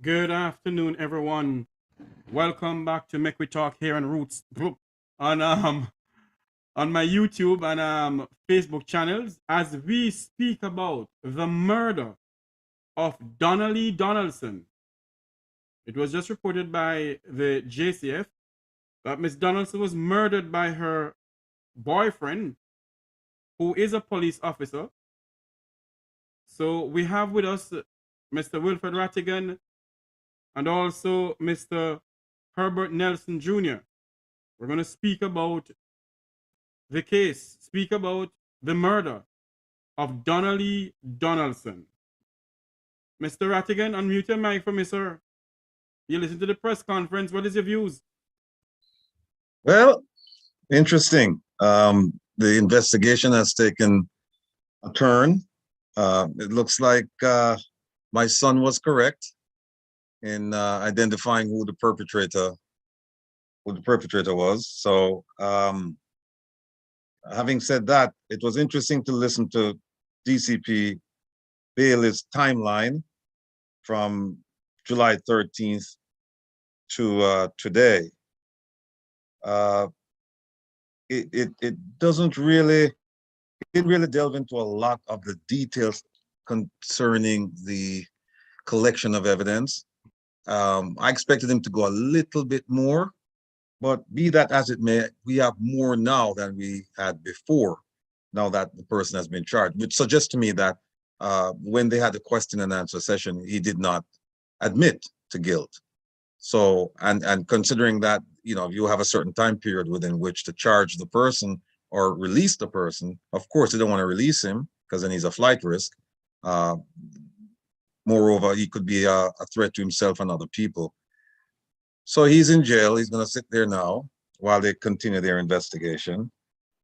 Good afternoon, everyone. Welcome back to Make We Talk here on Roots Group on my YouTube and Facebook channels as we speak about the murder of Donnelly Donaldson. It was just reported by the JCF that Miss Donaldson was murdered by her boyfriend, who is a police officer. So we have with us Mr. Wilfred Rattigan and also Mr. Herbert Nelson Jr. We're going to speak about the case, speak about the murder of Donnelly Donaldson. Mr. Rattigan, unmute your mic for me, sir. You listen to the press conference. What is your views? Well, interesting. The investigation has taken a turn. It looks like my son was correct in identifying who the perpetrator was. So, having said that, it was interesting to listen to DCP Bailey's timeline from July 13th to today. It doesn't really delve into a lot of the details concerning the collection of evidence. I expected him to go a little bit more, but be that as it may, we have more now than we had before, now that the person has been charged, which suggests to me that when they had the question and answer session, he did not admit to guilt. So, and considering that, you have a certain time period within which to charge the person or release the person, of course, they don't want to release him because then he's a flight risk. Moreover, he could be a threat to himself and other people. So he's in jail. He's going to sit there now while they continue their investigation.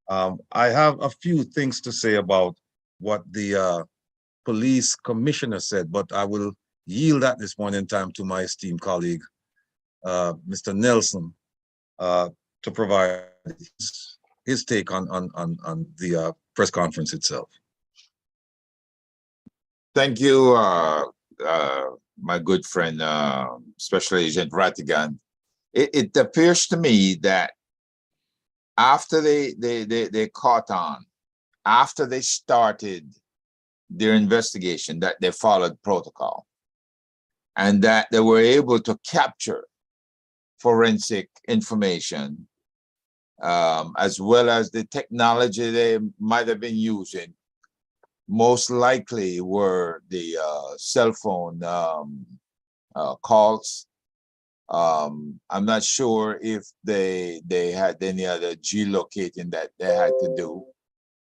I have a few things to say about what the police commissioner said, but I will yield at this point in time to my esteemed colleague, Mr. Nelson, to provide his take on the press conference itself. Thank you, my good friend, Special Agent Rattigan. It appears to me that after they caught on, after they started their investigation, that they followed protocol and that they were able to capture forensic information, as well as the technology they might have been using. Most likely were the cell phone calls. I'm not sure if they had any other geolocating that they had to do,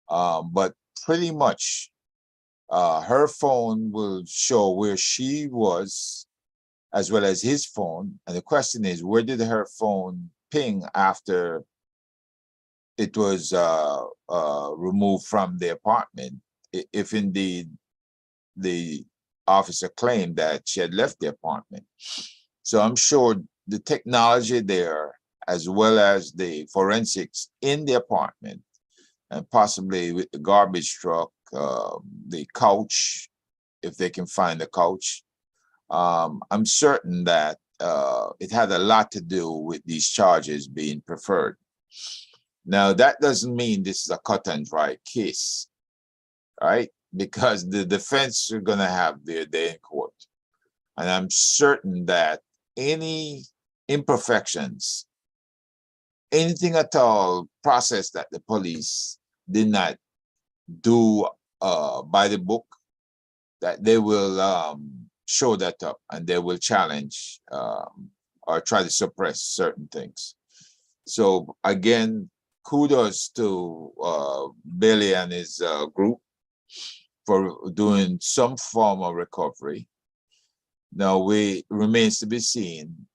but pretty much her phone will show where she was, as well as his phone. And the question is, where did her phone ping after it was removed from the apartment, if indeed the officer claimed that she had left the apartment? So I'm sure the technology there, as well as the forensics in the apartment, and possibly with the garbage truck, the couch, if they can find the couch, I'm certain that it had a lot to do with these charges being preferred. Now, that doesn't mean this is a cut and dry case, right? Because the defense are going to have their day in court. And I'm certain that any imperfections, anything at all, process that the police did not do by the book, that they will show that up and they will challenge or try to suppress certain things. So again, kudos to Bailey and his group for doing some form of recovery. Now, remains to be seen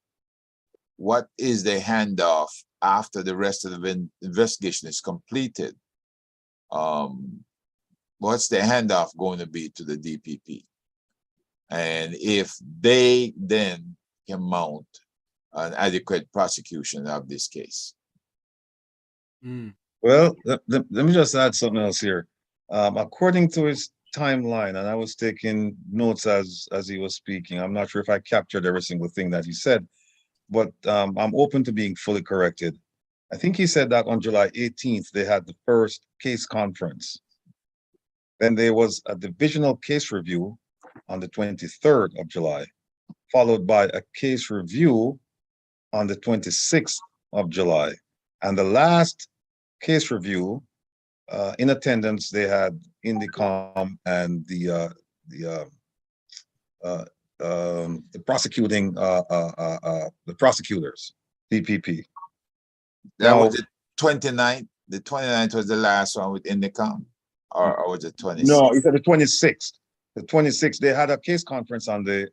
what is the handoff after the rest of the investigation is completed. What's the handoff going to be to the DPP? And if they then can mount an adequate prosecution of this case. Well, let me just add something else here. According to his timeline, and I was taking notes as he was speaking. I'm not sure if I captured every single thing that he said, but I'm open to being fully corrected. I think he said that on July 18th, they had the first case conference. Then there was a divisional case review on the 23rd of July, followed by a case review on the 26th of July. And the last case review, in attendance, they had Indicom and the prosecuting the prosecutors, DPP. That Now, was the 29th. The 29th was the last one with Indicom, or was it 26th? no, it's at the 26th. The 26th, they had a case conference on the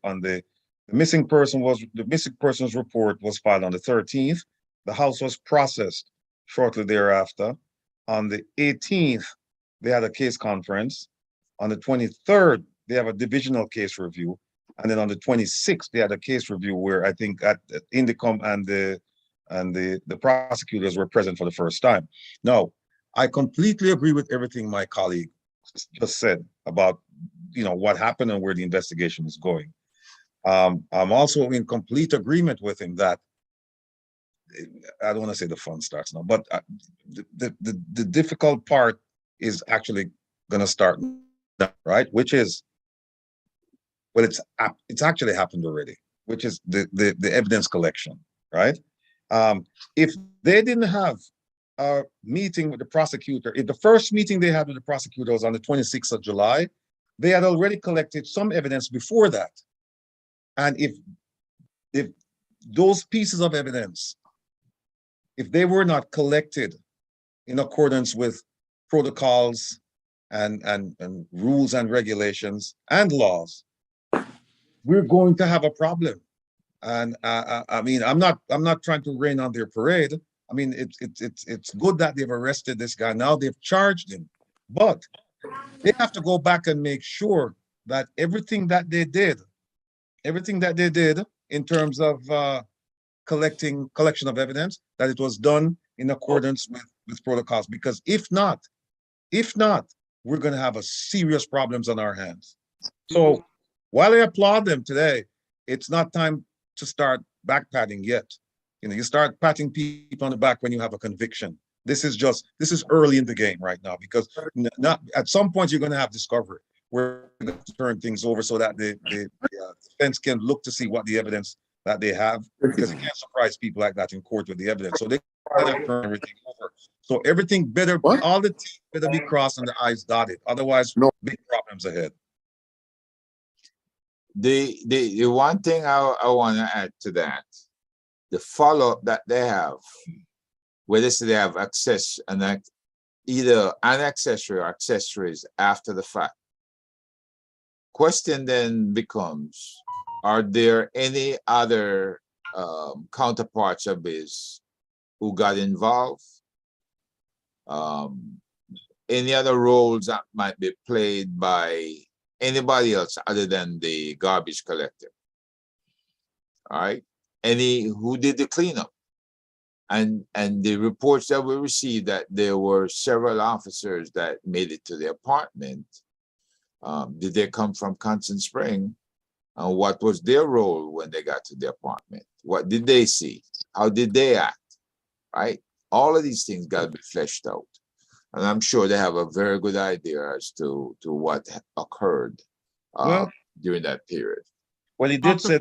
missing person's report was filed on the 13th. The house was processed shortly thereafter. On the 18th, they had a case conference. On the 23rd, they have a divisional case review. And then on the 26th, they had a case review where I think at Indicom and the prosecutors were present for the first time. Now, I completely agree with everything my colleague just said about what happened and where the investigation is going. I'm also in complete agreement with him that I don't want to say the fun starts now, but the difficult part is actually going to start now, right? Which is, well, it's actually happened already, which is the evidence collection, right? If they didn't have a meeting with the prosecutor, if the first meeting they had with the prosecutor was on the 26th of July, they had already collected some evidence before that. And if those pieces of evidence, if they were not collected in accordance with protocols and rules and regulations and laws, we're going to have a problem. And I mean, I'm not trying to rain on their parade. I mean, it's good that they've arrested this guy. Now they've charged him, but they have to go back and make sure that everything that they did in terms of collection of evidence, that it was done in accordance with protocols. Because if not, we're going to have a serious problems on our hands. So while I applaud them today, it's not time to start backpatting yet. You start patting people on the back when you have a conviction. This is early in the game right now, because not at some point you're going to have discovery. We're going to turn things over so that the defense can look to see what the evidence that they have, because you can't surprise people like that in court with the evidence. So they gotta turn everything over. So everything better, all the T's better be crossed and the I's dotted. Otherwise, big problems ahead. The one thing I want to add to that, the follow-up that they have, where they say they have access and either an accessory or accessories after the fact. Question then becomes, are there any other counterparts of his who got involved? Any other roles that might be played by anybody else other than the garbage collector? All right. Who did the cleanup? And the reports that we received that there were several officers that made it to the apartment. Did they come from Constant Spring? And what was their role when they got to the apartment? What did they see? How did they act? Right? All of these things got to be fleshed out. And I'm sure they have a very good idea as to what occurred during that period. Well, he did say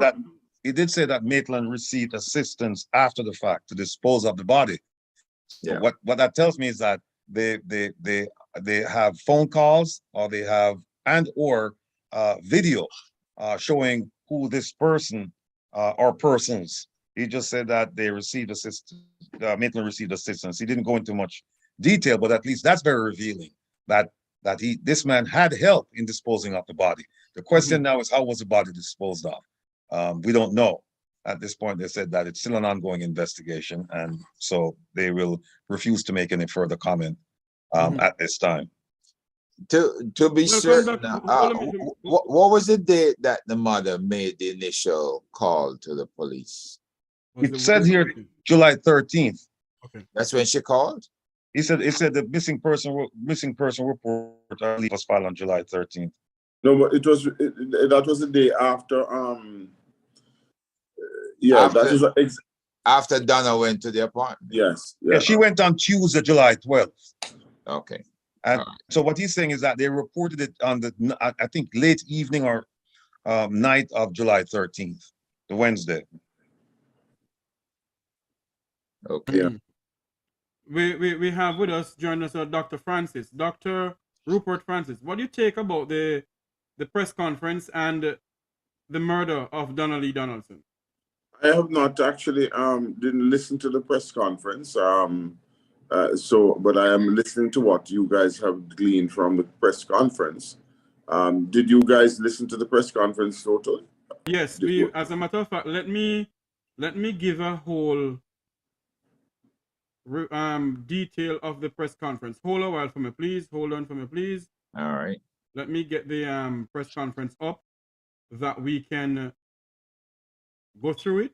that Maitland received assistance after the fact to dispose of the body. So Yeah. what that tells me is that they have phone calls, or they have or video showing who this person or persons. He just said that they received assistance. Maitland received assistance. He didn't go into much detail, but at least that's very revealing that this man had help in disposing of the body. The question now is, how was the body disposed of? We don't know. At this point, they said that it's still an ongoing investigation, and so they will refuse to make any further comment at this time. To be certain, what was the date that the mother made the initial call to the police? It said here July 13th. Okay. That's when she called? He said the missing person report, I believe, was filed on July 13th. No, but that was the day after. Yeah, After- that was After Donna went to the apartment. yes. Yeah, she went on Tuesday, July 12th. Okay. And All right. so what he's saying is that they reported it on I think late evening or night of July 13th, the Wednesday. Okay. Yeah. We have with us, joining us, Dr. Francis, Dr. Rupert Francis. What do you take about the press conference and the murder of Donnelly Donaldson? I have not actually didn't listen to the press conference. But I am listening to what you guys have gleaned from the press conference. Did you guys listen to the press conference totally? Yes, we. As a matter of fact, let me give a whole detail of the press conference. Hold a while for me, please. Hold on for me, please. All right. Let me get the press conference up that we can go through it.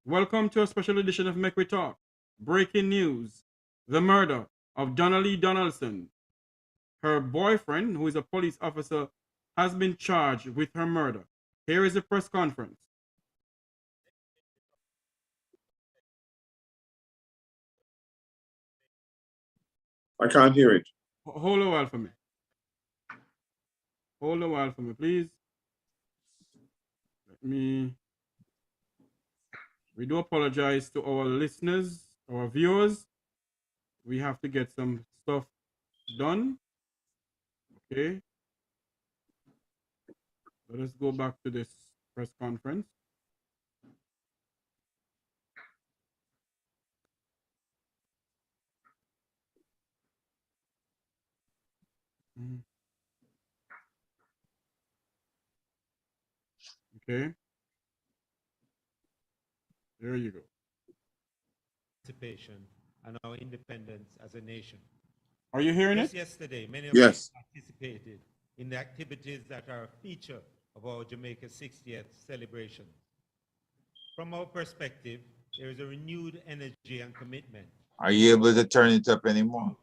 Welcome to a special edition of Make We Talk. Breaking news: the murder of Donnelly Donaldson. Her boyfriend, who is a police officer, has been charged with her murder. Here is the press conference. I can't hear it. Hold a while for me. Hold a while for me, please. We do apologize to our listeners, our viewers. We have to get some stuff done. Okay. Let us go back to this press conference. Okay. There you go. Participation and our independence as a nation. Are you hearing Just it? yesterday, many of Yes. us participated in the activities that are a feature of our Jamaica 60th celebration. From our perspective, there is a renewed energy and commitment. Are you able to turn it up anymore?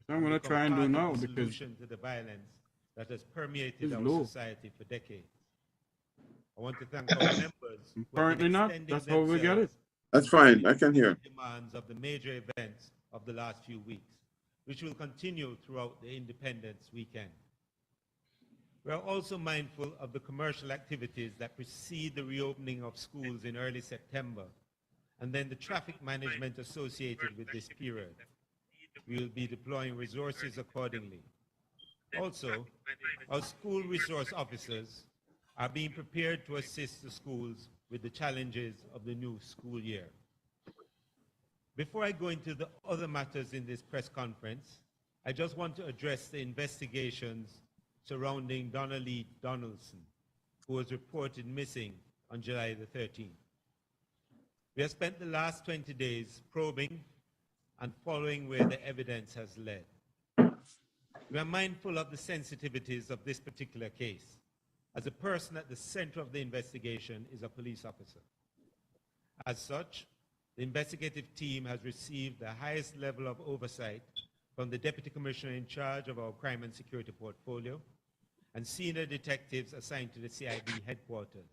So I'm going to try and do now because solution to the violence that has permeated it's our low. society for decades. I want to thank our members. who have been Apparently not. extending That's how we get it. themselves That's fine. I can hear. the demands of the major events of the last few weeks, which will continue throughout the Independence weekend. We are also mindful of the commercial activities that precede the reopening of schools in early September, and then the traffic management associated with this period. We will be deploying resources accordingly. Also, our school resource officers are being prepared to assist the schools with the challenges of the new school year. Before I go into the other matters in this press conference, I just want to address the investigations surrounding Donnelly Donaldson, who was reported missing on July the 13th. We have spent the last 20 days probing and following where the evidence has led. We are mindful of the sensitivities of this particular case, as the person at the center of the investigation is a police officer. As such, the investigative team has received the highest level of oversight from the Deputy Commissioner in charge of our crime and security portfolio and senior detectives assigned to the CID headquarters.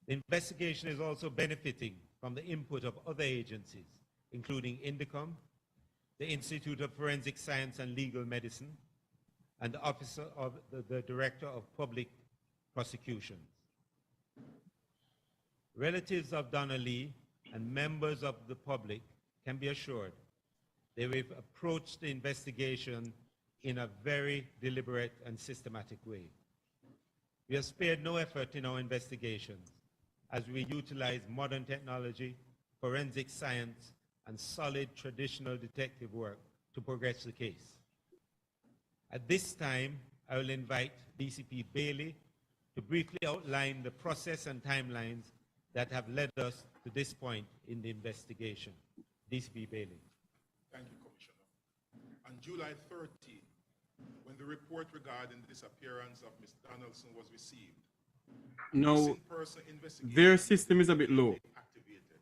The investigation is also benefiting from the input of other agencies, including INDECOM, the Institute of Forensic Science and Legal Medicine, and the Office of the Director of Public Prosecutions. Relatives of Donnelly and members of the public can be assured they will approach the investigation in a very deliberate and systematic way. We have spared no effort in our investigations as we utilize modern technology, forensic science, and solid traditional detective work to progress the case. At this time, I will invite DCP Bailey to briefly outline the process and timelines that have led us to this point in the investigation. DCP Bailey. Thank you, Commissioner. On July 30, when the report regarding the disappearance of Ms. Donaldson was received, No, missing person investigation their system is a bit low. activated.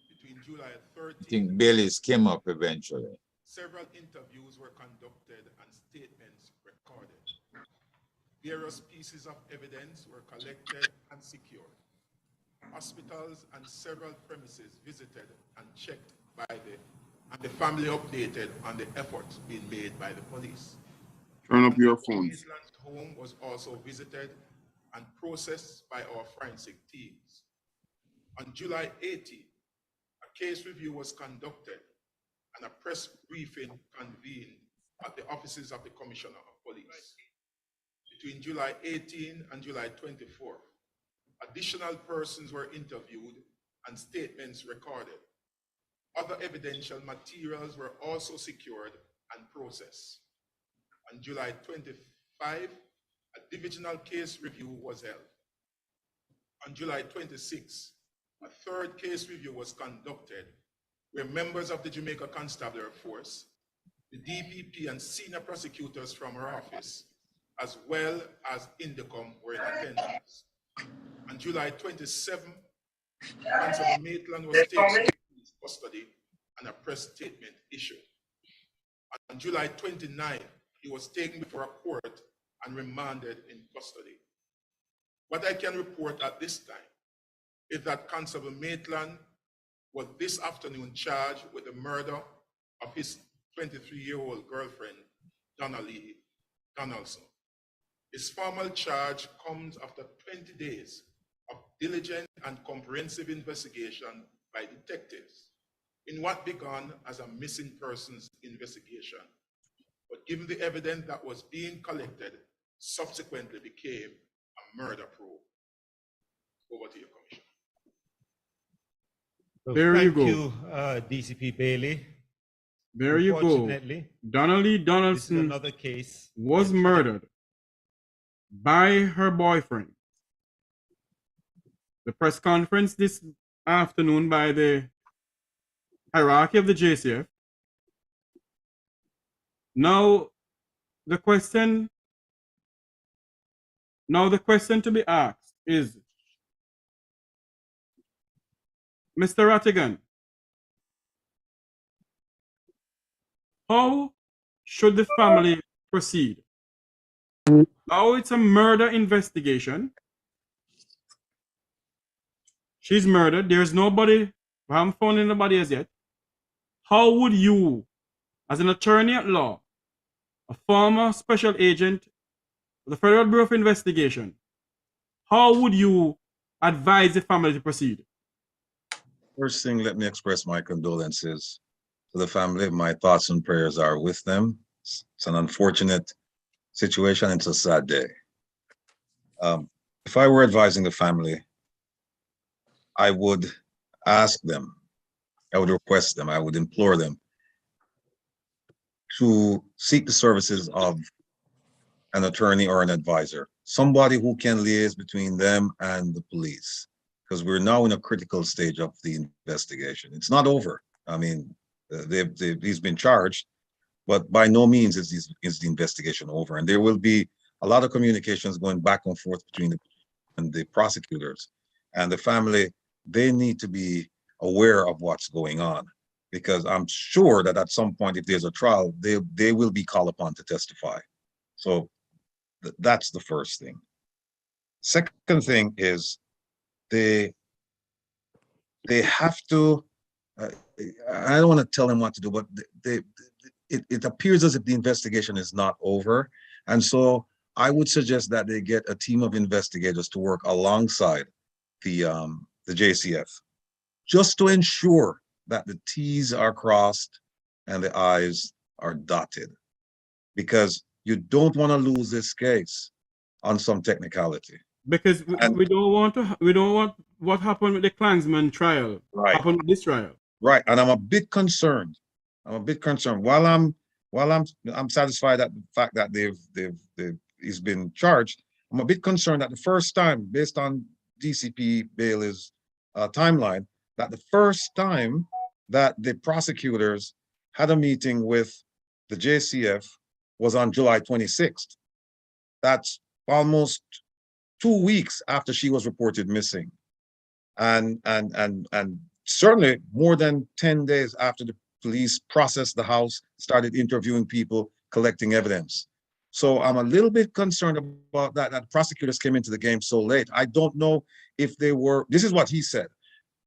Between July I 13, think Bailey's came up eventually. several interviews were conducted and statements recorded. Various pieces of evidence were collected and secured. Hospitals and several premises visited and checked and the family updated on the efforts being made by the police. Turn up your phones. Maitland's home was also visited and processed by our forensic teams. On July 18, a case review was conducted and a press briefing convened at the offices of the Commissioner of Police. Between July 18 and July 24, additional persons were interviewed and statements recorded. Other evidential materials were also secured and processed. On July 25, a divisional case review was held. On July 26, a third case review was conducted where members of the Jamaica Constabulary Force, the DPP and senior prosecutors from our office, as well as Indicom were in attendance. On July 27, Constable Maitland was taken into police custody and a press statement issued. On July 29, he was taken before a court and remanded in custody. What I can report at this time is that Constable Maitland was this afternoon charged with the murder of his 23-year-old girlfriend, Donnelly Donaldson. His formal charge comes after 20 days of diligent and comprehensive investigation by detectives in what began as a missing persons investigation, but given the evidence that was being collected, subsequently became a murder probe. Over to you, Commissioner. So There you thank go. you, DCP Bailey. There you go. Unfortunately, Donnelly this is Donaldson another case. was that- murdered by her boyfriend. The press conference this afternoon by the hierarchy of the JCF. Now the question to be asked is, Mr. Rattigan, how should the family proceed? Now it's a murder investigation. She's murdered. There's nobody, I haven't found anybody as yet. How would you, as an attorney at law, a former special agent of the Federal Bureau of Investigation, how would you advise the family to proceed? First thing, let me express my condolences to the family. My thoughts and prayers are with them. It's an unfortunate situation. It's a sad day. If I were advising the family, I would ask them, I would request them, I would implore them to seek the services of an attorney or an advisor, somebody who can liaise between them and the police, because we're now in a critical stage of the investigation. It's not over. I mean, he's been charged, but by no means is the investigation over. And there will be a lot of communications going back and forth between the prosecutors and the family. They need to be aware of what's going on, because I'm sure that at some point, if there's a trial, they will be called upon to testify. So that's the first thing. Second thing is they have to, I don't want to tell them what to do, but it appears as if the investigation is not over. And so I would suggest that they get a team of investigators to work alongside the JCF, just to ensure that the T's are crossed and the I's are dotted, because you don't want to lose this case on some technicality. Because we don't want what happened with the Klansman trial happen with this trial. Right, and I'm a bit concerned. While I'm satisfied at the fact that he's been charged, I'm a bit concerned that the first time, based on DCP Bailey's timeline, that the first time that the prosecutors had a meeting with the JCF was on July 26th. That's almost 2 weeks after she was reported missing. And certainly more than 10 days after the police processed the house, started interviewing people, collecting evidence. So I'm a little bit concerned about that prosecutors came into the game so late. I don't know if they were, this is what he said.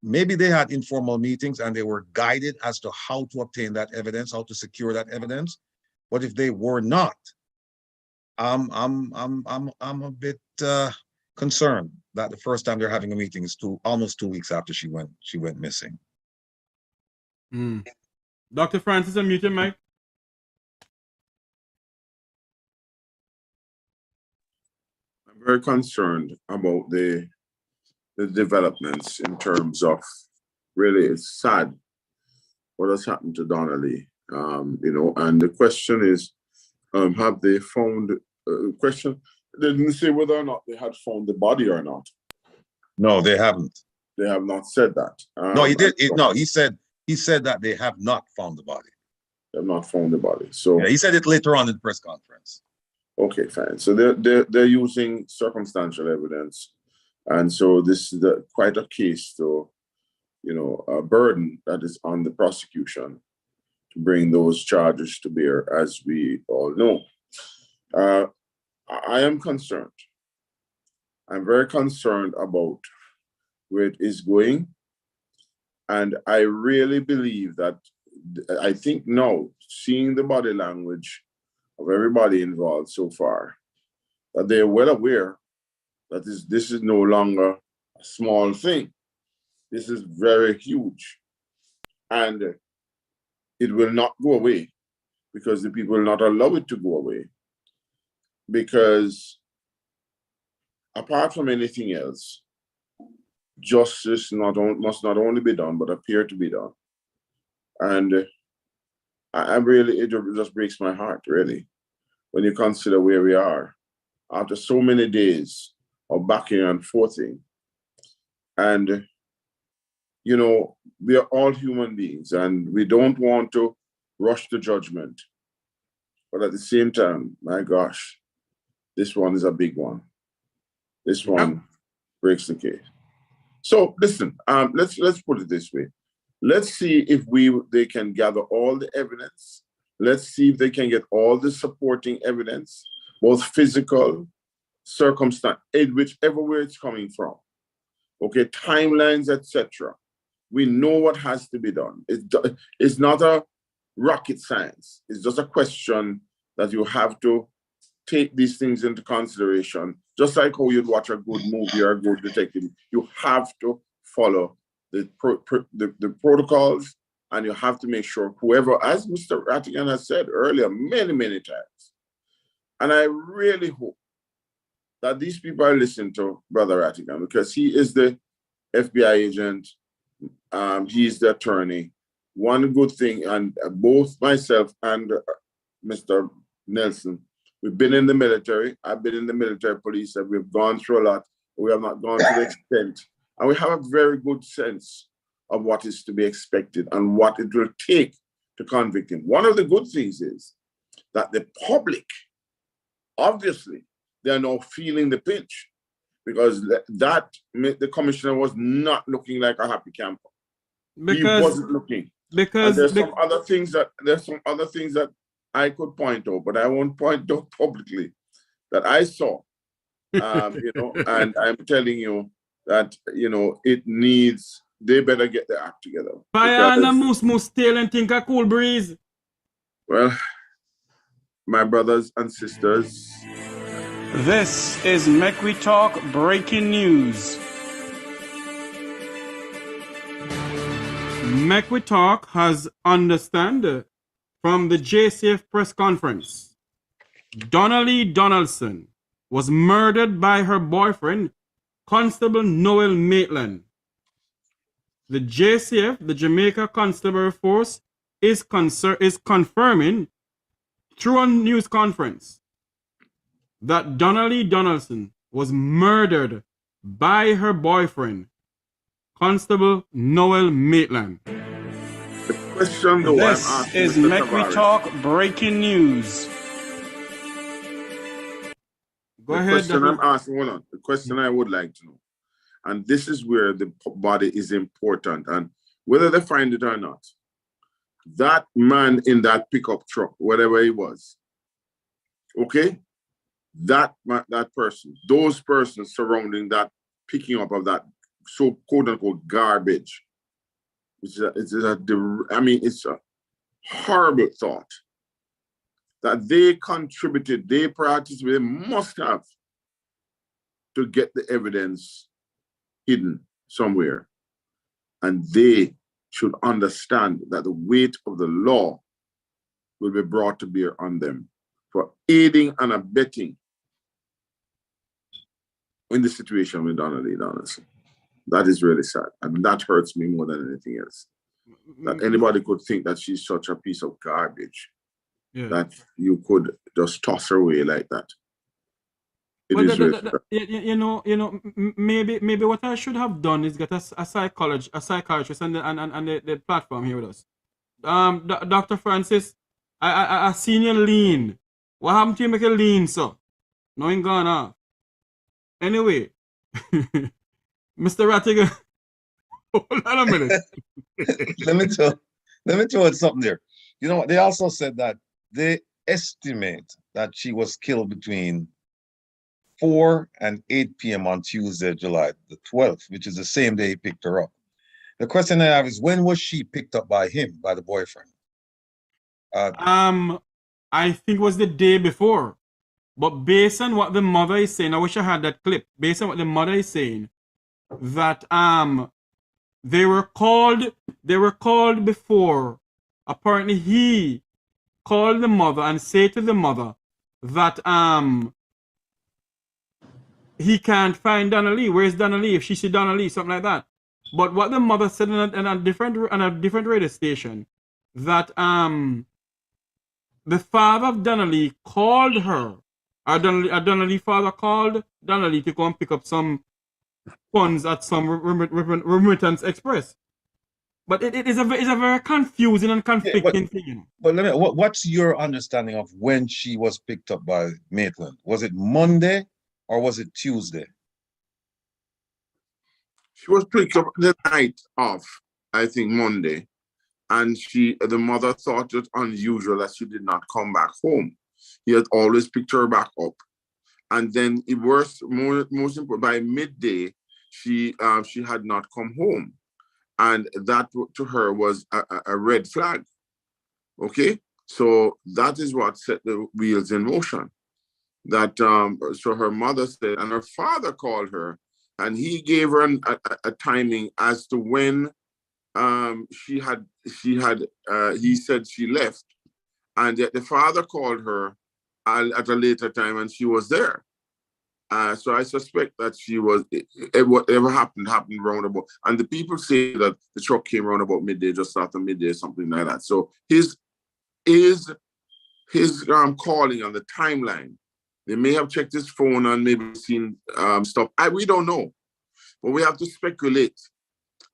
Maybe they had informal meetings and they were guided as to how to obtain that evidence, how to secure that evidence. But if they were not, I'm a bit concerned that the first time they're having a meeting is almost 2 weeks after she went missing. Dr. Francis, unmute your mic. I'm very concerned about the developments in terms of, really, it's sad what has happened to Donnelly. And the question is, have they found, question, they didn't say whether or not they had found the body or not. No, they haven't. They have not said that. No, he did. No, he said that they have not found the body. They have not found the body. So yeah, he said it later on in the press conference. Okay, fine. So they're using circumstantial evidence, and so this is quite a case to, a burden that is on the prosecution to bring those charges to bear, as we all know. I am concerned. I'm very concerned about where it is going, and I really believe that. I think now, seeing the body language of everybody involved so far, that they're well aware that this is no longer a small thing. This is very huge. And it will not go away because the people will not allow it to go away. Because apart from anything else, justice must not only be done, but appear to be done. And I really, it just breaks my heart, really, when you consider where we are after so many days of backing and forthing. And, we are all human beings and we don't want to rush to judgment. But at the same time, my gosh, this one is a big one. This one breaks the case. So listen, let's put it this way. Let's see if they can gather all the evidence. Let's see if they can get all the supporting evidence, both physical, circumstance, whichever way it's coming from. Okay, timelines, etc. We know what has to be done. It's not a rocket science. It's just a question that you have to take these things into consideration. Just like how you'd watch a good movie or a good detective, you have to follow the protocols, and you have to make sure whoever, as Mr. Rattigan has said earlier many, many times, and I really hope that these people are listening to Brother Rattigan, because he is the FBI agent, he's the attorney. One good thing, and both myself and Mr. Nelson, we've been in the military. I've been in the military police, and we've gone through a lot. We have not gone to the extent. And we have a very good sense of what is to be expected and what it will take to convict him. One of the good things is that the public, obviously, they're now feeling the pinch, because the commissioner was not looking like a happy camper. He wasn't looking. Because there's some other things that I could point out, but I won't point out publicly, that I saw. And I'm telling you that it needs. They better get their act together. Fire and a moose tail and think a cool breeze. Well, my brothers and sisters, this is Make We Talk breaking news. Make We Talk has understand from the JCF press conference. Donnelly Donaldson was murdered by her boyfriend, Constable Noel Maitland. The JCF, the Jamaica Constabulary Force, is confirming through a news conference that Donnelly Donaldson was murdered by her boyfriend, Constable Noel Maitland. The question though, this is Make We Talk breaking news. Go ahead. The question I would like to know, and this is where the body is important, and whether they find it or not, that man in that pickup truck, whatever he was, okay, that person, those persons surrounding that picking up of that so quote unquote garbage, it's a horrible thought that they contributed, they participated, they must have to get the evidence hidden somewhere. And they should understand that the weight of the law will be brought to bear on them for aiding and abetting in the situation with Donnelly Donaldson. That is really sad. And that hurts me more than anything else. That anybody could think that she's such a piece of garbage that you could just toss her away like that. Maybe what I should have done is get a psychiatrist and the platform here with us. Dr. Francis, I seen you lean. What happened to you make you lean, sir? No, ain't gone off. Anyway, Mr. Rattigan, hold on a minute. Let me tell you something there. You know what? They also said that they estimate that she was killed between 4 and 8 p.m. on Tuesday, July the 12th, which is the same day he picked her up. The question I have is, when was she picked up by him, by the boyfriend? I think it was the day before. But based on what the mother is saying, I wish I had that clip. Based on what the mother is saying, that they were called before. Apparently he called the mother and said to the mother that he can't find Donnelly. Where's Donnelly? If she see Donnelly, something like that. But what the mother said in a different radio station, that the father of Donnelly called her. A Donnelly father called Donnelly to go and pick up some funds at some remittance express. But it is a very confusing and conflicting thing. But what's your understanding of when she was picked up by Maitland? Was it Monday or was it Tuesday? She was picked up the night of, I think, Monday. And the mother thought it unusual that she did not come back home. He had always picked her back up. And then it was most important, by midday, she had not come home. And that to her was a red flag. Okay? So that is what set the wheels in motion. That so her mother said, and her father called her, and he gave her a timing as to when he said she left, and yet the father called her at a later time, and she was there. So I suspect that she was, whatever happened roundabout. And the people say that the truck came round about midday, just after midday, something like that. So his calling on the timeline, they may have checked his phone and maybe seen stuff. We don't know, but we have to speculate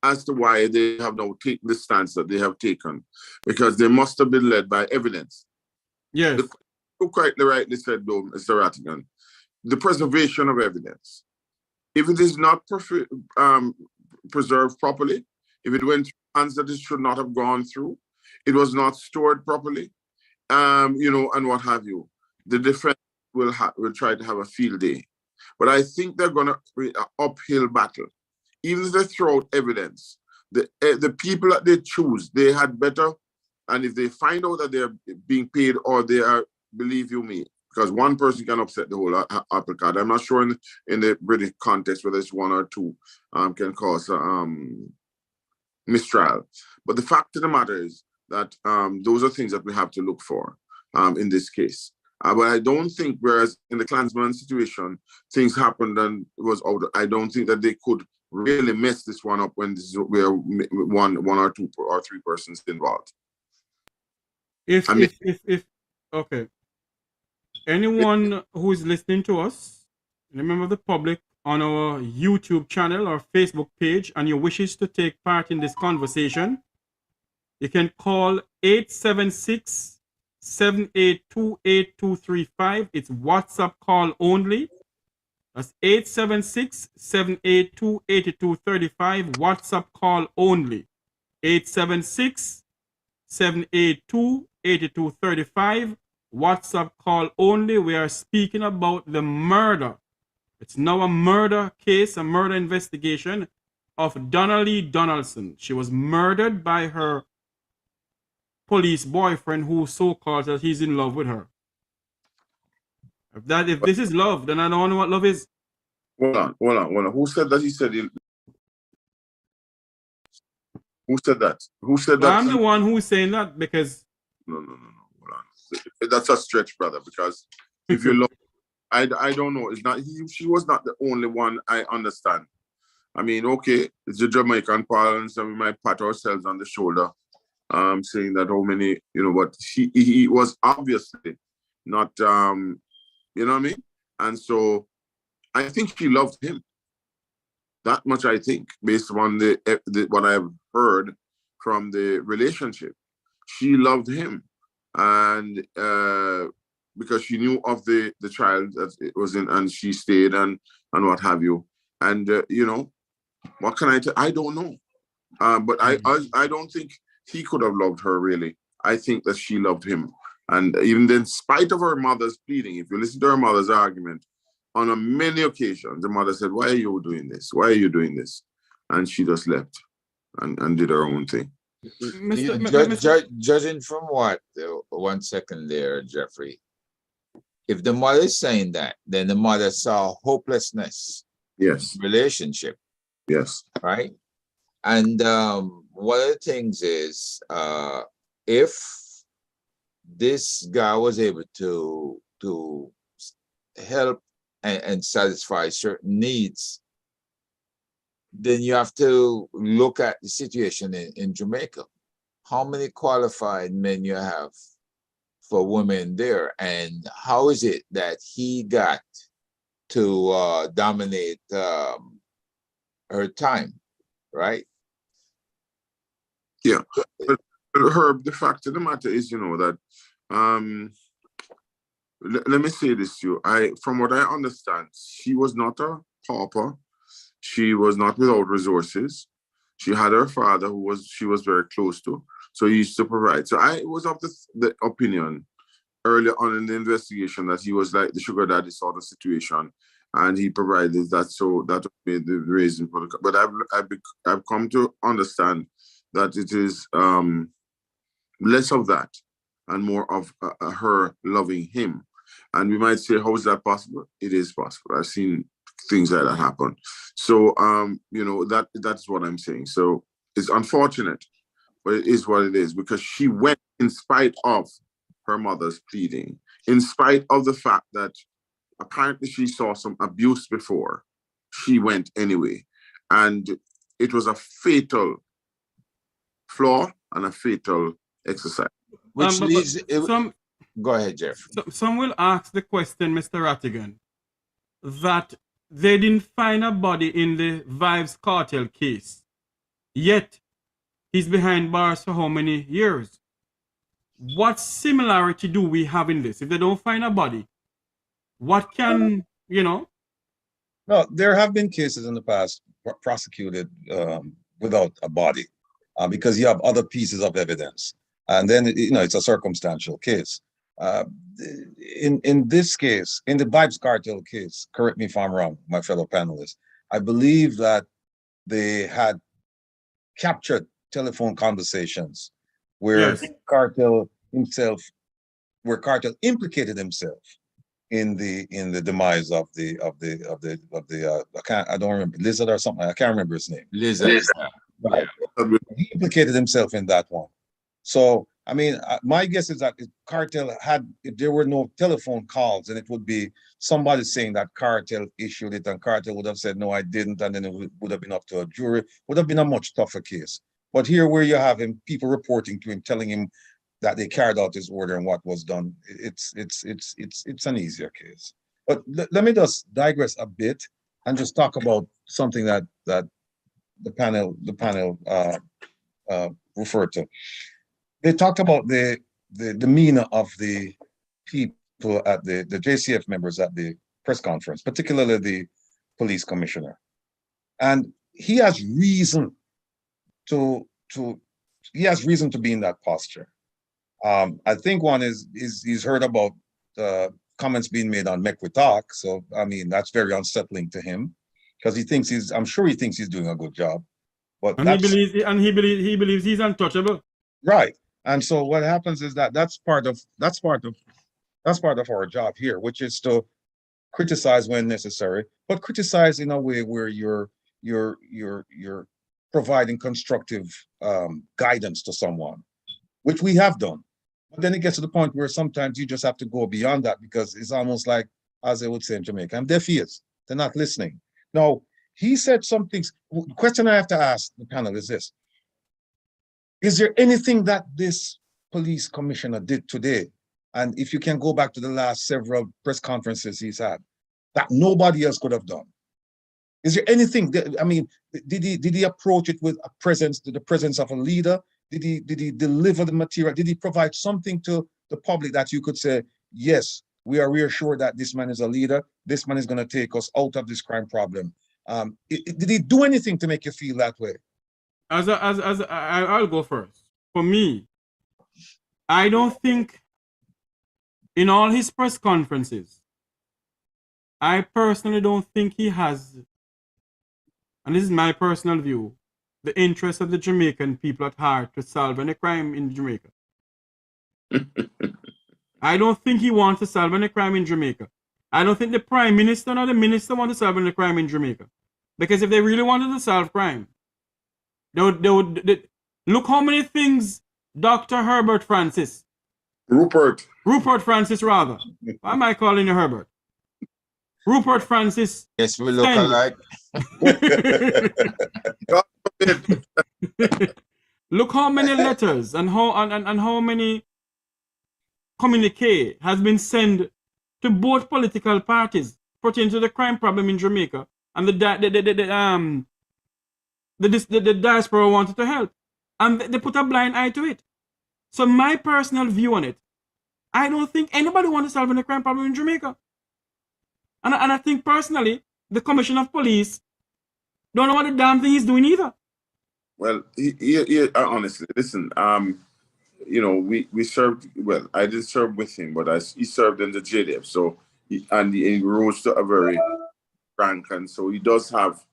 as to why they have now taken the stance that they have taken, because they must have been led by evidence. Yes. You quite rightly said, though, Mr. Rattigan, the preservation of evidence. If it is not preserved properly, if it went through hands that it should not have gone through, it was not stored properly, and what have you, the defense will try to have a field day. But I think they're going to be an uphill battle. Even if they throw out evidence, the people that they choose, they had better, and if they find out that they're being paid or they are, believe you me, because one person can upset the whole apple cart. I'm not sure in the British context whether it's one or two can cause mistrial. But the fact of the matter is that those are things that we have to look for in this case. But I don't think, whereas in the Klansman situation, things happened and it was out. I don't think that they could really mess this one up when this is where one or two or three persons involved. Okay. Anyone who is listening to us, remember the public on our YouTube channel or Facebook page, and you wishes to take part in this conversation, you can call 876-782-8235. It's WhatsApp call only. That's 876-782-8235, WhatsApp call only. 876-782-8235. WhatsApp call only. We are speaking about the murder. It's now a murder case, a murder investigation of Donnelly Donaldson. She was murdered by her police boyfriend who so-called that he's in love with her. If this is love, then I don't know what love is. Hold on. Who said that? He said it. Who said that? Who said Well, that? I'm the one who's saying that because No. Hold on. That's a stretch, brother. Because if you look, I don't know. It's not. She was not the only one. I understand. I mean, okay, it's a Jamaican parlance, and we might pat ourselves on the shoulder, saying that how many, but he was obviously not, you know what I mean? And so I think she loved him. That much, I think, based on the what I've heard from the relationship. She loved him, and because she knew of the child that it was in, and she stayed and what have you. And what can I tell? I don't know. But I don't think he could have loved her, really. I think that she loved him. And even in spite of her mother's pleading, if you listen to her mother's argument, on many occasions, the mother said, "Why are you doing this? Why are you doing this?" And she just left and did her own thing. Judging from what, 1 second there, Jeffrey, if the mother is saying that, then the mother saw hopelessness. Yes. Relationship. Yes. Right. And one of the things is, if this guy was able to help and satisfy certain needs, then you have to look at the situation in Jamaica. How many qualified men you have for women there, and how is it that he got to dominate her time, right? Yeah. But Herb, the fact of the matter is, that let me say this to you. From what I understand, she was not a pauper. She was not without resources. She had her father she was very close to, so he used to provide. So I was of the opinion early on in the investigation that he was like the sugar daddy sort of situation, and he provided that. So that made the reason for the. But I've come to understand that it is less of that and more of her loving him. And we might say, how is that possible? It is possible. I've seen things like that happen. So, that's what I'm saying. So it's unfortunate, but it is what it is, because she went in spite of her mother's pleading, in spite of the fact that apparently she saw some abuse before. She went anyway. And it was a fatal flaw and a fatal exercise. Which leads... Go ahead, Jeff. Some will ask the question, Mr. Rattigan, that they didn't find a body in the Vibes cartel case, yet he's behind bars for how many years? What similarity do we have in this? If they don't find a body, what can, No, there have been cases in the past prosecuted without a body because you have other pieces of evidence. And then, it's a circumstantial case. In this case, in the Vibes cartel case, correct me if I'm wrong, my fellow panelists, I believe that they had captured telephone conversations where cartel implicated himself in the demise of the I don't remember, Lizard or something. I can't remember his name. Lizard. Right. He implicated himself in that one. So, I mean, my guess is that if there were no telephone calls, and it would be somebody saying that cartel issued it, and cartel would have said, no, I didn't, and then it would have been up to a jury, would have been a much tougher case. But here where you have him, people reporting to him, telling him that they carried out his order and what was done, it's an easier case. But let me just digress a bit and just talk about something that the panel referred to. They talked about the demeanor of the people at the JCF members at the press conference, particularly the police commissioner. And he has reason to reason to be in that posture. I think one is he's heard about comments being made on Make We Talk. So I mean that's very unsettling to him because I'm sure he thinks he's doing a good job. But he believes he's untouchable. Right. And so what happens is that's part of our job here, which is to criticize when necessary, but criticize in a way where you're providing constructive guidance to someone, which we have done. But then it gets to the point where sometimes you just have to go beyond that because it's almost like, as they would say in Jamaica, I'm deaf ears. They're not listening. Now, he said something. The question I have to ask the panel is this. Is there anything that this police commissioner did today, and if you can go back to the last several press conferences he's had, that nobody else could have done? Is there anything that, I mean, did he approach it with the presence of a leader? Did he deliver the material? Did he provide something to the public that you could say, yes, we are reassured that this man is a leader. This man is going to take us out of this crime problem. Did he do anything to make you feel that way? I'll go first. For me, I don't think in all his press conferences, I personally don't think he has, and this is my personal view, the interest of the Jamaican people at heart to solve any crime in Jamaica. I don't think he wants to solve any crime in Jamaica. I don't think the Prime Minister or the Minister want to solve any crime in Jamaica. Because if they really wanted to solve crime, they would look how many things Dr. Rupert Francis rather. Why am I calling you Herbert? Rupert Francis. Yes, we look alike. Look how many letters and how many communique has been sent to both political parties pertaining to the crime problem in Jamaica, and the diaspora wanted to help, and they put a blind eye to it. So my personal view on it, I don't think anybody wants to solve the crime problem in Jamaica. And I think personally, the Commissioner of Police don't know what the damn thing he's doing either. Well, he honestly, listen, you know, we served, well, I didn't serve with him, but he served in the JDF, so he rose to a very rank, and so he does have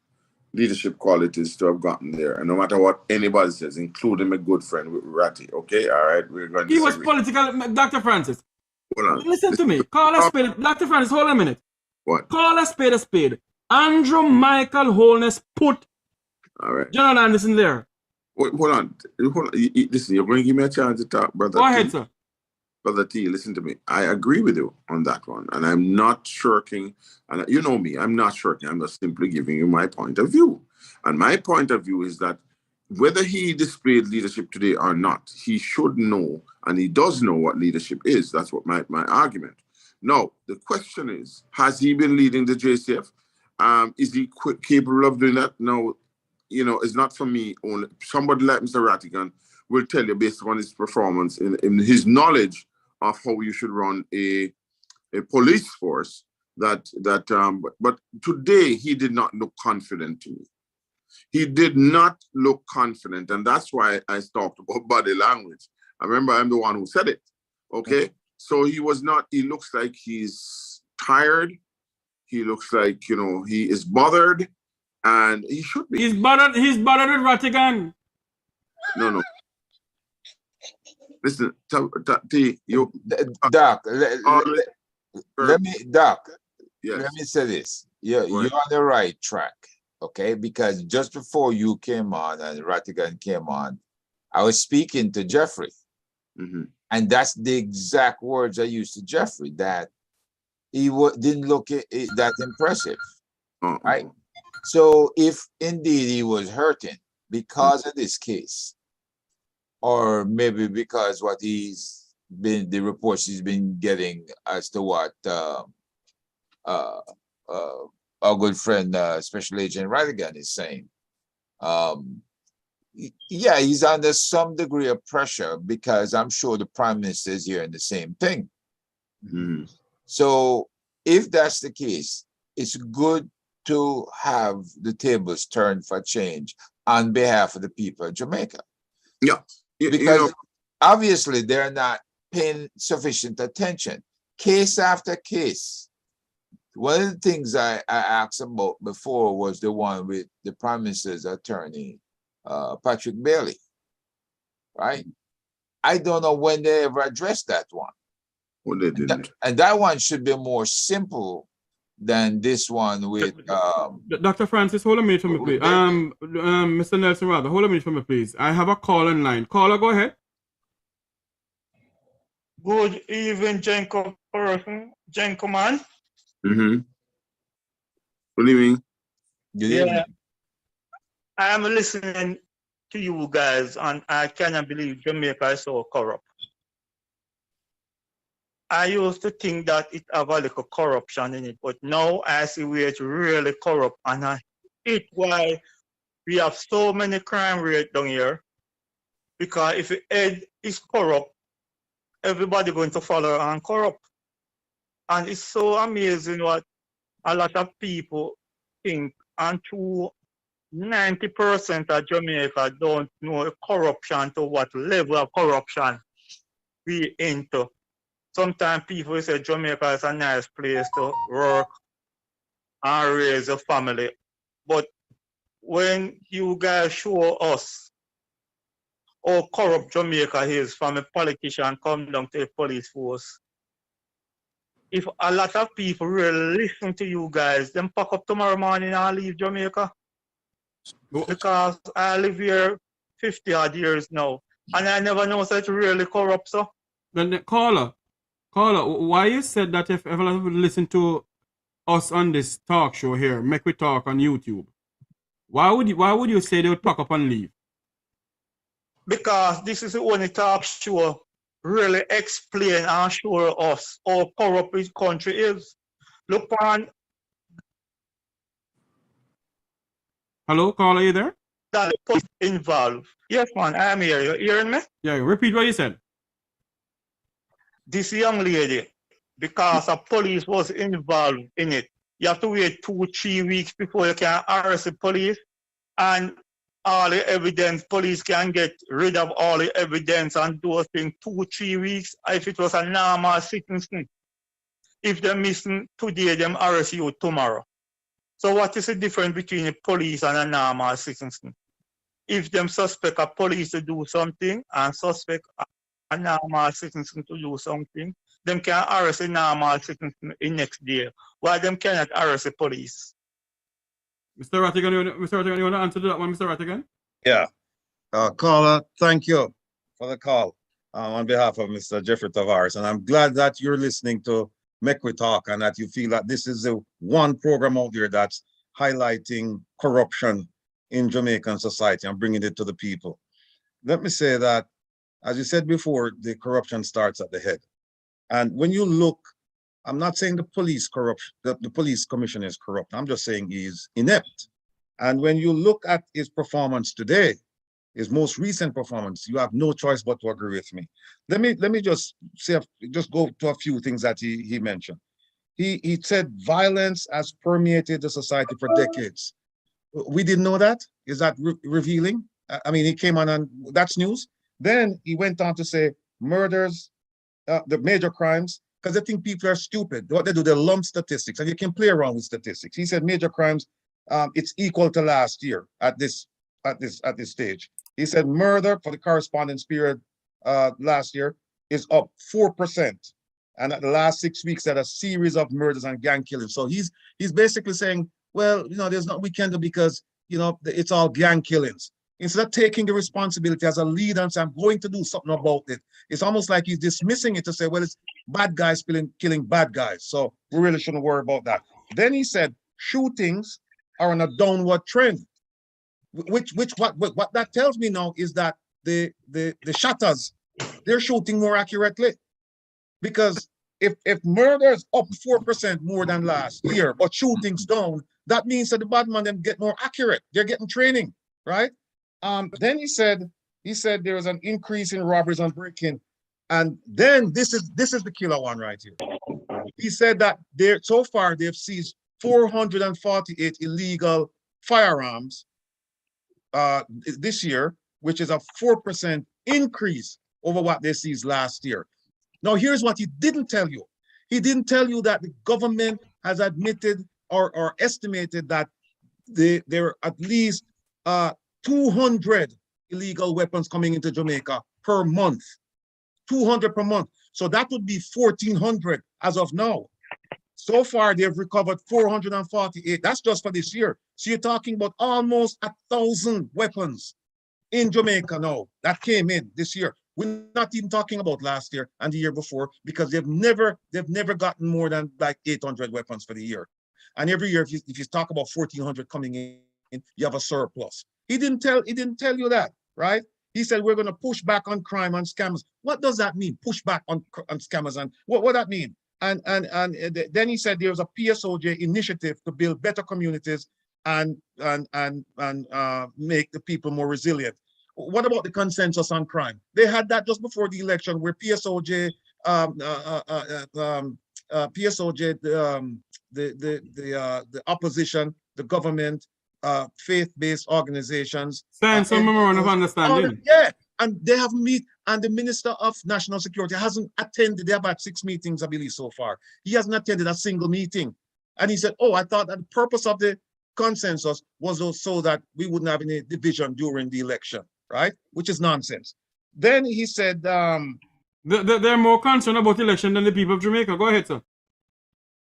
leadership qualities to have gotten there. And no matter what anybody says, including my good friend Ratty, okay, all right, we're going to disagree. He was political, Dr. Francis. Hold on. Listen to me. Call a spade. Dr. Francis, hold on a minute. What? Call a spade a spade. Andrew Michael Holness put General Anderson there. Wait, hold on. Listen, you're going to give me a chance to talk, brother. Go ahead, sir. Brother T, listen to me. I agree with you on that one, and I'm not shirking. And you know me, I'm not shirking. I'm just simply giving you my point of view. And my point of view is that whether he displayed leadership today or not, he should know, and he does know what leadership is. That's what my argument. Now, the question is, has he been leading the JCF? Is he capable of doing that? No, you know, it's not for me only. Somebody like Mr. Rattigan will tell you based on his performance, in his knowledge of how you should run a police force, but today he did not look confident to me. He did not look confident, and that's why I talked about body language. I remember I'm the one who said it, okay? So he was not, he looks like he's tired. He looks like, you know, he is bothered, and he should be. He's bothered with Rattigan. No. Listen, T, you... Doc, let me say this. You're on the right track, okay? Because just before you came on and Rattigan came on, I was speaking to Jeffrey. Mm-hmm. And that's the exact words I used to Jeffrey, that he didn't look that impressive, right? So if indeed he was hurting because of this case, or maybe because the reports he's been getting as to what our good friend Special Agent Rattigan is saying, yeah, he's under some degree of pressure, because I'm sure the Prime Minister is hearing the same thing. Mm-hmm. So if that's the case, it's good to have the tables turned for change on behalf of the people of Jamaica. Yeah. because obviously they're not paying sufficient attention. Case after case. One of the things I asked about before was the one with the Prime Minister's attorney, Patrick Bailey, right? I don't know when they ever addressed that one. Well, they didn't. And that one should be more simple than this one with Dr. Francis, hold a minute for me, please. Mr. Nelson, rather, hold a minute for me, please. I have a call in line. Caller, go ahead. Good evening, Jenko person, Jenko man. Good evening. Yeah, I am listening to you guys, and I cannot believe Jamaica is so corrupt. I used to think that it have a little corruption in it, but now I see where it's really corrupt, and it's why we have so many crime rate down here. Because if the head is corrupt, everybody going to follow and corrupt. And it's so amazing what a lot of people think, and to 90% of Jamaica don't know corruption to what level of corruption we into. Sometimes people say Jamaica is a nice place to work and raise a family. But when you guys show us how corrupt Jamaica is from a politician come down to the police force, if a lot of people really listen to you guys, then pack up tomorrow morning and leave Jamaica. Because I live here 50 odd years now, and I never know such really corrupt, so. Then caller, why you said that if everyone would listen to us on this talk show here, Make We Talk on YouTube, why would you say they would pack up and leave? Because this is the only talk show really explain and show us how corrupt this country is. Look on. Hello, caller, are you there? That police involved. Yes, man, I am here. You hearing me? Yeah, repeat what you said. This young lady, because the police was involved in it, you have to wait 2-3 weeks before you can arrest the police, and all the evidence, police can get rid of all the evidence and those things 2-3 weeks if it was a normal sentencing. If they're missing today, them arrest you tomorrow. So what is the difference between the police and a normal sentencing? If them suspect a police to do something and suspect a normal sentencing to do something, them can arrest a normal sentencing the next day. Why them cannot arrest the police? Mr. Rattigan, you want to answer that one, Mr. Rattigan? Yeah. Caller, thank you for the call on behalf of Mr. Jeffrey Tavares. And I'm glad that you're listening to Make We Talk and that you feel that this is the one program out there that's highlighting corruption in Jamaican society and bringing it to the people. Let me say that, as you said before, the corruption starts at the head. And when you look, I'm not saying the police corruption, the police commissioner is corrupt. I'm just saying he's inept. And when you look at his performance today, his most recent performance, you have no choice but to agree with me. Let me just say, just go to a few things that he mentioned. He said violence has permeated the society for decades. We didn't know that. Is that revealing? I mean, he came on and that's news. Then he went on to say murders, the major crimes, because they think people are stupid. What they do, they lump statistics, and you can play around with statistics. He said major crimes, it's equal to last year at this stage. He said murder for the correspondence period last year is up 4%, and at the last 6 weeks, had a series of murders and gang killings. So he's basically saying, well, you know, there's not we can do because you know it's all gang killings. Instead of taking the responsibility as a leader and saying, I'm going to do something about it, it's almost like he's dismissing it to say, well, it's bad guys killing bad guys. So we really shouldn't worry about that. Then he said, shootings are on a downward trend. What that tells me now is that the shotters, they're shooting more accurately. Because if murders up 4% more than last year, but shootings down, that means that the bad man then get more accurate. They're getting training, right? Then he said there was an increase in robberies and break-in, and then this is the killer one right here. He said that so far they've seized 448 illegal firearms this year, which is a 4% increase over what they seized last year. Now, here's what he didn't tell you. He didn't tell you that the government has admitted or estimated that there are at least 200 illegal weapons coming into Jamaica per month. 200 per month. So that would be 1,400 as of now. So far, they've recovered 448. That's just for this year. So you're talking about almost 1,000 weapons in Jamaica now that came in this year. We're not even talking about last year and the year before, because they've never gotten more than like 800 weapons for the year. And every year, if you talk about 1,400 coming in, you have a surplus. He didn't tell you that, right? He said we're going to push back on crime and scammers. What does that mean? Push back on scammers, and what that mean? And then he said there's a PSOJ initiative to build better communities and make the people more resilient. What about the consensus on crime? They had that just before the election, where PSOJ, the opposition, the government, faith-based organizations. Sign some memorandum of understanding. Yeah, and they have meet, and the Minister of National Security hasn't attended. They have had 6 meetings, I believe, so far. He hasn't attended a single meeting. And he said, oh, I thought that the purpose of the consensus was so that we wouldn't have any division during the election, right? Which is nonsense. Then he said... they're more concerned about the election than the people of Jamaica. Go ahead, sir.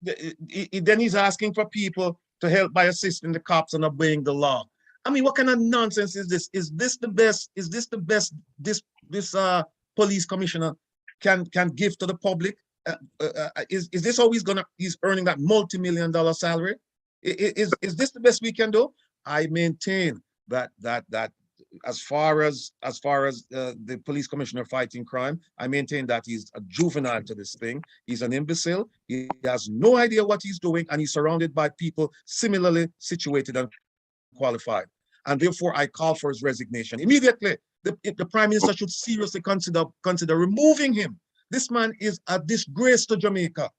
Then he's asking for people to help by assisting the cops and obeying the law. I mean, what kind of nonsense is this? Is this the best this police commissioner can give to the public? Is this how he's earning that multi-million-dollar salary? Is this the best we can do? I maintain that as far as the police commissioner fighting crime, I maintain that he's a juvenile to this thing. He's an imbecile. He has no idea what he's doing, and he's surrounded by people similarly situated and qualified. And therefore, I call for his resignation immediately. The Prime Minister should seriously consider removing him. This man is a disgrace to Jamaica.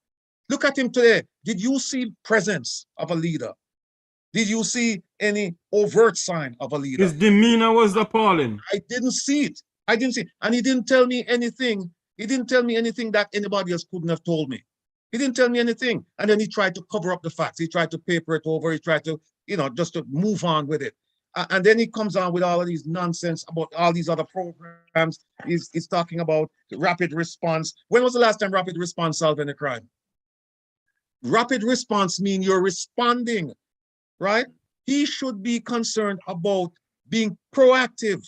Look at him today. Did you see presence of a leader? Did you see any overt sign of a leader? His demeanor was appalling. I didn't see it. I didn't see it. And he didn't tell me anything. He didn't tell me anything that anybody else couldn't have told me. He didn't tell me anything. And then he tried to cover up the facts. He tried to paper it over. He tried to, just to move on with it. And then he comes on with all of these nonsense about all these other programs. He's talking about rapid response. When was the last time rapid response solved any crime? Rapid response means you're responding, right? He should be concerned about being proactive.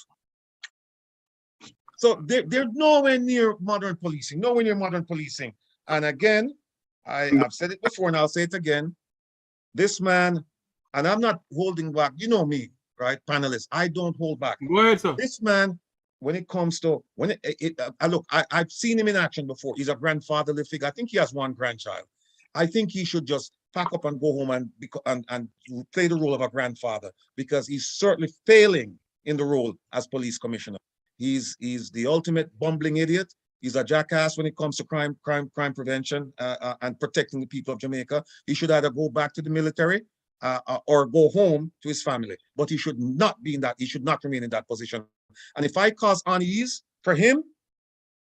So they're nowhere near modern policing, nowhere near modern policing. And again, I've said it before and I'll say it again. This man, and I'm not holding back, you know me, right, panelists, I don't hold back. Go ahead, sir. This man, when it comes to, I've seen him in action before. He's a grandfatherly figure. I think he has 1 grandchild. I think he should just pack up and go home and play the role of a grandfather, because he's certainly failing in the role as police commissioner. He's the ultimate bumbling idiot. He's a jackass when it comes to crime prevention and protecting the people of Jamaica. He should either go back to the military or go home to his family. But he should not be in that. He should not remain in that position. And if I cause unease for him,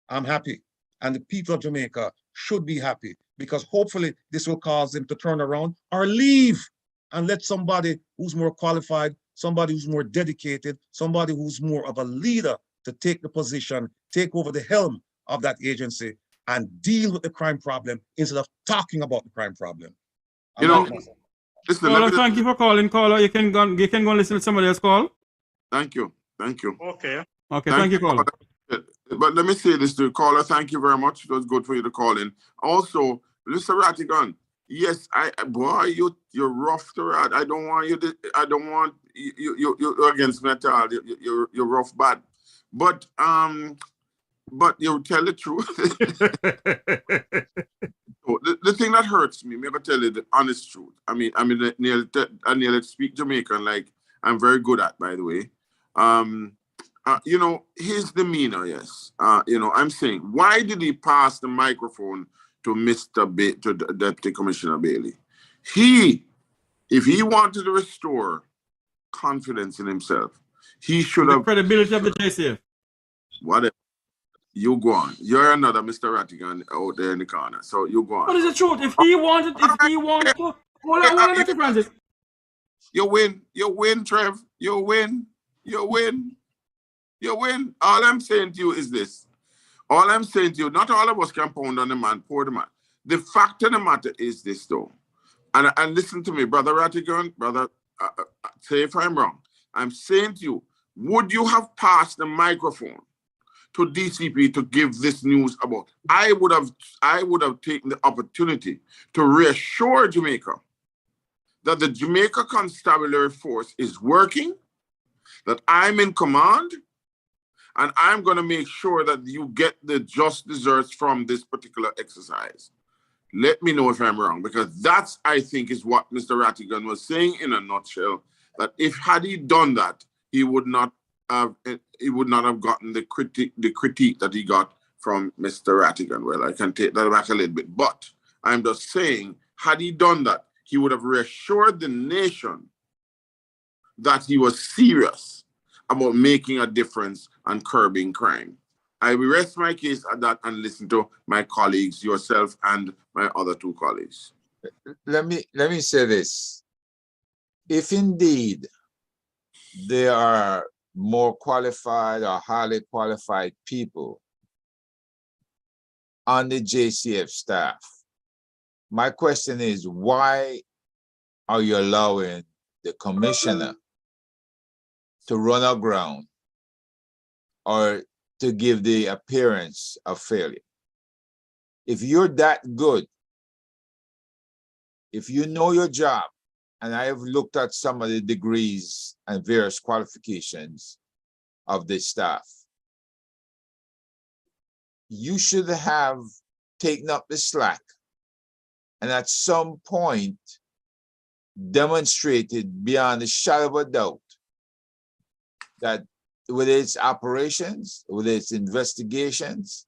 I'm happy. And the people of Jamaica should be happy, because hopefully this will cause them to turn around or leave and let somebody who's more qualified, somebody who's more dedicated, somebody who's more of a leader to take the position, take over the helm of that agency and deal with the crime problem instead of talking about the crime problem. Caller, thank you for calling, caller. You can go and listen to somebody else call. Thank you. Okay. Okay, thank you, caller. But let me say this to the caller. Thank you very much. It was good for you to call in. Also, Mr. Rattigan, yes, boy, you're rough to Rat. I don't want you against me at all. You're rough bad. But you tell the truth. The thing that hurts me, I'm gonna tell you the honest truth. I nearly speak Jamaican like I'm very good at, by the way. His demeanor, yes. I'm saying, why did he pass the microphone to to Deputy Commissioner Bailey? If he wanted to restore confidence in himself, He should The have. credibility of the JCF. Whatever. You go on. You're another Mr. Rattigan out there in the corner. So you go on. What is the truth? If he wanted to, hold on, Francis. You win, Trev. You win. All I'm saying to you is this. All I'm saying to you, not all of us can pound on the man, pour the man. The fact of the matter is this, though. And listen to me, Brother Rattigan, brother, say if I'm wrong. I'm saying to you, would you have passed the microphone to DCP to give this news about? I would have taken the opportunity to reassure Jamaica that the Jamaica Constabulary Force is working, that I'm in command, and I'm going to make sure that you get the just desserts from this particular exercise. Let me know if I'm wrong, because that's, I think, is what Mr. Rattigan was saying in a nutshell, that if had he done that, he would not have gotten the critique that he got from Mr. Rattigan. Well, I can take that back a little bit, but I'm just saying, had he done that, he would have reassured the nation that he was serious about making a difference and curbing crime. I will rest my case at that and listen to my colleagues, yourself and my other two colleagues. Let me say this. If indeed there are more qualified or highly qualified people on the JCF staff, my question is, why are you allowing the commissioner to run aground or to give the appearance of failure? If you're that good, if you know your job, and I have looked at some of the degrees and various qualifications of the staff, you should have taken up the slack and at some point demonstrated beyond a shadow of a doubt that whether it's operations, whether it's investigations,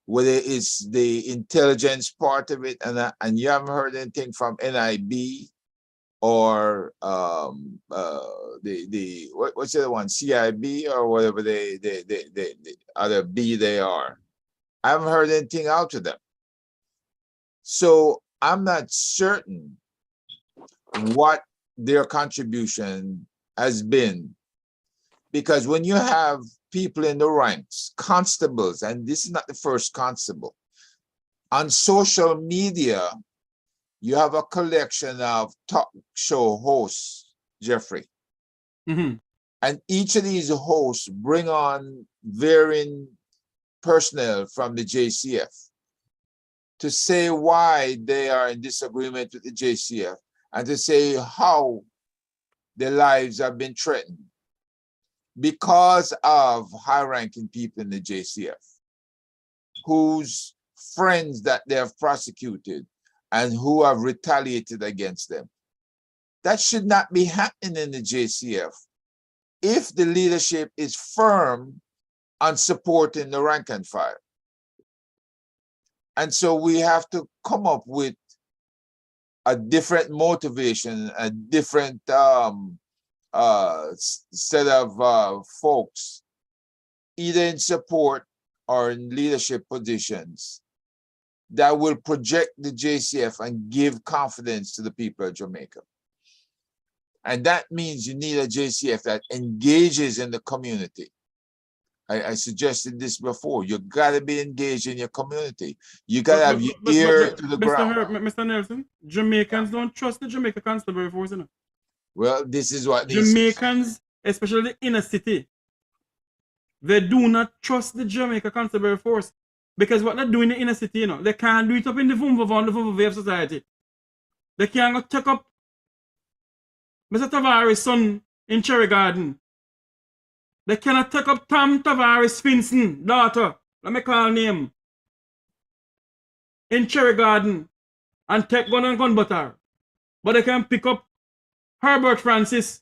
whether it's the intelligence part of it, and you haven't heard anything from NIB or what's the other one, CIB or whatever the other B they are. I haven't heard anything out of them. So I'm not certain what their contribution has been, because when you have people in the ranks, constables, and this is not the first constable, on social media, you have a collection of talk show hosts, Jeffrey. Mm-hmm. And each of these hosts bring on varying personnel from the JCF to say why they are in disagreement with the JCF and to say how their lives have been threatened because of high-ranking people in the JCF whose friends that they have prosecuted and who have retaliated against them. That should not be happening in the JCF if the leadership is firm on supporting the rank and file. And so we have to come up with a different motivation, a different set of folks, either in support or in leadership positions, that will project the JCF and give confidence to the people of Jamaica. And that means you need a JCF that engages in the community. I suggested this before. You gotta be engaged in your community. You gotta have your ear to the ground. Mr. Nelson, Jamaicans don't trust the Jamaica Constabulary Force, you know? Well, this is what Jamaicans, especially the inner city, they do not trust the Jamaica Constabulary Force, because what they do in the inner city, you know, they can't do it up in the Vumva of society. They can't go take up Mr. Tavares' son in Cherry Garden. They cannot take up Tom Tavares' Finson, daughter, let me call name, in Cherry Garden and take gun and gun butter. But they can pick up Herbert Francis'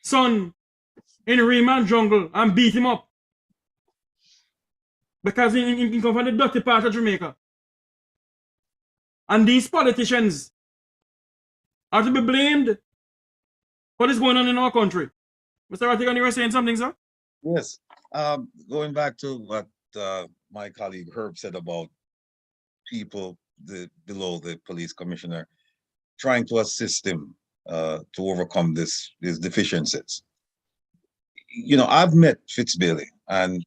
son in Riemann Jungle and beat him up. Because he come from the dirty part of Jamaica. And these politicians are to be blamed for what is going on in our country. Mr. Ratigan, you were saying something, sir? Yes. Going back to what my colleague Herb said about people below the police commissioner trying to assist him to overcome these deficiencies. You know, I've met Fitzbailey, and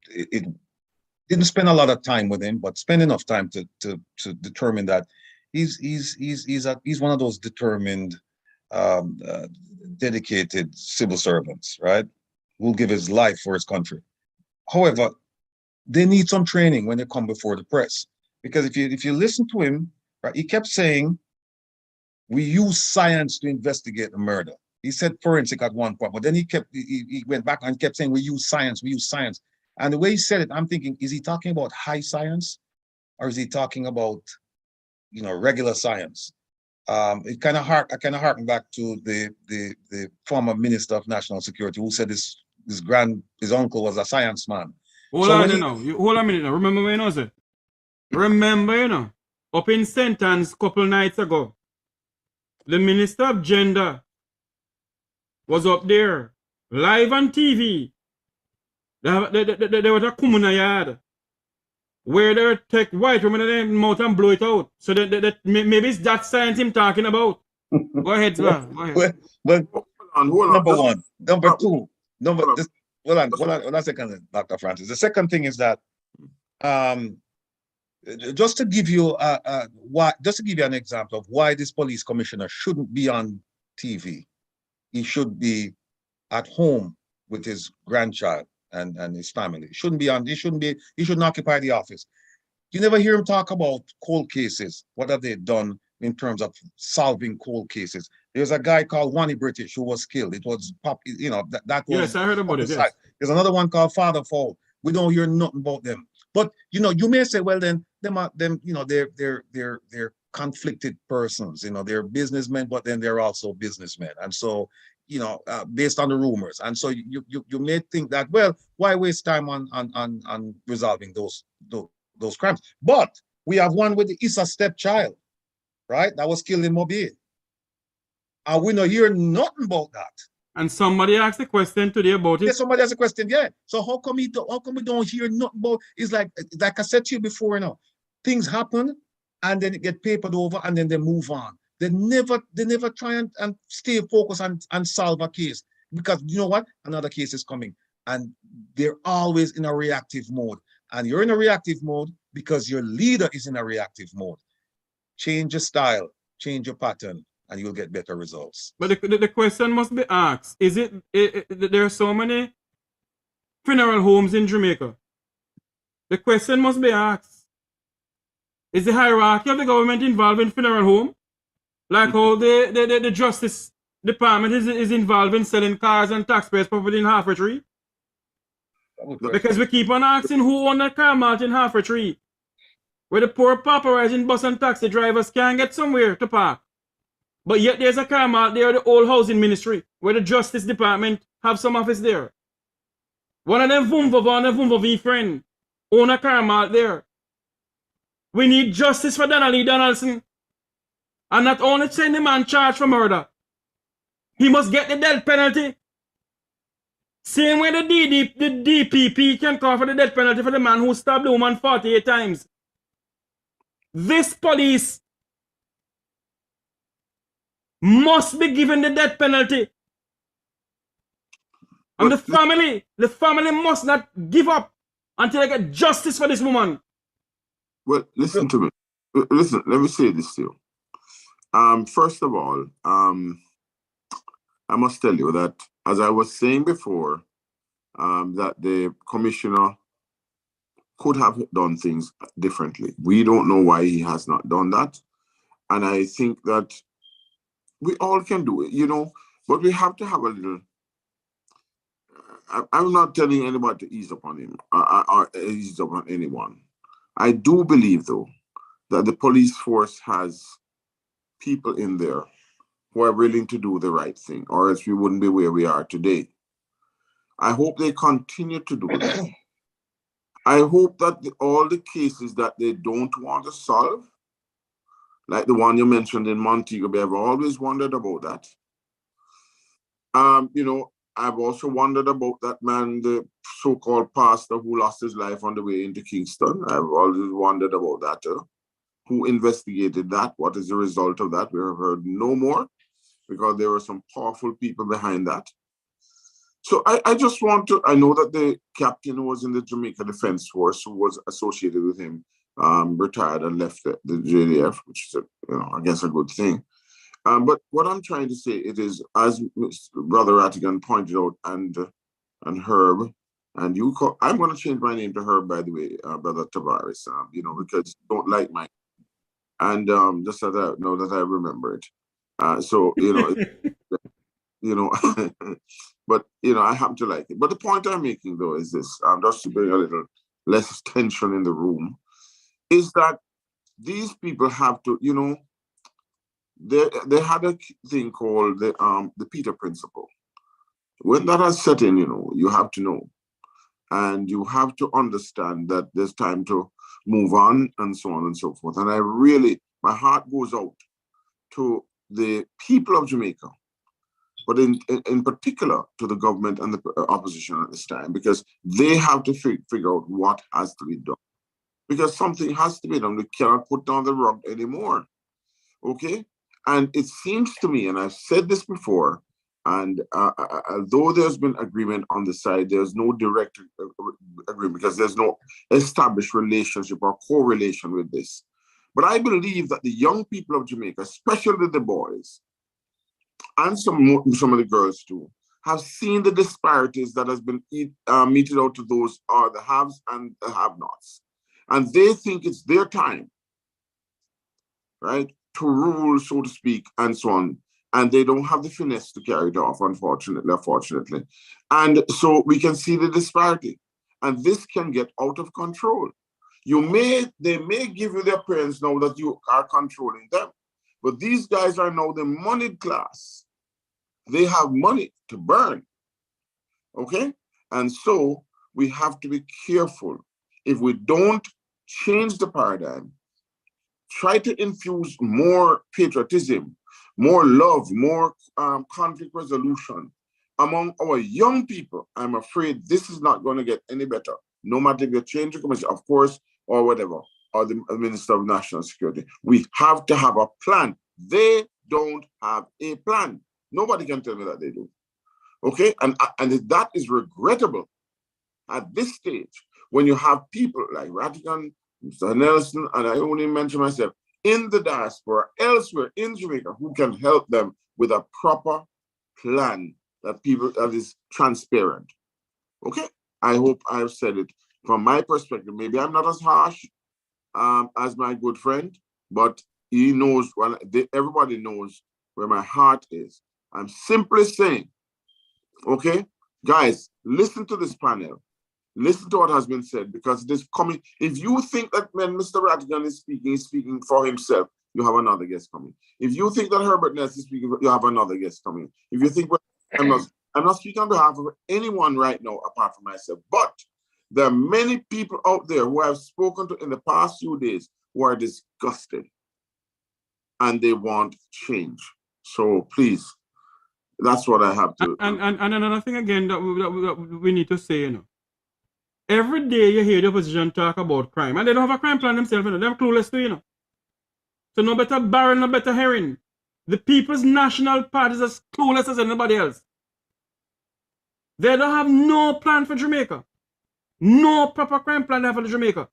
it didn't spend a lot of time with him, but spend enough time to determine that he's one of those determined, dedicated civil servants, right? Who'll give his life for his country. However, they need some training when they come before the press, because if you listen to him, right, he kept saying, we use science to investigate the murder. He said forensic at one point, but then he went back and kept saying, we use science. And the way he said it, I'm thinking, is he talking about high science, or is he talking about, you know, regular science? It kind of harken back to the former Minister of National Security, who said his uncle was a science man. Hold on a minute now. Remember when I was it? Remember, you know, up in sentence couple nights ago, the Minister of Gender was up there, live on TV. There was a communal yard where they take white women in their mouth and blow it out. So that maybe it's that science I'm talking about. Go ahead, sir. Go ahead. Well, Hold on. number one. Number two. Hold on a second, Dr. Francis. The second thing is that just to give you an example of why this police commissioner shouldn't be on TV. He should be at home with his grandchild and his family. He shouldn't occupy the office. You never hear him talk about cold cases. What have they done in terms of solving cold cases? There's a guy called Wani British who was killed. It was, you know, that was. Yes, I heard about it. Yes. There's another one called Father Fall. We don't hear nothing about them. But you know, you may say, well, then you know, they're conflicted persons. You know, they're businessmen, but then they're also businessmen, and so, you know, based on the rumors, and so you may think that, well, why waste time on resolving those crimes? But we have one with the Issa stepchild, right? That was killed in Mobile, and we don't hear nothing about that. And somebody asked a question today about it. Yeah, somebody has a question, yeah. So how come we don't hear nothing about? It's like I said to you before, you know, things happen and then it get papered over and then they move on. They never try and stay focused and solve a case, because you know what? Another case is coming, and they're always in a reactive mode. And you're in a reactive mode because your leader is in a reactive mode. Change your style, change your pattern, and you'll get better results. But the question must be asked, is it there are so many funeral homes in Jamaica? The question must be asked, is the hierarchy of the government involved in funeral home? Like how the Justice Department is involved in selling cars and taxpayers' property in Half a Tree? Because we keep on asking who owned that car malt in Half a Tree, where the poor pauperizing bus and taxi drivers can't get somewhere to park. But yet there's a car mart there, the old housing ministry, where the Justice Department have some office there. One of them Vumva friend own a car mart there. We need justice for Donnelly Donaldson. And not only send him on charge for murder, he must get the death penalty. Same way the DPP can call for the death penalty for the man who stabbed the woman 48 times. This police must be given the death penalty. And the family must not give up until they get justice for this woman. Well, listen to me. Listen, let me say this to you. First of all, I must tell you that, as I was saying before, that the commissioner could have done things differently. We don't know why he has not done that. And I think that we all can do it, you know, but we have to have a little. I'm not telling anybody to ease up on him or ease up on anyone. I do believe, though, that the police force has people in there who are willing to do the right thing, or else we wouldn't be where we are today. I hope they continue to do that. I hope that all the cases that they don't want to solve, like the one you mentioned in Montego Bay, I've always wondered about that. You know, I've also wondered about that man, the so-called pastor who lost his life on the way into Kingston. I've always wondered about that. Who investigated that? What is the result of that? We have heard no more, because there were some powerful people behind that. So I just want to, I know that the captain who was in the Jamaica Defense Force, who was associated with him, retired and left the JDF, which is, I guess a good thing. But what I'm trying to say, it is, as Brother Rattigan pointed out, and Herb, and you call, I'm going to change my name to Herb, by the way, Brother Tavares, because you don't like my, and just so that I know that I remember it. But I happen to like it. But the point I'm making, though, is this, just to bring a little less tension in the room, is that these people have to, they had a thing called the Peter Principle. When that has set in, you have to know, and you have to understand that there's time to move on, and so on and so forth. And I really, my heart goes out to the people of Jamaica, but in particular to the government and the opposition at this time, because they have to figure out what has to be done. Because something has to be done. We cannot put down the rug anymore. Okay? And it seems to me, and I've said this before, and although there's been agreement on the side, there's no direct agreement because there's no established relationship or correlation with this. But I believe that the young people of Jamaica, especially the boys, and some of the girls too, have seen the disparities that has been meted out to those are the haves and the have-nots. And they think it's their time, right, to rule, so to speak, and so on. And they don't have the finesse to carry it off, unfortunately. And so we can see the disparity. And this can get out of control. They may give you the appearance now that you are controlling them. But these guys are now the moneyed class. They have money to burn. Okay? And so we have to be careful. If we don't change the paradigm, try to infuse more patriotism, more love, more conflict resolution among our young people, I'm afraid this is not going to get any better. No matter if you change the commission, of course, or whatever, or the Minister of National Security. We have to have a plan. They don't have a plan. Nobody can tell me that they do. Okay? And that is regrettable at this stage when you have people like Rattigan, Mr. Nelson, and I only mention myself, in the diaspora, elsewhere in Jamaica, who can help them with a proper plan that is transparent. Okay? I hope I've said it from my perspective. Maybe I'm not as harsh as my good friend, but he knows, everybody knows where my heart is. I'm simply saying, okay, guys, listen to this panel. Listen to what has been said, because it is coming. If you think that when Mr. Rattigan is speaking for himself, you have another guest coming. If you think that Herbert Ness is speaking, you have another guest coming. If you think, I'm not speaking on behalf of anyone right now apart from myself, but there are many people out there who I've spoken to in the past few days who are disgusted and they want change. So please, that's what I have to. And another thing again that we need to say, every day you hear the opposition talk about crime, and they don't have a crime plan themselves, they're clueless too, So no better barrel, no better herring. The People's National Party is as clueless as anybody else. They don't have no plan for Jamaica. No proper crime plan there for Jamaica.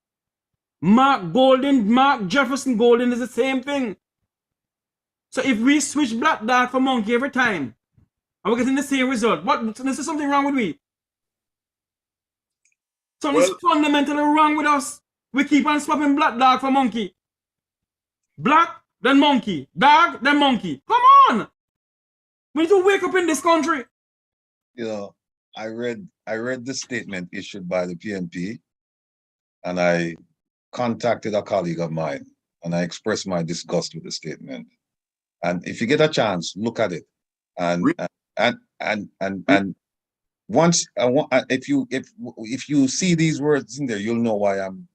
Mark Jefferson Golden is the same thing. So if we switch black dog for monkey every time, and we're getting the same result, is something wrong with we? Something's fundamentally wrong with us. We keep on swapping black dog for monkey. Black, then monkey. Dog, then monkey. Come on! We need to wake up in this country. I read the statement issued by the PNP, and I contacted a colleague of mine, and I expressed my disgust with the statement. And if you get a chance, look at it. And once if you see these words in there, you'll know why I'm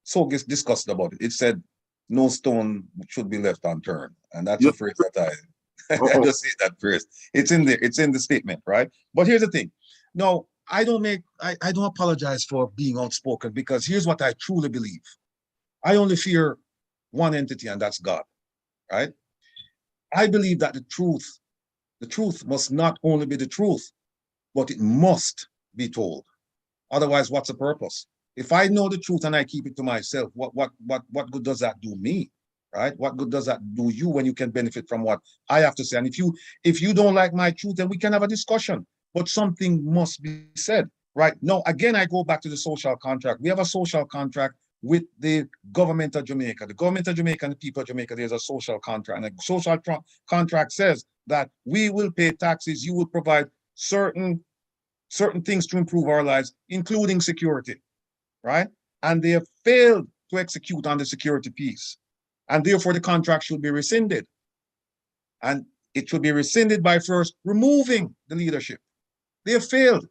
so disgusted about it. It said, "No stone should be left unturned," and that's a phrase that I just say that first. It's in there. It's in the statement, right? But here's the thing. No, I don't apologize for being outspoken, because here's what I truly believe. I only fear one entity, and that's God, right? I believe that the truth must not only be the truth, but it must be told. Otherwise, what's the purpose? If I know the truth and I keep it to myself, what good does that do me, right? What good does that do you when you can benefit from what I have to say? And if you don't like my truth, then we can have a discussion, but something must be said, right? No, again, I go back to the social contract. We have a social contract with the government of Jamaica. The government of Jamaica and the people of Jamaica, there's a social contract. And the social contract says that we will pay taxes, you will provide certain things to improve our lives, including security, right? And they have failed to execute on the security piece. And therefore, the contract should be rescinded. And it should be rescinded by first removing the leadership. They have failed.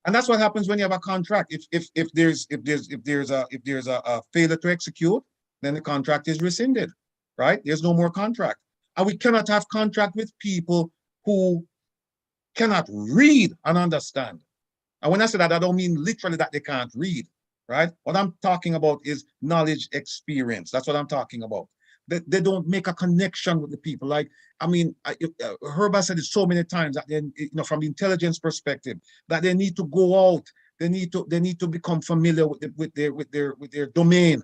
And that's what happens when you have a contract. If there's a failure to execute, then the contract is rescinded, right? There's no more contract. And we cannot have contract with people who cannot read and understand. And when I say that, I don't mean literally that they can't read, right? What I'm talking about is knowledge, experience. That's what I'm talking about. They don't make a connection with the people. Like, I mean, Herb has said it so many times that then, from the intelligence perspective, that they need to go out. They need to become familiar with their domain.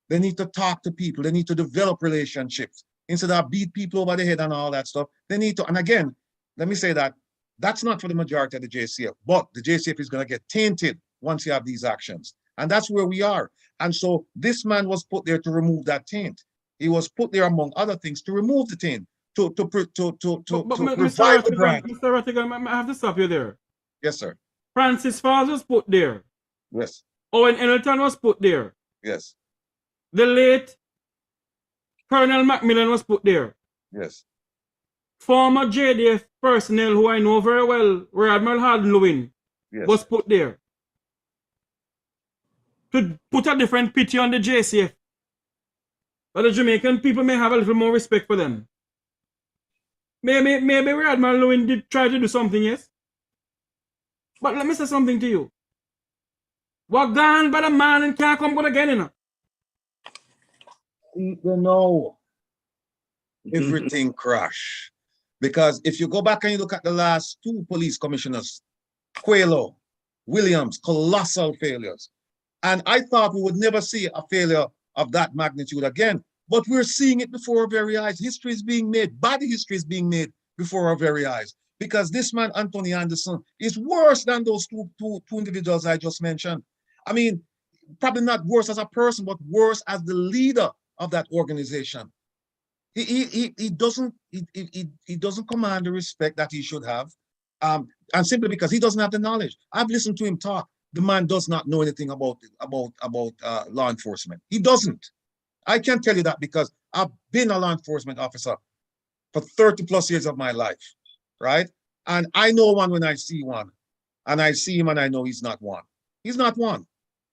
They need to talk to people. They need to develop relationships instead of beat people over the head and all that stuff. They need to. And again, let me say that that's not for the majority of the JCF, but the JCF is going to get tainted once you have these actions. And that's where we are. And so this man was put there to remove that taint. He was put there, among other things, to remove the taint, to revive the brand. Mr. Rattigan, I have to stop you there. Yes, sir. Francis Falls was put there. Yes. Owen Hamilton was put there. Yes. The late Colonel Macmillan was put there. Yes. Former JDF personnel who I know very well, Rear Admiral Harden Lewin, was put there to put a different picture on the JCF. But the Jamaican people may have a little more respect for them. Maybe Rear Admiral Lewin did try to do something, yes? But let me say something to you. What gone by the man and can't come good again, you know? You know, everything crash. Because if you go back and you look at the last two police commissioners, Coelho, Williams, colossal failures. And I thought we would never see a failure of that magnitude again. But we're seeing it before our very eyes. History is being made, bad history is being made before our very eyes. Because this man, Anthony Anderson, is worse than those two individuals I just mentioned. I mean, probably not worse as a person, but worse as the leader of that organization. He doesn't command the respect that he should have, and simply because he doesn't have the knowledge. I've listened to him talk. The man does not know anything about law enforcement. He doesn't. I can tell you that because I've been a law enforcement officer for 30 plus years of my life, right? And I know one when I see one, and I see him and I know he's not one. He's not one.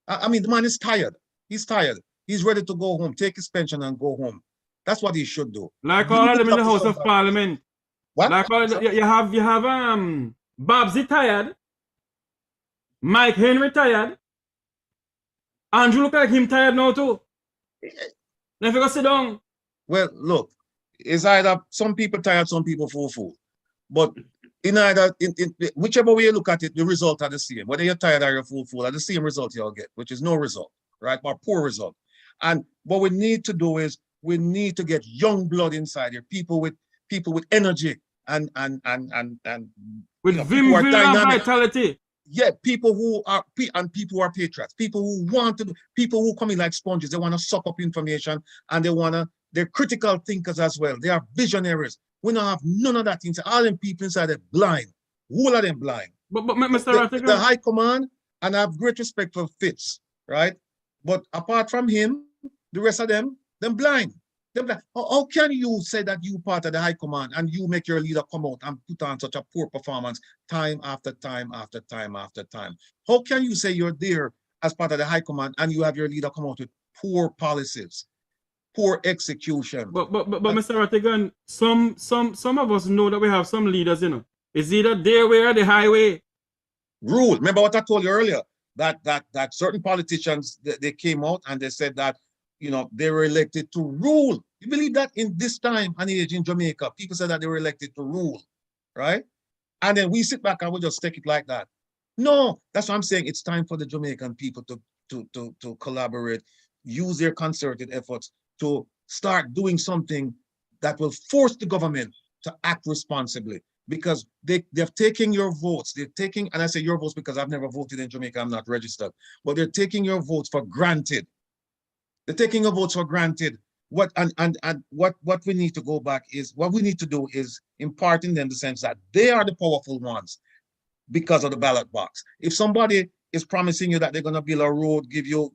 I mean, the man is tired. He's tired. He's ready to go home, take his pension and go home. That's what he should do. Like all of them in the House of Parliament. What? Like all you have Babsy tired, Mike Henry tired, Andrew look like him tired now too. Now if you go sit down. Well, look, it's either some people tired, some people full. But in whichever way you look at it, the result are the same. Whether you're tired or you're full are the same result you'll get, which is no result, right? Or poor result. And what we need to do is we need to get young blood inside here, people with energy and with vim and vitality. Yeah, people who are patriots, people who want to, people who come in like sponges. They want to suck up information and they're critical thinkers as well. They are visionaries. We don't have none of that inside. All them people inside are blind. All of them blind. But Mr. Rattigan, the high command, and I have great respect for Fitz, right? But apart from him, the rest of them blind. They're blind. How can you say that you part of the high command and you make your leader come out and put on such a poor performance time after time after time after time? How can you say you're there as part of the high command and you have your leader come out with poor policies? poor execution. But Mr. Rattigan, some of us know that we have some leaders, you know. It's either their way or the highway. Rule. Remember what I told you earlier, that certain politicians, they came out and they said that, you know, they were elected to rule. You believe that in this time and age in Jamaica, people said that they were elected to rule, right? And then we sit back and we just take it like that. No, that's what I'm saying. It's time for the Jamaican people to collaborate, use their concerted efforts to start doing something that will force the government to act responsibly, because they're taking your votes. They're taking, and I say your votes because I've never voted in Jamaica, I'm not registered, but they're taking your votes for granted. They're taking your votes for granted. What we need to go back is, what we need to do is impart in them the sense that they are the powerful ones because of the ballot box. If somebody is promising you that they're going to build a road, give you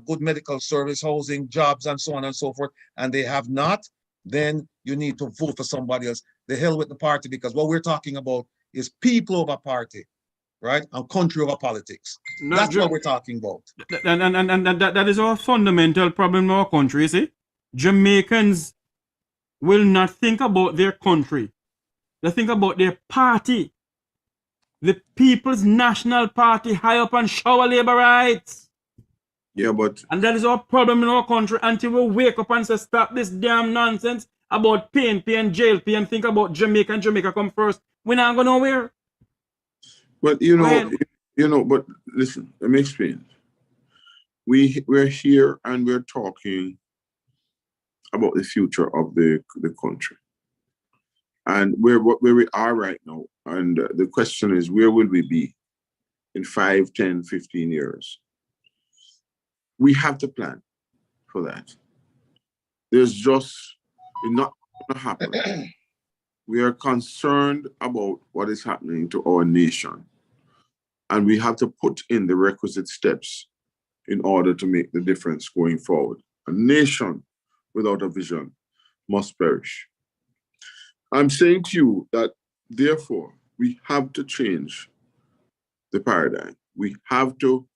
good medical service, housing, jobs, and so on and so forth, and they have not, then you need to vote for somebody else. The hell with the party, because what we're talking about is people over party, right? And country over politics. That's what we're talking about. And that is our fundamental problem in our country, you see? Jamaicans will not think about their country. They think about their party. The People's National Party high up on shower labor rights. Yeah, but... And that is our problem in our country until we wake up and say, stop this damn nonsense about PNP and JLP and think about Jamaica and Jamaica come first. We're not going nowhere. But, you know, but listen, let me explain. We're here and we're talking about the future of the country. And where we are right now. And the question is, where will we be in 5, 10, 15 years? We have to plan for that. There's just not going to happen. We are concerned about what is happening to our nation. And we have to put in the requisite steps in order to make the difference going forward. A nation without a vision must perish. I'm saying to you that, therefore, we have to change the paradigm. We have to,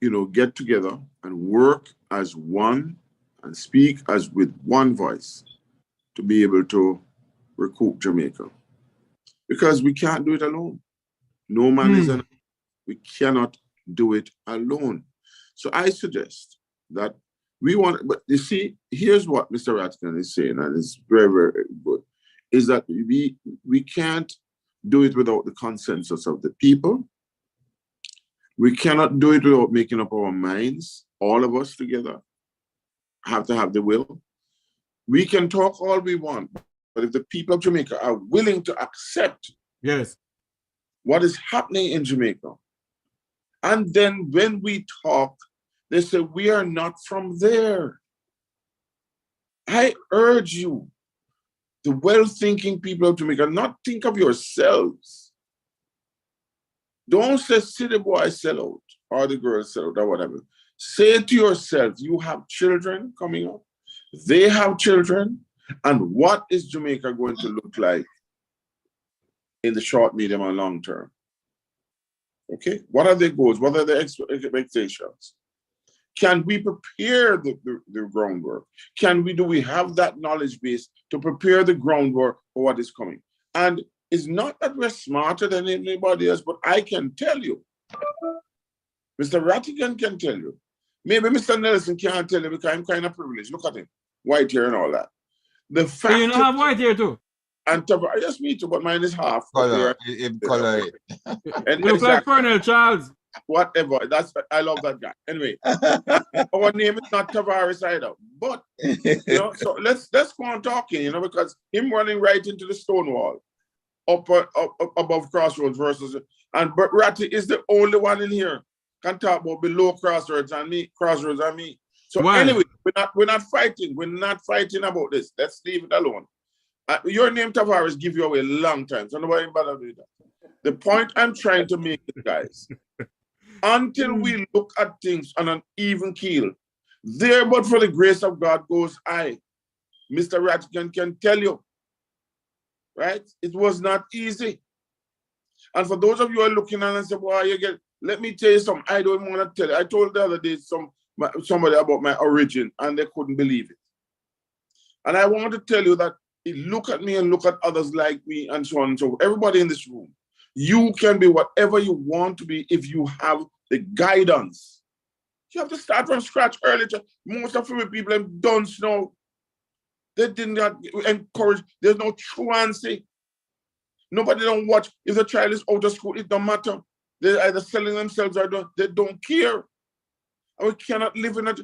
you know, get together and work as one and speak as with one voice to be able to recoup Jamaica. Because we can't do it alone. No man is enough. We cannot do it alone. So I suggest that we want, but you see, here's what Mr. Rattigan is saying, and it's very, very good, is that we can't do it without the consensus of the people. We cannot do it without making up our minds. All of us together have to have the will. We can talk all we want, but if the people of Jamaica are willing to accept what is happening in Jamaica, and then when we talk, they say, we are not from there. I urge you, the well-thinking people of Jamaica, not think of yourselves. Don't say, see the boy sell out, or the girl sell out, or whatever. Say to yourself, you have children coming up. They have children. And what is Jamaica going to look like in the short, medium, and long term? Okay, what are their goals? What are their expectations? Can we prepare the groundwork? Do we have that knowledge base to prepare the groundwork for what is coming? And it's not that we're smarter than anybody else, but I can tell you, Mr. Rattigan can tell you. Maybe Mr. Nelson can't tell you because I'm kind of privileged. Look at him, white hair and all that. The fact you don't have white hair too? And yes, me too, but mine is half. Color. You look like Colonel Charles. Whatever. I love that guy. Anyway, our name is not Tavares either. But you know, so let's go on talking, you know, because him running right into the stone wall up above Crossroads versus but Ratty is the only one in here can talk about below Crossroads and me. So anyway, we're not fighting. We're not fighting about this. Let's leave it alone. Your name Tavares give you away a long time, so nobody bother with that. The point I'm trying to make, guys, until we look at things on an even keel, there but for the grace of God goes I. Mr. Rattigan can tell you, right? It was not easy. And for those of you who are looking at and say, well, let me tell you something, I don't want to tell you. I told the other day somebody about my origin, and they couldn't believe it. And I want to tell you that look at me and look at others like me and so on and so forth. Everybody in this room, you can be whatever you want to be if you have the guidance. You have to start from scratch early. Most of the people have done snow. They did not encourage. There's no truancy. Nobody don't watch. If the child is out of school, it don't matter. They're either selling themselves or they don't care. And we cannot live in it.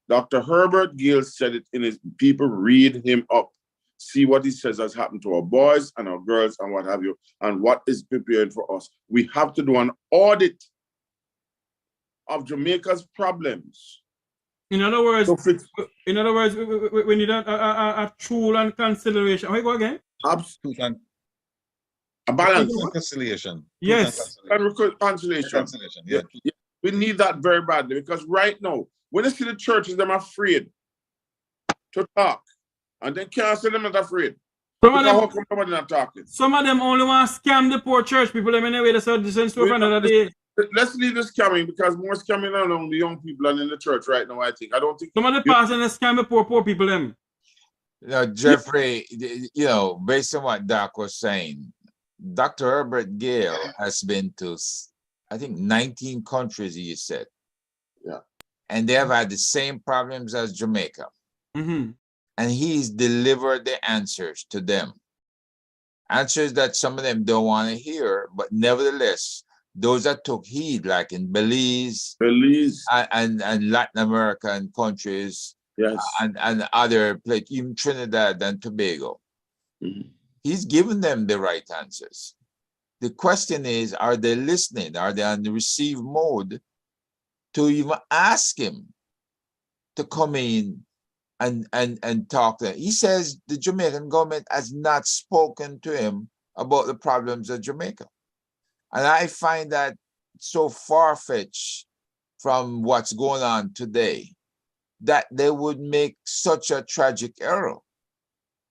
Dr. Herbert Gill said it in his people, read him up. See what he says has happened to our boys and our girls and what have you, and what is prepared for us. We have to do an audit of Jamaica's problems. In other words, we need a true and conciliation. How you go again? Absolutely. A balance. Conciliation. Yes. Conciliation. Yeah. We need that very badly, because right now, when you see the churches, they're afraid to talk. And they can't say they're not afraid. How come somebody not talking? Some of them only want to scam the poor church people. Let's leave the scamming, because more scamming are among the young people and in the church right now, I think. I don't think some of the pastors scam the poor people them. You know, Jeffrey, you know, based on what Doc was saying, Dr. Herbert Gill has been to, I think, 19 countries, he said. Yeah. And they have had the same problems as Jamaica. Mm-hmm. And he's delivered the answers to them. Answers that some of them don't want to hear, but nevertheless, those that took heed, like in Belize and Latin American countries, yes, and other places, even Trinidad and Tobago. Mm-hmm. He's given them the right answers. The question is, are they listening? Are they on the receive mode to even ask him to come in and talk to them? He says the Jamaican government has not spoken to him about the problems of Jamaica. And I find that so far-fetched from what's going on today, that they would make such a tragic error.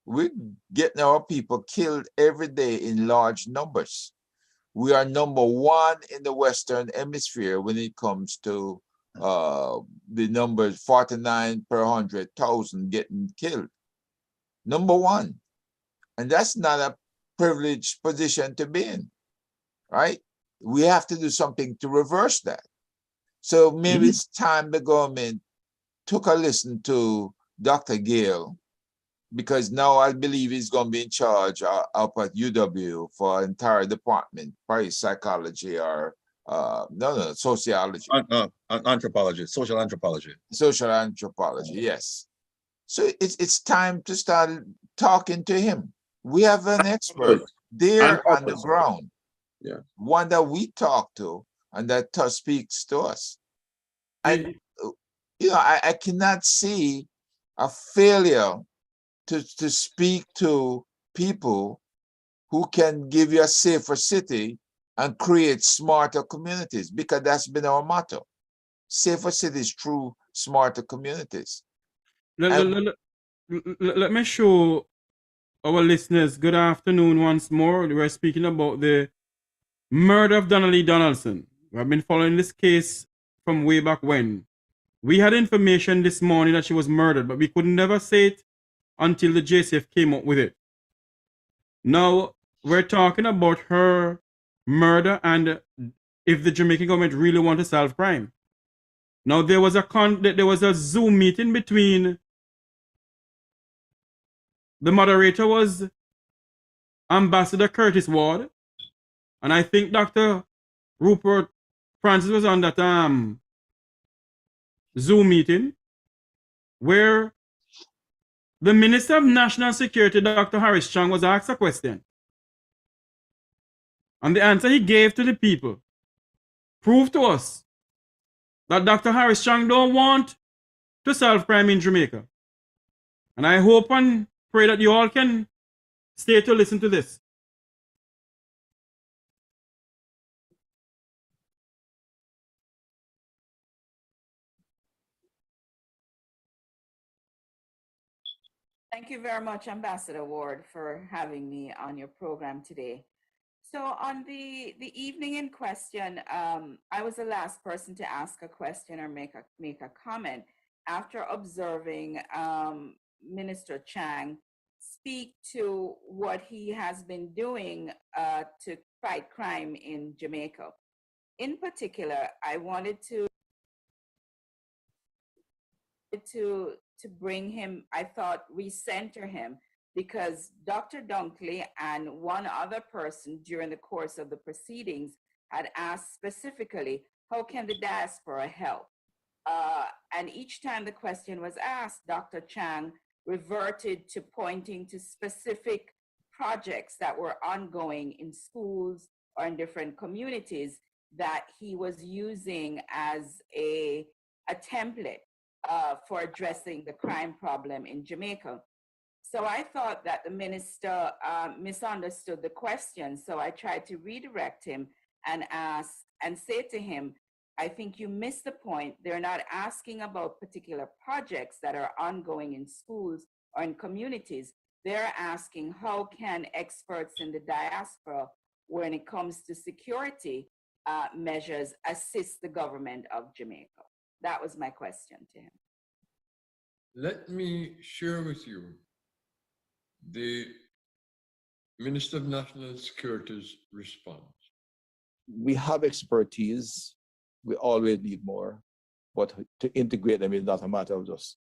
We're getting our people killed every day in large numbers. We are number one in the Western Hemisphere when it comes to the numbers 49 per 100,000 getting killed. Number one. And that's not a privileged position to be in, right? We have to do something to reverse that. So maybe it's time the government took a listen to Dr. Gill, because now I believe he's going to be in charge up at UW for an entire department, probably psychology or sociology. Anthropology, social anthropology. Social anthropology, yes. So it's time to start talking to him. We have an expert there on the ground, one that we talk to and that speaks to us. And you know, I cannot see a failure to speak to people who can give you a safer city and create smarter communities, because that's been our motto. Safer cities through smarter communities. Let me show our listeners good afternoon once more. We're speaking about the murder of Donnelly Donaldson. We have been following this case from way back when. We had information this morning that she was murdered, but we could never say it until the JCF came up with it. Now, we're talking about her murder and if the Jamaican government really want to solve crime. Now, there was a Zoom meeting between the moderator was Ambassador Curtis Ward, and I think Dr. Rupert Francis was on that Zoom meeting, where the Minister of National Security, Dr. Harris Chang, was asked a question. And the answer he gave to the people proved to us that Dr. Harris Chang don't want to solve crime in Jamaica. And I hope and pray that you all can stay to listen to this. Thank you very much, Ambassador Ward, for having me on your program today. So on the evening in question, I was the last person to ask a question or make a comment after observing Minister Chang speak to what he has been doing to fight crime in Jamaica. In particular, I wanted to bring him, I thought, recenter him, because Dr. Dunkley and one other person during the course of the proceedings had asked specifically, how can the diaspora help? And each time the question was asked, Dr. Chang reverted to pointing to specific projects that were ongoing in schools or in different communities that he was using as a template for addressing the crime problem in Jamaica. So I thought that the minister misunderstood the question. So I tried to redirect him and ask and say to him, I think you missed the point. They're not asking about particular projects that are ongoing in schools or in communities. They're asking, how can experts in the diaspora, when it comes to security measures, assist the government of Jamaica? That was my question to him. Let me share with you the Minister of National Security's response. We have expertise. We always need more, but to integrate them is not a matter of just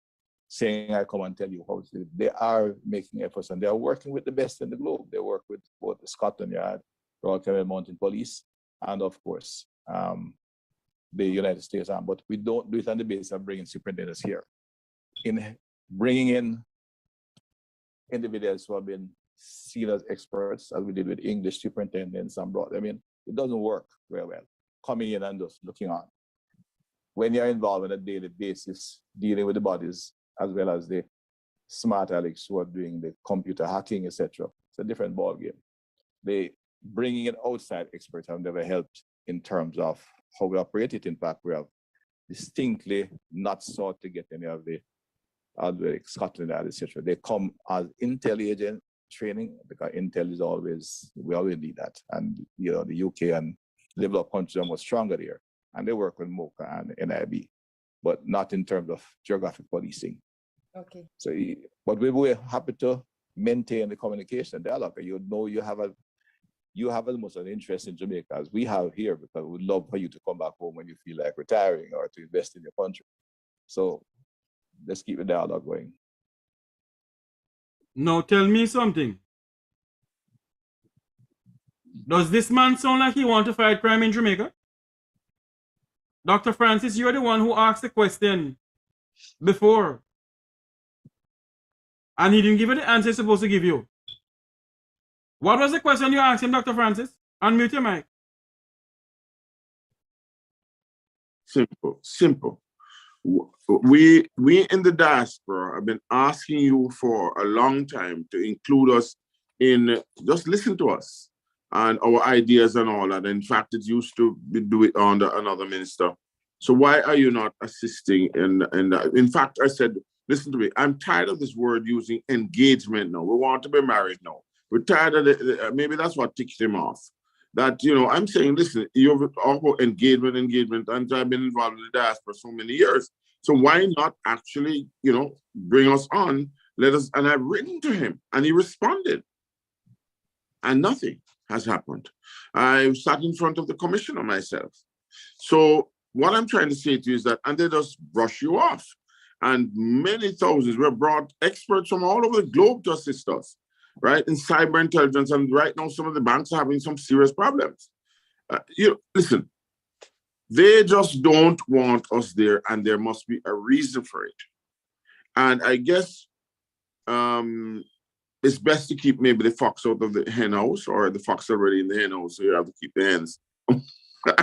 saying, I come and tell you how to do it. They are making efforts, and they are working with the best in the globe. They work with both the Scotland Yard, Royal Caribbean Mountain Police, and of course, the United States Army. But we don't do it on the basis of bringing superintendents here. In bringing in individuals who have been seen as experts, as we did with English superintendents and brought them in, it doesn't work very well. Coming in and just looking on. When you're involved on a daily basis, dealing with the bodies, as well as the smart alecks who are doing the computer hacking, etc., it's a different ballgame. They bringing in outside experts have never helped in terms of how we operate it. In fact, we have distinctly not sought to get any of the Scotland Yard, etc. They come as intel agent training, because intel is always, we always need that. And you know, the UK and developed countries are much stronger there. And they work with MOCA and NIB, but not in terms of geographic policing. Okay. So, but we were happy to maintain the communication dialogue. You know, you have almost an interest in Jamaica as we have here, because we'd love for you to come back home when you feel like retiring or to invest in your country. So let's keep the dialogue going. Now tell me something. Does this man sound like he wants to fight crime in Jamaica? Dr. Francis, you're the one who asked the question before. And he didn't give you the answer he's supposed to give you. What was the question you asked him, Dr. Francis? Unmute your mic. Simple. We in the diaspora have been asking you for a long time to include us in, just listen to us and our ideas and all that. In fact, it used to be do it under another minister. So why are you not assisting in that? In fact, I said, listen to me, I'm tired of this word using engagement now. We want to be married now. We're tired of it. Maybe that's what ticked him off. That, you know, I'm saying, listen, you're all about engagement, and I've been involved in the diaspora for so many years. So why not actually, you know, bring us on, let us, and I've written to him and he responded. And nothing has happened. I sat in front of the commissioner myself. So what I'm trying to say to you is that, and they just brush you off. And many thousands were brought, experts from all over the globe to assist us, right, in cyber intelligence. And right now, some of the banks are having some serious problems. You know, listen, they just don't want us there, and there must be a reason for it. And I guess it's best to keep maybe the fox out of the hen house, or the fox already in the hen house, so you have to keep the hens.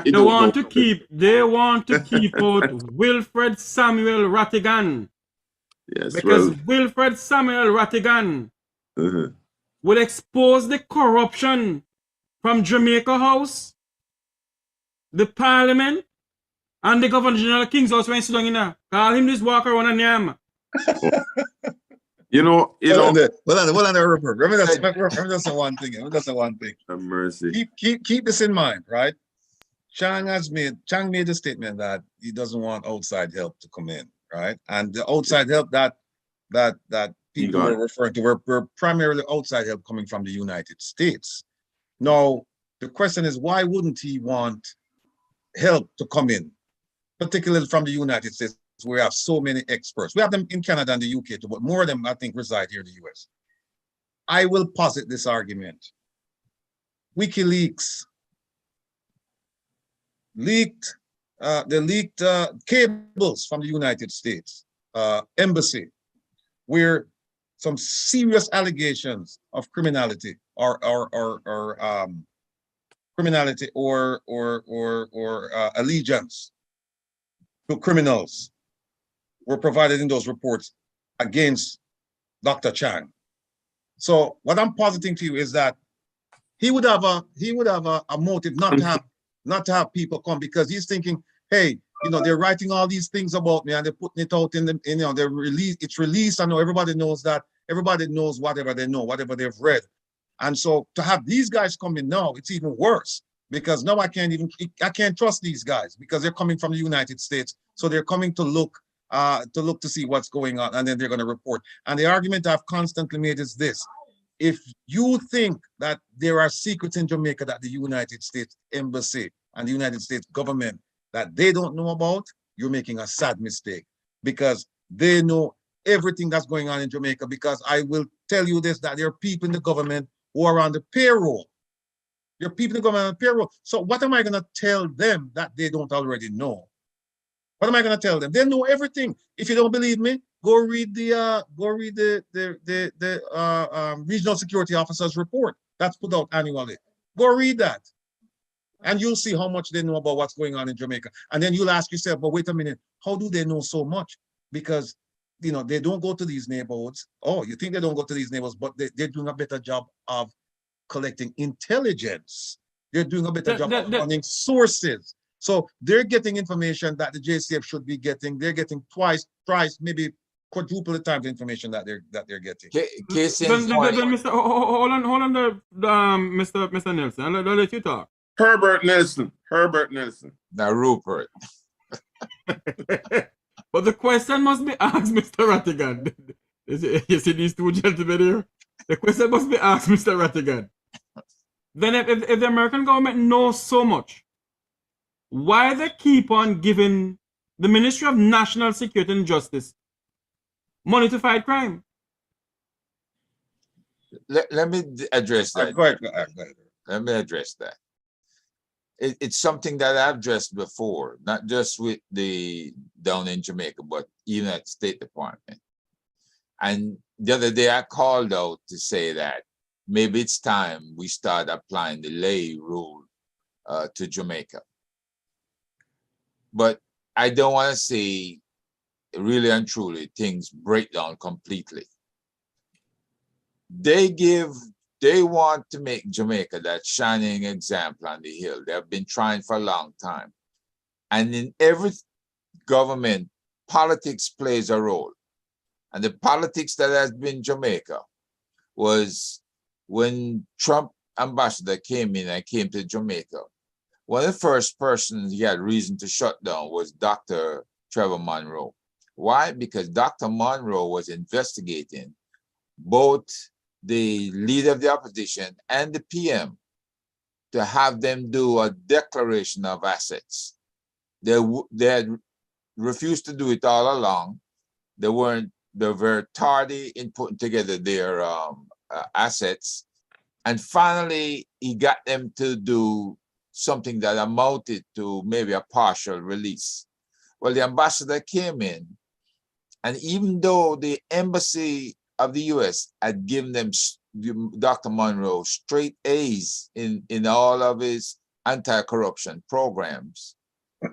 They want to keep out Wilfred Samuel Rattigan. Yes, because Wilfred Samuel Rattigan will expose the corruption from Jamaica House, the Parliament, and the Governor General King's House when he's sitting in there. Call him this walker on a name. You know, Hold on there, Rupert. Remember that's the one thing. That's the one thing. have mercy. Keep this in mind, right? Chang made a statement that he doesn't want outside help to come in, right? And the outside help that people were referring to were primarily outside help coming from the United States. Now, the question is, why wouldn't he want help to come in, particularly from the United States, where we have so many experts? We have them in Canada and the UK too, but more of them, I think, reside here in the US. I will posit this argument. WikiLeaks leaked cables from the United States embassy, where some serious allegations of criminality or allegiance to criminals were provided in those reports against Dr. Chang. So what I'm positing to you is that he would have a motive not to have people come, because he's thinking, hey, they're writing all these things about me and they're putting it out it's released. I know everybody knows that. Everybody knows whatever they know, whatever they've read. And so to have these guys come in now, it's even worse, because now I can't trust these guys, because they're coming from the United States. So they're coming to look to see what's going on, and then they're going to report. And the argument I've constantly made is this: if you think that there are secrets in Jamaica that the United States Embassy and the United States government that they don't know about, you're making a sad mistake, because they know everything that's going on in Jamaica. Because I will tell you this, that there are people in the government who are on the payroll. There are people in the government on the payroll. So what am I going to tell them that they don't already know? What am I going to tell them? They know everything. If you don't believe me, go read the regional security officer's report that's put out annually. Go read that, and you'll see how much they know about what's going on in Jamaica. And then you'll ask yourself, but wait a minute, how do they know so much? Because they don't go to these neighborhoods. Oh, you think they don't go to these neighborhoods, but they're doing a better job of collecting intelligence. They're doing a better job of running sources. So they're getting information that the JCF should be getting. They're getting twice, thrice, maybe quadruple the time the information that they're getting. Mr. Hold on, Mr. Nelson. I'll let you talk. Herbert Nelson. Now, Rupert. But the question must be asked, Mr. Rattigan. You see these two gentlemen here? The question must be asked, Mr. Rattigan. Then if the American government knows so much, why they keep on giving the Ministry of National Security and Justice money to fight crime? Let me address that. Go ahead. Let me address that. It's something that I've addressed before, not just with down in Jamaica, but even at the State Department. And the other day I called out to say that maybe it's time we start applying the lay rule to Jamaica. But I don't want to say really and truly things break down completely. They want to make Jamaica that shining example on the hill. They have been trying for a long time. And in every government, politics plays a role. And the politics that has been Jamaica was when Trump ambassador came in and came to Jamaica. One of the first persons he had reason to shut down was Dr. Trevor Monroe. Why? Because Dr. Monroe was investigating both the leader of the opposition and the PM to have them do a declaration of assets. They had refused to do it all along. They were very tardy in putting together their assets. And finally, he got them to do something that amounted to maybe a partial release. Well, the ambassador came in, and even though the embassy of the US had given them Dr. Monroe straight A's in all of his anti-corruption programs,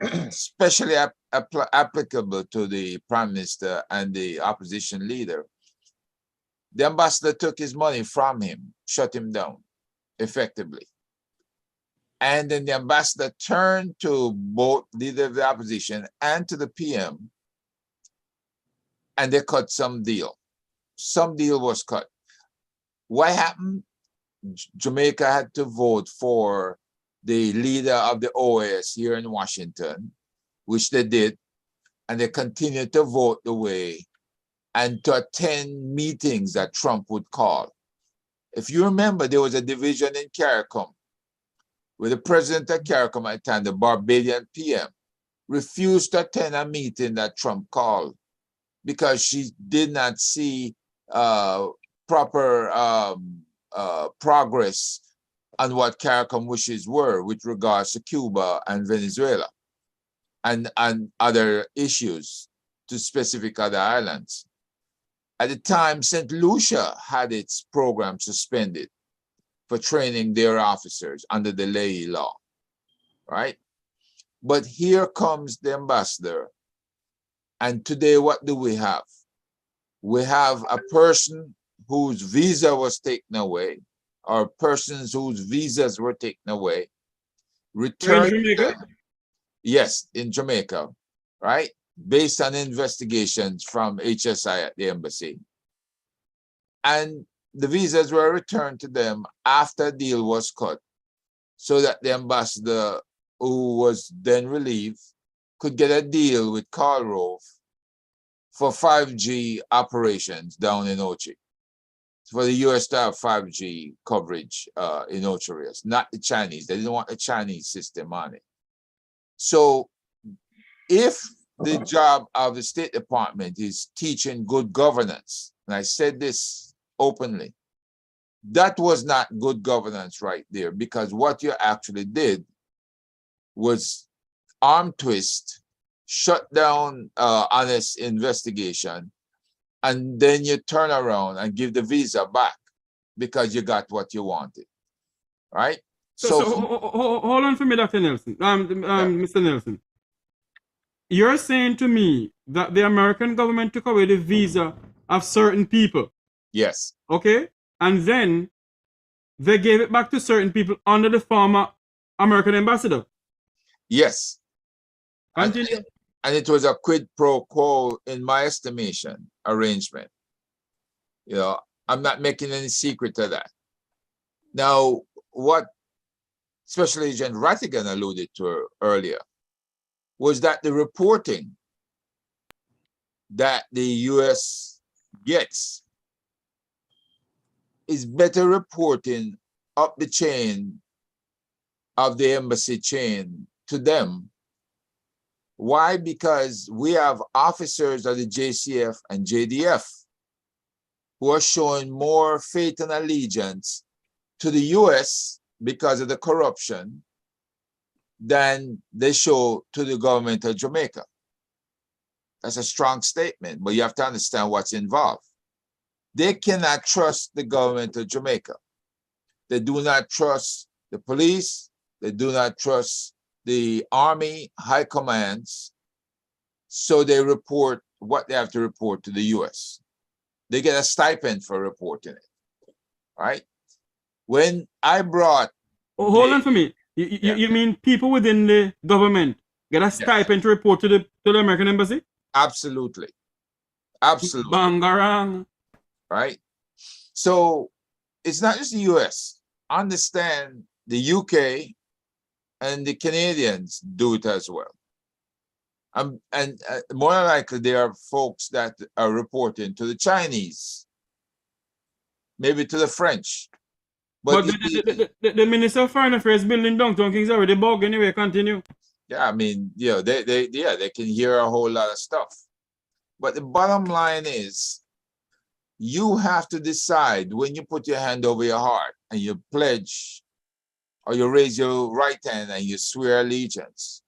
especially applicable to the Prime Minister and the opposition leader, the ambassador took his money from him, shut him down effectively. And then the ambassador turned to both leader of the opposition and to the PM, and they cut some deal. some deal was cut. What happened? Jamaica had to vote for the leader of the OAS here in Washington, which they did, and they continued to vote the way and to attend meetings that Trump would call. If you remember, there was a division in CARICOM, where the president of CARICOM at the time, the Barbadian PM, refused to attend a meeting that Trump called because she did not see proper progress on what CARICOM wishes were with regards to Cuba and Venezuela and other issues to specific other islands. At the time, St. Lucia had its program suspended for training their officers under the Leahy law, right? But here comes the ambassador, and today what do we have? We have a person whose visa was taken away, or persons whose visas were taken away, returned. In Jamaica? Yes, in Jamaica, right? Based on investigations from HSI at the embassy. And the visas were returned to them after a deal was cut, so that the ambassador, who was then relieved, could get a deal with Karl Rove for 5G operations down in Ochi, for the US to have 5G coverage in Ochi areas, not the Chinese. They didn't want the Chinese system on it. So if the job of the State Department is teaching good governance, and I said this openly, that was not good governance right there, because what you actually did was arm twist, shut down honest investigation, and then you turn around and give the visa back because you got what you wanted, right? So hold on for me, Dr. Nelson, Mr. Nelson. You're saying to me that the American government took away the visa of certain people. Yes. Okay? And then they gave it back to certain people under the former American ambassador. Yes. Continue. And it was a quid pro quo, in my estimation, arrangement. You know, I'm not making any secret of that. Now, what Special Agent Rattigan alluded to earlier was that the reporting that the US gets is better reporting up the chain of the embassy chain to them. Why? Because we have officers of the JCF and JDF who are showing more faith and allegiance to the US because of the corruption than they show to the government of Jamaica. That's a strong statement, but you have to understand what's involved. They cannot trust the government of Jamaica. They do not trust the police. They do not trust the Army high commands. So they report what they have to report to the US. They get a stipend for reporting it, right? When I brought... hold on for me. You mean people within the government get a stipend to report to the American embassy? Absolutely. Absolutely. Bangarang. Right? So it's not just the US. Understand the UK and the Canadians do it as well. And more likely there are folks that are reporting to the Chinese, maybe to the French. But the Minister of Foreign Affairs building downtown Kings already bug anyway. Continue. Yeah, I mean, you know, they can hear a whole lot of stuff. But the bottom line is, you have to decide when you put your hand over your heart and you pledge, or you raise your right hand and you swear allegiance,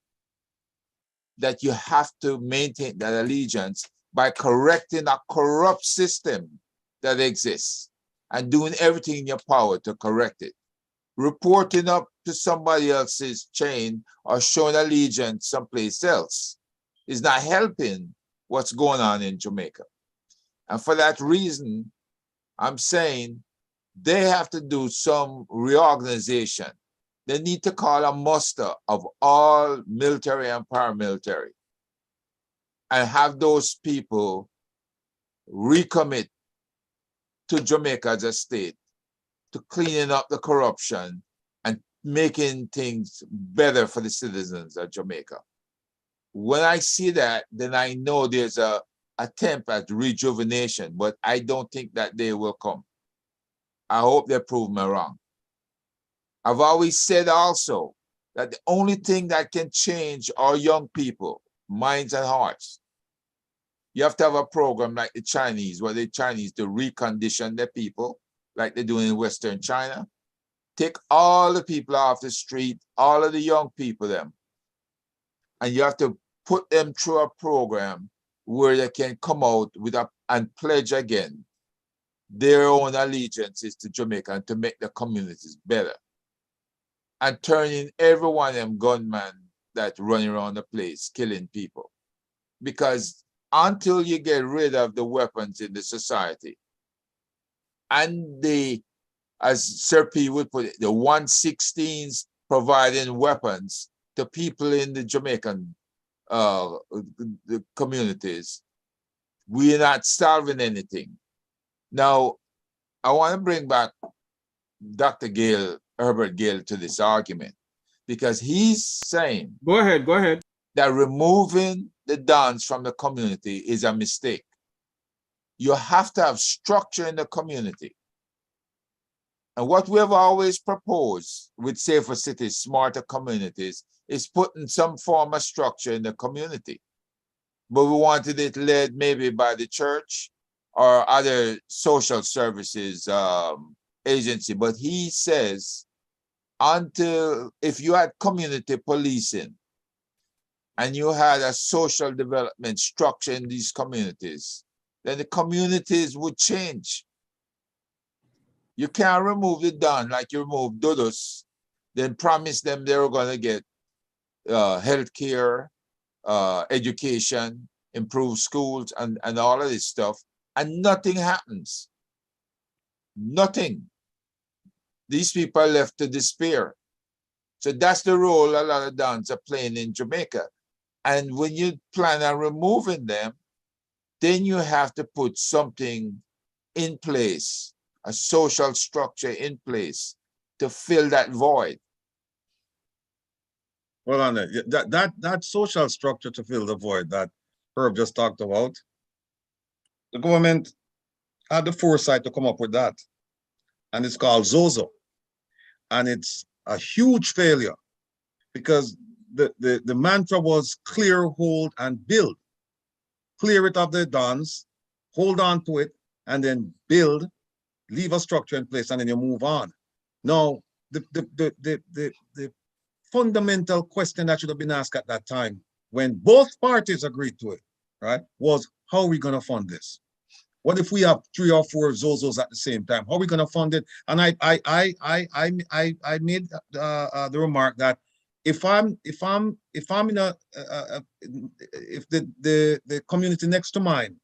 that you have to maintain that allegiance by correcting a corrupt system that exists and doing everything in your power to correct it. Reporting up to somebody else's chain or showing allegiance someplace else is not helping what's going on in Jamaica. And for that reason, I'm saying they have to do some reorganization. They need to call a muster of all military and paramilitary and have those people recommit to Jamaica as a state, to cleaning up the corruption and making things better for the citizens of Jamaica. When I see that, then I know there's a attempt at rejuvenation, but I don't think that day will come. I hope they prove me wrong. I've always said also that the only thing that can change our young people, minds and hearts, you have to have a program like the Chinese, where the Chinese to recondition their people, like they do in Western China. Take all the people off the street, all of the young people, them, and you have to put them through a program where they can come out with and pledge again their own allegiances to Jamaica and to make the communities better. And turning every one of them gunmen that running around the place killing people. Because until you get rid of the weapons in the society, and the, as Sir P would put it, the 116s providing weapons to people in the Jamaican the communities, we're not solving anything. Now, I want to bring back Dr. Gale, Herbert Gale, to this argument, because he's saying, Go ahead. That removing the dons from the community is a mistake. You have to have structure in the community. And what we have always proposed with Safer Cities, Smarter Communities, is putting some form of structure in the community. But we wanted it led maybe by the church or other social services agency. But he says, if you had community policing and you had a social development structure in these communities, then the communities would change. You can't remove the Don like you remove Dodos, then promise them they were going to get health care, education, improve schools, and all of this stuff, and nothing happens. Nothing. These people are left to despair. So that's the role a lot of Dons are playing in Jamaica. And when you plan on removing them, then you have to put something in place, a social structure in place to fill that void. Well, on that social structure to fill the void that Herb just talked about, the government had the foresight to come up with that. And it's called Zozo. And it's a huge failure because the mantra was clear, hold, and build. Clear it of the dons, hold on to it, and then build, leave a structure in place, and then you move on. Now, the fundamental question that should have been asked at that time, when both parties agreed to it, right, was how are we going to fund this? What if we have 3 or 4 Zozos at the same time? How are we going to fund it? And I made the remark that if the community next to mine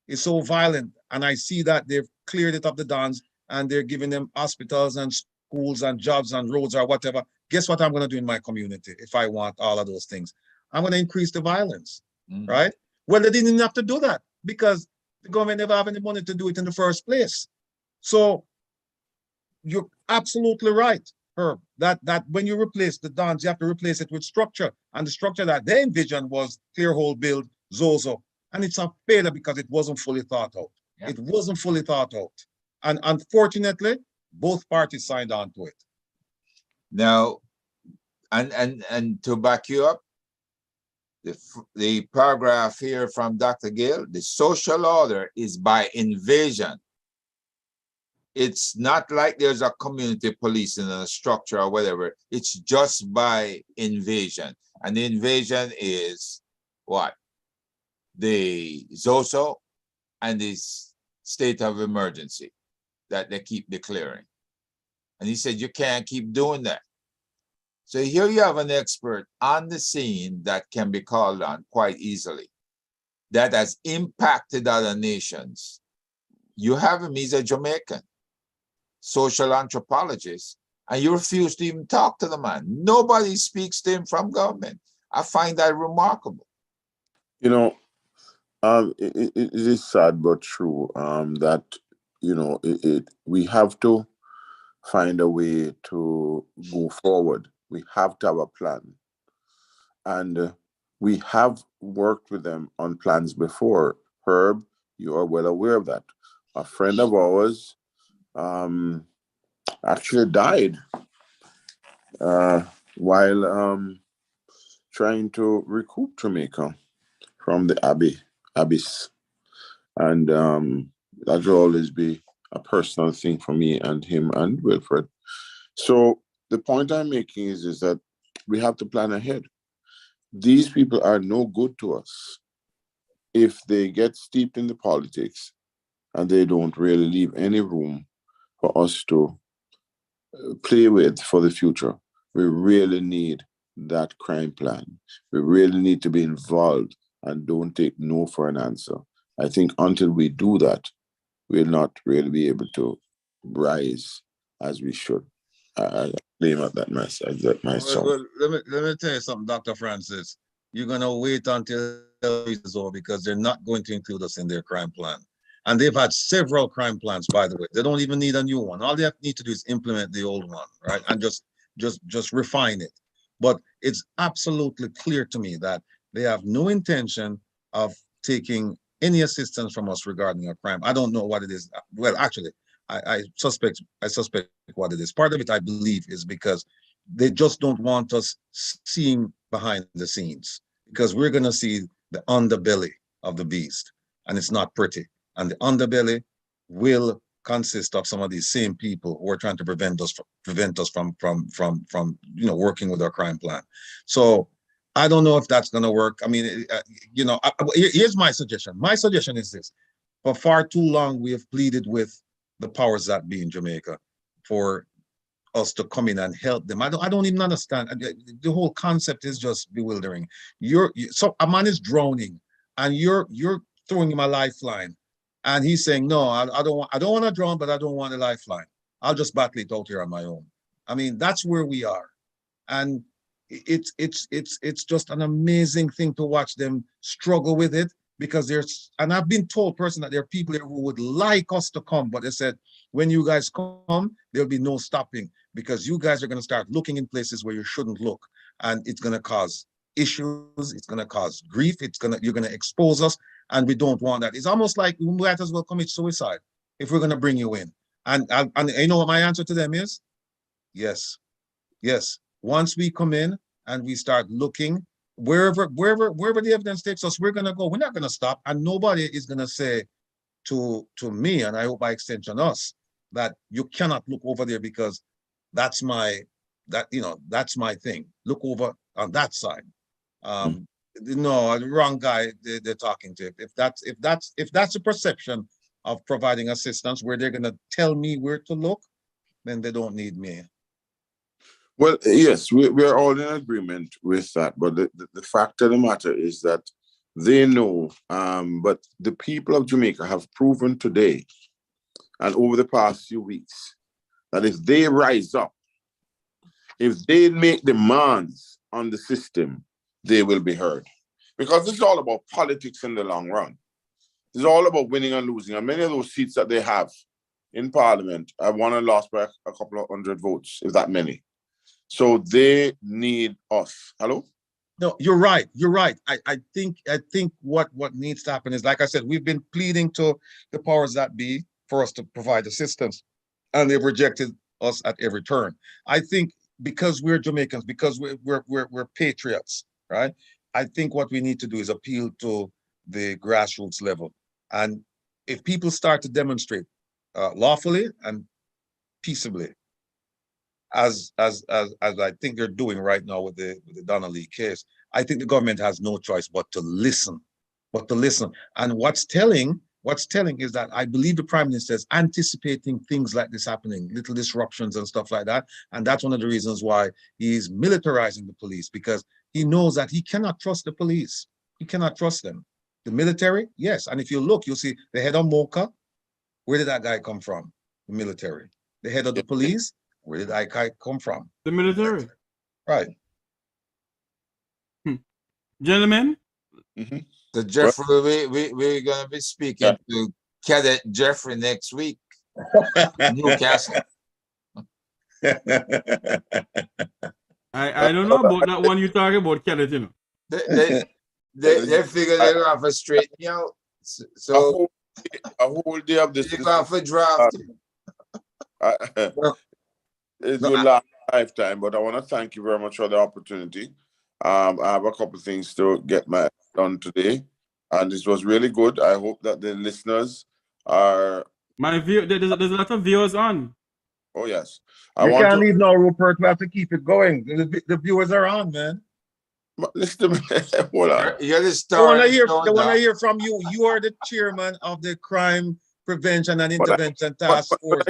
is so violent, and I see that they've cleared it of the dons and they're giving them hospitals and schools and jobs and roads or whatever, guess what I'm going to do in my community if I want all of those things? I'm going to increase the violence, right? Well, they didn't have to do that because the government never have any money to do it in the first place. So you're absolutely right, Herb, that when you replace the dons, you have to replace it with structure. And the structure that they envisioned was clear, hold, build, Zozo. And it's a failure because it wasn't fully thought out. Yeah. It wasn't fully thought out. And unfortunately, both parties signed on to it. Now, and to back you up, the paragraph here from Dr. Gale, the social order is by invasion. It's not like there's a community policing and a structure or whatever. It's just by invasion. And the invasion is what? The Zoso and this state of emergency that they keep declaring. And he said, you can't keep doing that. So here you have an expert on the scene that can be called on quite easily, that has impacted other nations. You have him, he's a Jamaican social anthropologist, and you refuse to even talk to the man. Nobody speaks to him from government. I find that remarkable. You know, it is sad but true that we have to find a way to go forward. We have to have a plan. And we have worked with them on plans before. Herb, you are well aware of that. A friend of ours actually died while trying to recoup Jamaica from the abyss. And that will always be a personal thing for me and him and Wilfred. So the point I'm making is that we have to plan ahead. These people are no good to us if they get steeped in the politics and they don't really leave any room for us to play with for the future. We really need that crime plan. We really need to be involved and don't take no for an answer. I think until we do that, we'll not really be able to rise as we should. I blame that myself. Well, let me tell you something, Dr. Francis. You're gonna wait until it's over because they're not going to include us in their crime plan. And they've had several crime plans, by the way. They don't even need a new one. All they need to do is implement the old one, right? And just refine it. But it's absolutely clear to me that they have no intention of taking any assistance from us regarding a crime. I don't know what it is. Well, actually, I suspect what it is. Part of it, I believe, is because they just don't want us seeing behind the scenes, because we're going to see the underbelly of the beast, and it's not pretty. And the underbelly will consist of some of these same people who are trying to prevent us from working with our crime plan. So I don't know if that's going to work. I mean, here's my suggestion. My suggestion is this: for far too long, we have pleaded with the powers that be in Jamaica for us to come in and help them. I don't even understand. The whole concept is just bewildering. So a man is drowning, and you're throwing him a lifeline, and he's saying, "No, I don't want to drown, but I don't want a lifeline. I'll just battle it out here on my own." I mean, that's where we are, and it's just an amazing thing to watch them struggle with it. Because and I've been told personally that there are people here who would like us to come, but they said, when you guys come, there'll be no stopping, because you guys are going to start looking in places where you shouldn't look, and it's going to cause issues, it's going to cause grief, you're going to expose us, and we don't want that. It's almost like we might as well commit suicide if we're going to bring you in. And you know what my answer to them is? Yes. Once we come in and we start looking, wherever the evidence takes us, we're going to go. We're not going to stop, and nobody is going to say to me, and I hope by extension us, that you cannot look over there because that's my thing. Look over on that side. No, the wrong guy they're talking to. If that's a perception of providing assistance where they're going to tell me where to look, then they don't need me. Well, yes, we're all in agreement with that. But the fact of the matter is that they know, but the people of Jamaica have proven today and over the past few weeks that if they rise up, if they make demands on the system, they will be heard. Because it's all about politics in the long run. It's all about winning and losing. And many of those seats that they have in Parliament have won and lost by a couple of hundred votes, if that many. So they need us. Hello? No, you're right. I think what needs to happen is, like I said, we've been pleading to the powers that be for us to provide assistance, and they've rejected us at every turn. I think because we're Jamaicans, because we're patriots, right? I think what we need to do is appeal to the grassroots level, and if people start to demonstrate lawfully and peaceably, as I think they're doing right now with the Donnelly case, I think the government has no choice but to listen. And what's telling is that I believe the Prime Minister is anticipating things like this happening, little disruptions and stuff like that. And that's one of the reasons why he's militarizing the police, because he knows that he cannot trust the police. He cannot trust them. The military, yes. And if you look, you'll see the head of MOCA. Where did that guy come from? The military. The head of the police. Where did that guy come from? The military. Right. Gentlemen? So Jeffrey, we're going to be speaking to Cadet Jeffrey next week. Newcastle. I don't know about that one you talking about, Kenneth, you know. They figure they're going to have to straighten you out. So a whole day of this. they're going to have to draft. It will last a lifetime, but I want to thank you very much for the opportunity. I have a couple of things to get done today, and this was really good. I hope that the listeners are. There's a lot of viewers on. Oh yes, You can't leave now, Rupert. We have to keep it going. The viewers are on, man. Listen, hold on. You're the They star. want to hear from you. You are the chairman of the Crime Prevention and Intervention Task Force.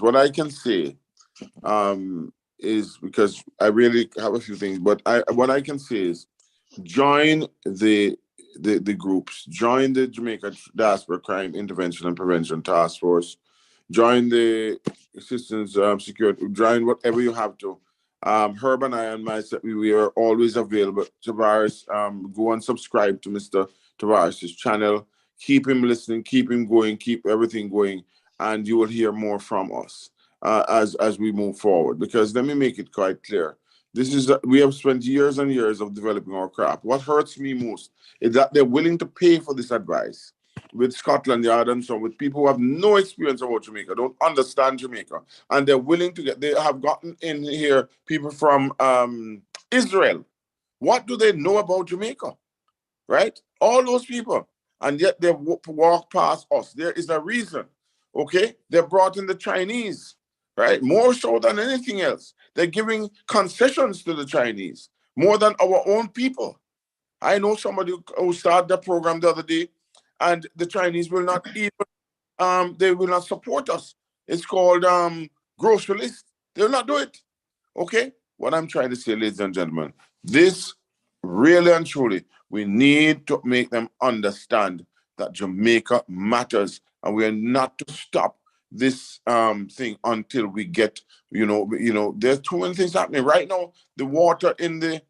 What I can say is, because I really have a few things, but what I can say is join the groups, join the Jamaica Diaspora Crime Intervention and Prevention Task Force, join the assistance security, join whatever you have to. Herb and I and myself, we are always available. Tavares, go and subscribe to Mr. Tavares' channel. Keep him listening, keep him going, keep everything going, and you will hear more from us as we move forward. Because let me make it quite clear. We have spent years and years of developing our craft. What hurts me most is that they're willing to pay for this advice. With Scotland Yard and so with people who have no experience about Jamaica, don't understand Jamaica, and they're willing to they have gotten in here people from Israel. What do they know about Jamaica? Right? All those people. And yet they walk past us. There is a reason. Okay? They brought in the Chinese, right? More so than anything else. They're giving concessions to the Chinese more than our own people. I know somebody who started the program the other day, and the Chinese will not even, they will not support us. It's called grocery list. They will not do it. Okay? What I'm trying to say, ladies and gentlemen, this really and truly, we need to make them understand that Jamaica matters, and we are not to stop this thing until we get, there's too many things happening. Right now, the water in the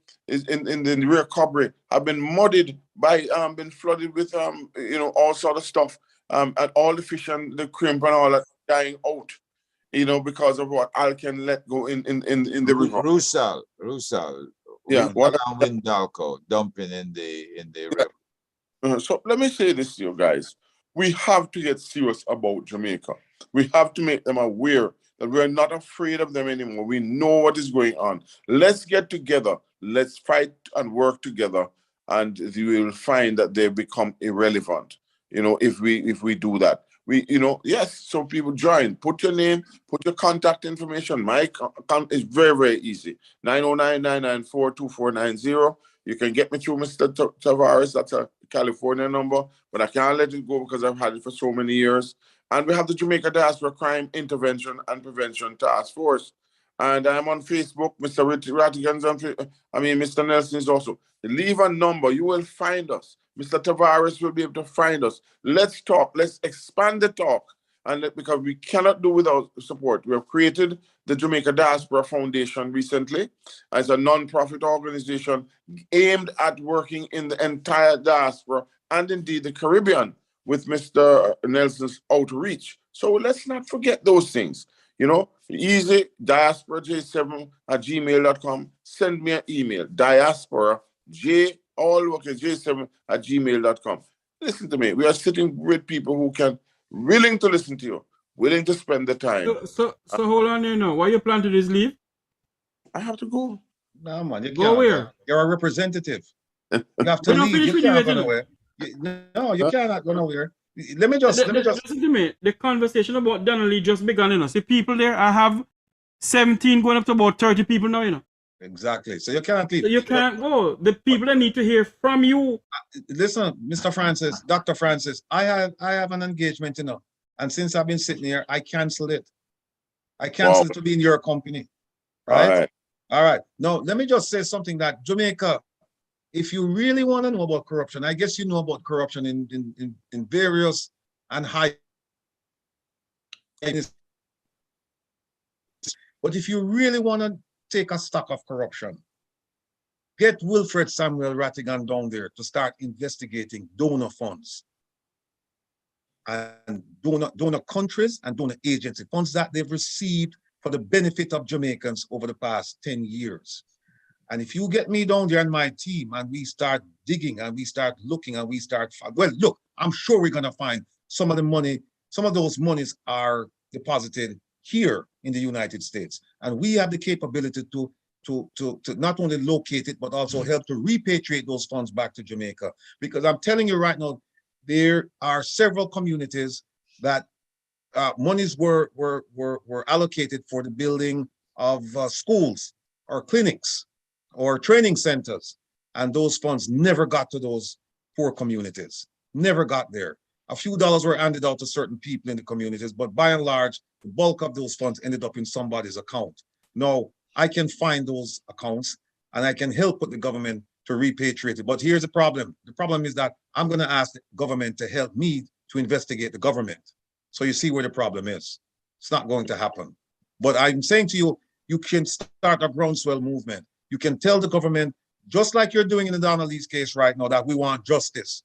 recovery have been muddied by been flooded with all sort of stuff, and all the fish and the shrimp and all that dying out, because of what Alcan let go in the river. Rusal. Yeah, Windalco dumping in the river. So let me say this to you guys. We have to get serious about Jamaica. We have to make them aware that we're not afraid of them anymore. We know what is going on. Let's get together. Let's fight and work together, and you will find that they become irrelevant. If we do that. Yes, so people join. Put your name, put your contact information. My account is very, very easy. 909-994-2490. You can get me through Mr. Tavares. That's a California number, but I can't let it go because I've had it for so many years. And we have the Jamaica Diaspora Crime Intervention and Prevention Task Force. And I'm on Facebook. Mr. Rattigan's on Facebook. Mr. Nelson is also. Leave a number. You will find us. Mr. Tavares will be able to find us. Let's talk. Let's expand the talk. Because we cannot do without support. We have created the Jamaica Diaspora Foundation recently as a non-profit organization aimed at working in the entire diaspora and indeed the Caribbean with Mr. Nelson's outreach. So let's not forget those things. Easy, diasporaj7@gmail.com. Send me an email, diasporaj7@gmail.com. Listen to me. We are sitting with people who can, willing to listen to you, willing to spend the time. So hold on there now. Why you plan to just leave? I have to go. No, man, you Go can't. where? You're a representative. You have to leave. You can't go nowhere. No, you cannot go nowhere. Let me just. Listen to me. The conversation about Donnelly just began, See, people there, I have 17 going up to about 30 people now, Exactly. So you can't leave. So you can't go. The people that need to hear from you. Listen, Mr. Francis, Dr. Francis, I have an engagement, and since I've been sitting here, I canceled it. I canceled it to be in your company. Right? All right. Now, let me just say something that Jamaica, if you really want to know about corruption, I guess you know about corruption in various and high. But if you really want to take a stock of corruption, get Wilfred Samuel Rattigan down there to start investigating donor funds. and donor countries and donor agencies, funds that they've received for the benefit of Jamaicans over the past 10 years. And if you get me down there and my team and we start digging and we start looking and we start, well, look, I'm sure we're going to find some of the money, some of those monies are deposited here in the United States. And we have the capability to not only locate it, but also help to repatriate those funds back to Jamaica. Because I'm telling you right now, there are several communities that monies were allocated for the building of schools or clinics or training centers, and those funds never got to those poor communities, never got there. A few dollars were handed out to certain people in the communities, but by and large, the bulk of those funds ended up in somebody's account. Now, I can find those accounts and I can help with the government to repatriate it. But here's the problem. The problem is that I'm going to ask the government to help me to investigate the government. So you see where the problem is. It's not going to happen. But I'm saying to you, you can start a groundswell movement. You can tell the government, just like you're doing in the Donnelly's case right now, that we want justice,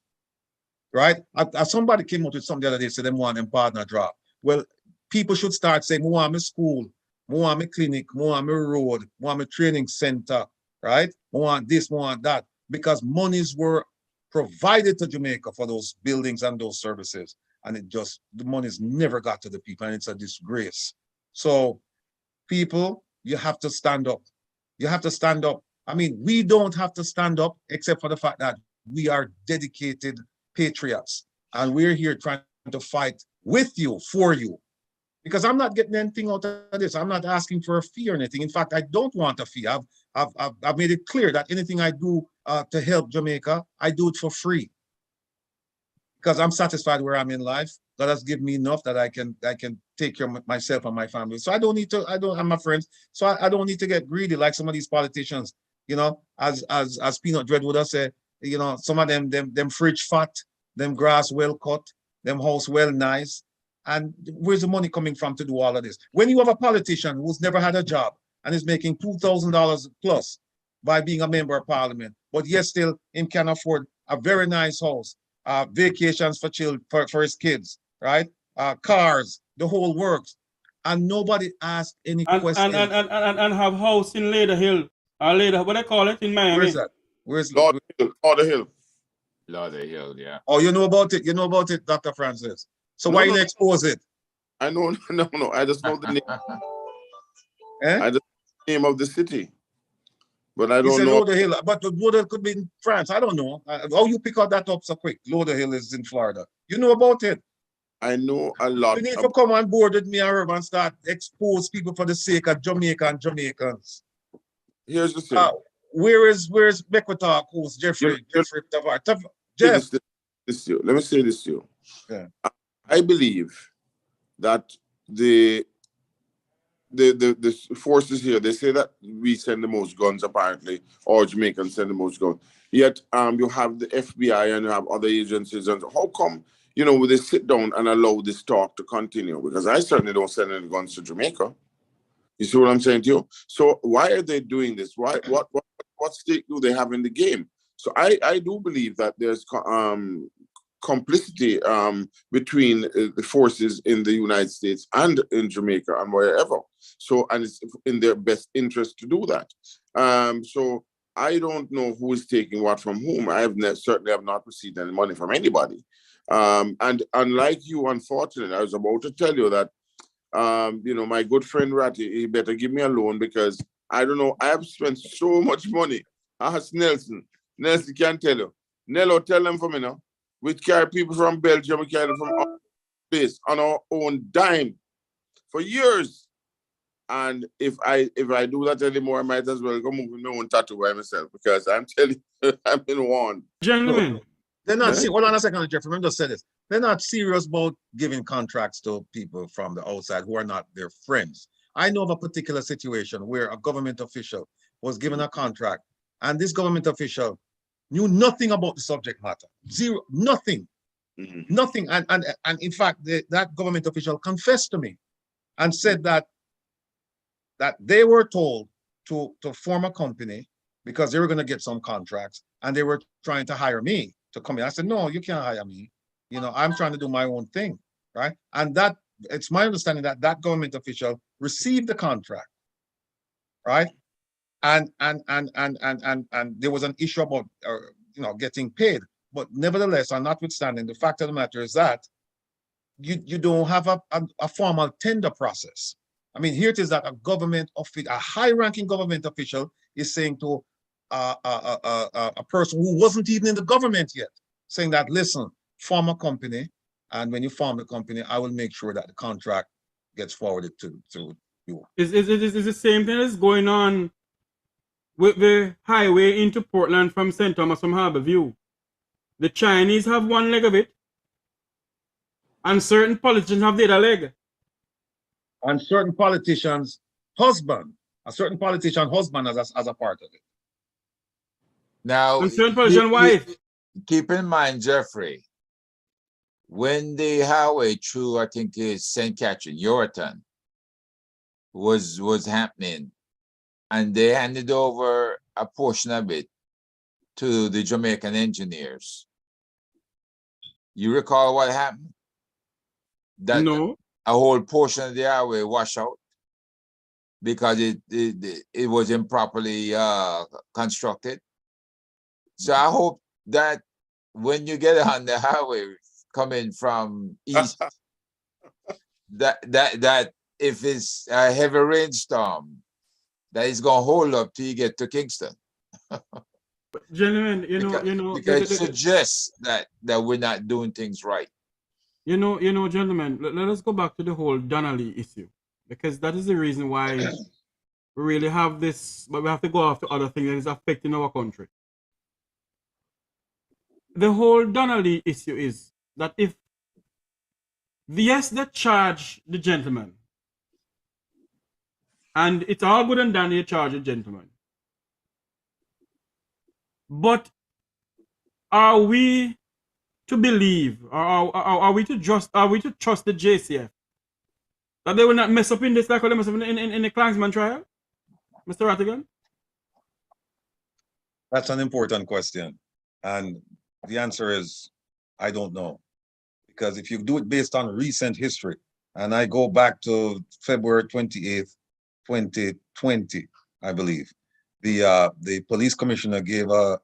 right? Somebody came out with something the other day, said they want them partner drop. Well, people should start saying, more want my school, more want my clinic, more want my road, more want my training center, right? More want this, more want that, because monies were provided to Jamaica for those buildings and those services. And the monies never got to the people, and it's a disgrace. So people, you have to stand up. You have to stand up. I mean, we don't have to stand up except for the fact that we are dedicated patriots and we're here trying to fight with you, for you. Because I'm not getting anything out of this. I'm not asking for a fee or anything. In fact, I don't want a fee. I've made it clear that anything I do to help Jamaica, I do it for free. Because I'm satisfied where I'm in life. God has given me enough that I can take care of myself and my family. So I don't need to, I'm my friends. So I don't need to get greedy like some of these politicians, you know, as Peanut Dread would have said, you know, some of them fridge fat, them grass well cut, them house well nice. And where's the money coming from to do all of this? When you have a politician who's never had a job and is making $2,000 plus by being a member of parliament, but yet still him can afford a very nice house, vacations for children, for his kids, right? Cars, the whole works, and nobody asked any questions. And have house in Lader Hill, or Lader, what they call it in Miami. Where's that? Where's Lauder Hill? Lauder Hill, yeah. Oh, you know about it. You know about it, Dr. Francis. So why you expose it? I know, no. I just know the name. I just know the name of the city, but I don't know. Lauder Hill, but Lauder could be in France. I don't know. How you pick out that up so quick? Lauder Hill is in Florida. You know about it? I know a lot. You need to come on board with me and start expose people for the sake of Jamaica and Jamaicans. Here's the thing. Where's Bequatalk host Jeffrey Tavar? Jeff. Let me say this to you. Yeah. I believe that the forces here, they say that we send the most guns apparently, or Jamaicans send the most guns. Yet you have the FBI and you have other agencies, and how come, you know, they sit down and allow this talk to continue? Because I certainly don't send any guns to Jamaica. You see what I'm saying to you? So why are they doing this? What stake do they have in the game? So I do believe that there's complicity between the forces in the United States and in Jamaica and wherever. So, and it's in their best interest to do that. So I don't know who is taking what from whom. I certainly have not received any money from anybody. And unlike you, unfortunately, I was about to tell you that, you know, my good friend Ratty, he better give me a loan, because I don't know, I have spent so much money. I asked Nelson. Nelson can tell you. Nello, tell them for me now. We carry people from Belgium, we carry them from our place on our own dime for years. And if I do that anymore, I might as well go move with my own tattoo by myself, because I'm telling you, I've been warned. Gentlemen. They're not, hold on a second, Jeffrey, let me just say this. They're not serious about giving contracts to people from the outside who are not their friends. I know of a particular situation where a government official was given a contract, and this government official knew nothing about the subject matter. Zero, nothing. Nothing. And in fact, that government official confessed to me and said that they were told to form a company because they were going to get some contracts, and they were trying to hire me to come in. I said, no, you can't hire me. I'm trying to do my own thing, right? And that it's my understanding that that government official received the contract, right? And there was an issue about getting paid, but nevertheless, and notwithstanding, the fact of the matter is that you don't have a formal tender process. I mean, here it is that a high-ranking government official is saying to a person who wasn't even in the government yet, saying that, listen, form a company, and when you form the company, I will make sure that the contract gets forwarded to you. Is the same thing that's going on with the highway into Portland from St. Thomas from Harborview? The Chinese have one leg of it, and certain politicians have the other leg. And certain politicians' husband, a certain politician husband as a part of it. Now, And certain politician wife. keep in mind, Jeffrey, when the highway through, I think it's St. Catherine, Yorton, was happening, and they handed over a portion of it to the Jamaican engineers. You recall what happened? That No. a whole portion of the highway washed out because it was improperly constructed. So I hope that when you get on the highway coming from east, that if it's a heavy rainstorm, that it's gonna hold up till you get to Kingston. Gentlemen, because it suggests that we're not doing things right. Gentlemen, let us go back to the whole Donnelly issue, because that is the reason why we really have this, but we have to go after other things that is affecting our country. The whole Donnelly issue is that if yes, they charge the gentleman, and it's all good and done, they charge the gentleman. But are we to believe, or are we to trust the JCF that they will not mess up in this like they mess up in the Klansman trial, Mr. Rattigan? That's an important question, and the answer is I don't know, because if you do it based on recent history, and I go back to February 28th, 2020, I believe, the police commissioner gave a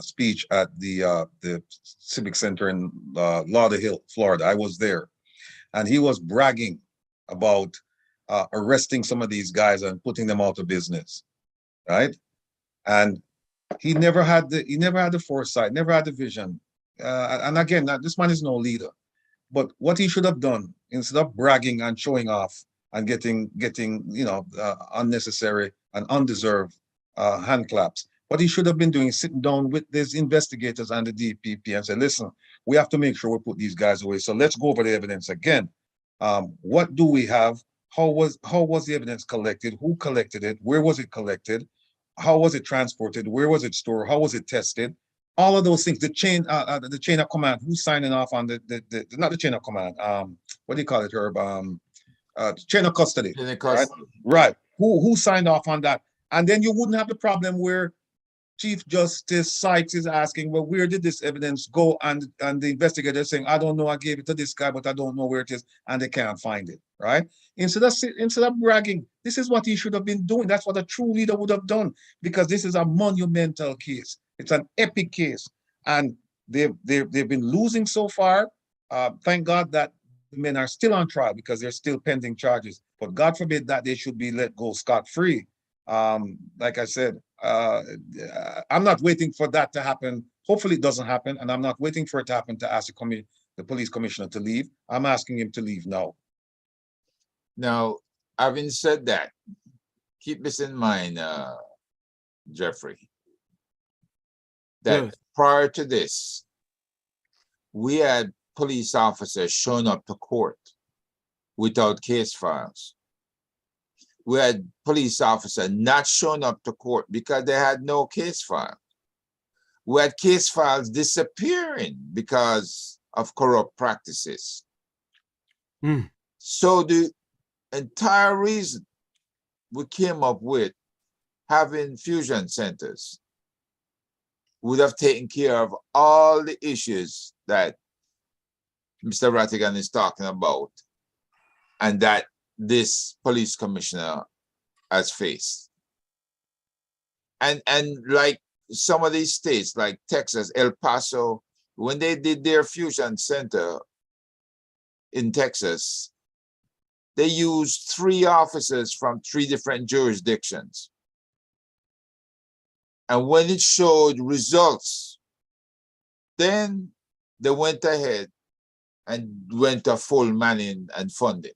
speech at the Civic Center in Lauderhill, Florida. I was there, and he was bragging about arresting some of these guys and putting them out of business, right? And he never had the foresight, never had the vision. And again, this man is no leader. But what he should have done, instead of bragging and showing off and getting unnecessary and undeserved hand claps, what he should have been doing is sitting down with these investigators and the DPP and say, listen, we have to make sure we put these guys away. So let's go over the evidence again. What do we have? How was the evidence collected? Who collected it? Where was it collected? How was it transported? Where was it stored? How was it tested? All of those things. The chain of command. Who's signing off on the not the chain of command? What do you call it, Herb? Chain of custody. Chain of custody. Right. Who signed off on that? And then you wouldn't have the problem where Chief Justice Sykes is asking, well, where did this evidence go? And the investigator is saying, I don't know, I gave it to this guy, but I don't know where it is, and they can't find it, right? Instead of bragging, this is what he should have been doing. That's what a true leader would have done, because this is a monumental case. It's an epic case, and they've been losing so far. Thank God that the men are still on trial because they're still pending charges, but God forbid that they should be let go scot-free. Like I said, I'm not waiting for that to happen. Hopefully it doesn't happen, and I'm not waiting for it to happen to ask the police commissioner to leave. I'm asking him to leave now. Now, having said that, keep this in mind, Jeffrey, that Yes. prior to this, we had police officers showing up to court without case files. We had police officers not showing up to court because they had no case file. We had case files disappearing because of corrupt practices. So the entire reason we came up with having fusion centers would have taken care of all the issues that Mr. Rattigan is talking about, and that this police commissioner has faced. And like some of these states, like Texas, El Paso, when they did their fusion center in Texas, they used 3 officers from 3 different jurisdictions. And when it showed results, then they went ahead and went to full manning and funding.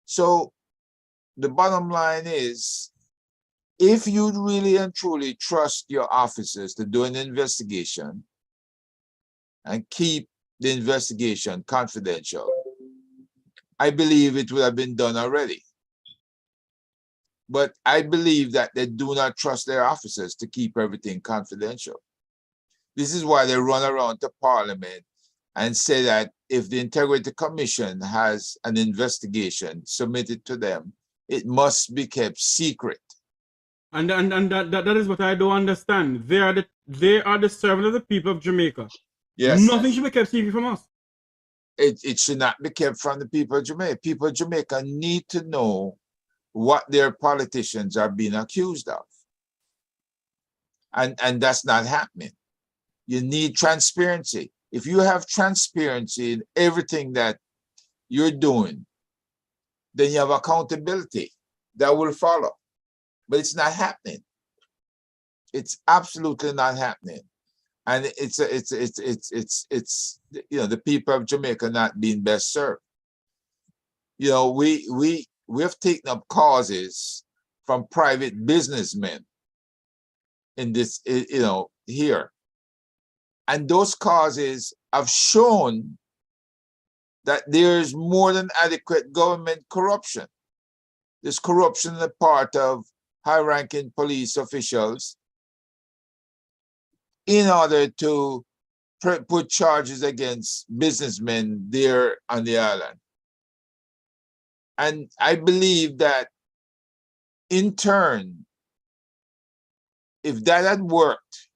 So the bottom line is, if you really and truly trust your officers to do an investigation and keep the investigation confidential, I believe it would have been done already. But I believe that they do not trust their officers to keep everything confidential. This is why they run around to Parliament and say that if the Integrity Commission has an investigation submitted to them, it must be kept secret. And that is what I don't understand. They are the servant of the people of Jamaica. Yes. Nothing should be kept secret from us. It should not be kept from the people of Jamaica. People of Jamaica need to know what their politicians are being accused of. And that's not happening. You need transparency. If you have transparency in everything that you're doing, then you have accountability that will follow. But it's not happening. It's absolutely not happening. And it's you know, the people of Jamaica not being best served. You know, we've taken up causes from private businessmen in this, you know, here. And those causes have shown that there's more than adequate government corruption. There's corruption on the part of high-ranking police officials in order to put charges against businessmen there on the island. And I believe that in turn, if that had worked,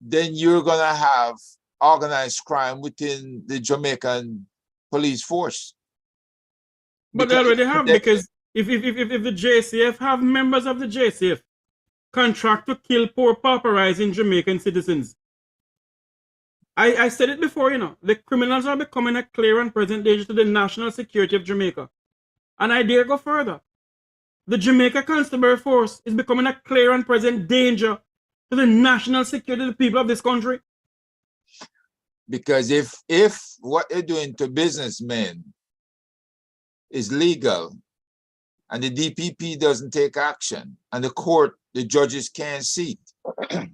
then you're gonna have organized crime within the Jamaican police force. But they already have, because if the JCF have members of the JCF contract to kill poor pauperizing Jamaican citizens. I said it before, you know, the criminals are becoming a clear and present danger to the national security of Jamaica. And I dare go further. The Jamaica Constabulary Force is becoming a clear and present danger to the national security of the people of this country. Because if what they're doing to businessmen is legal and the DPP doesn't take action and the court, the judges can't see it,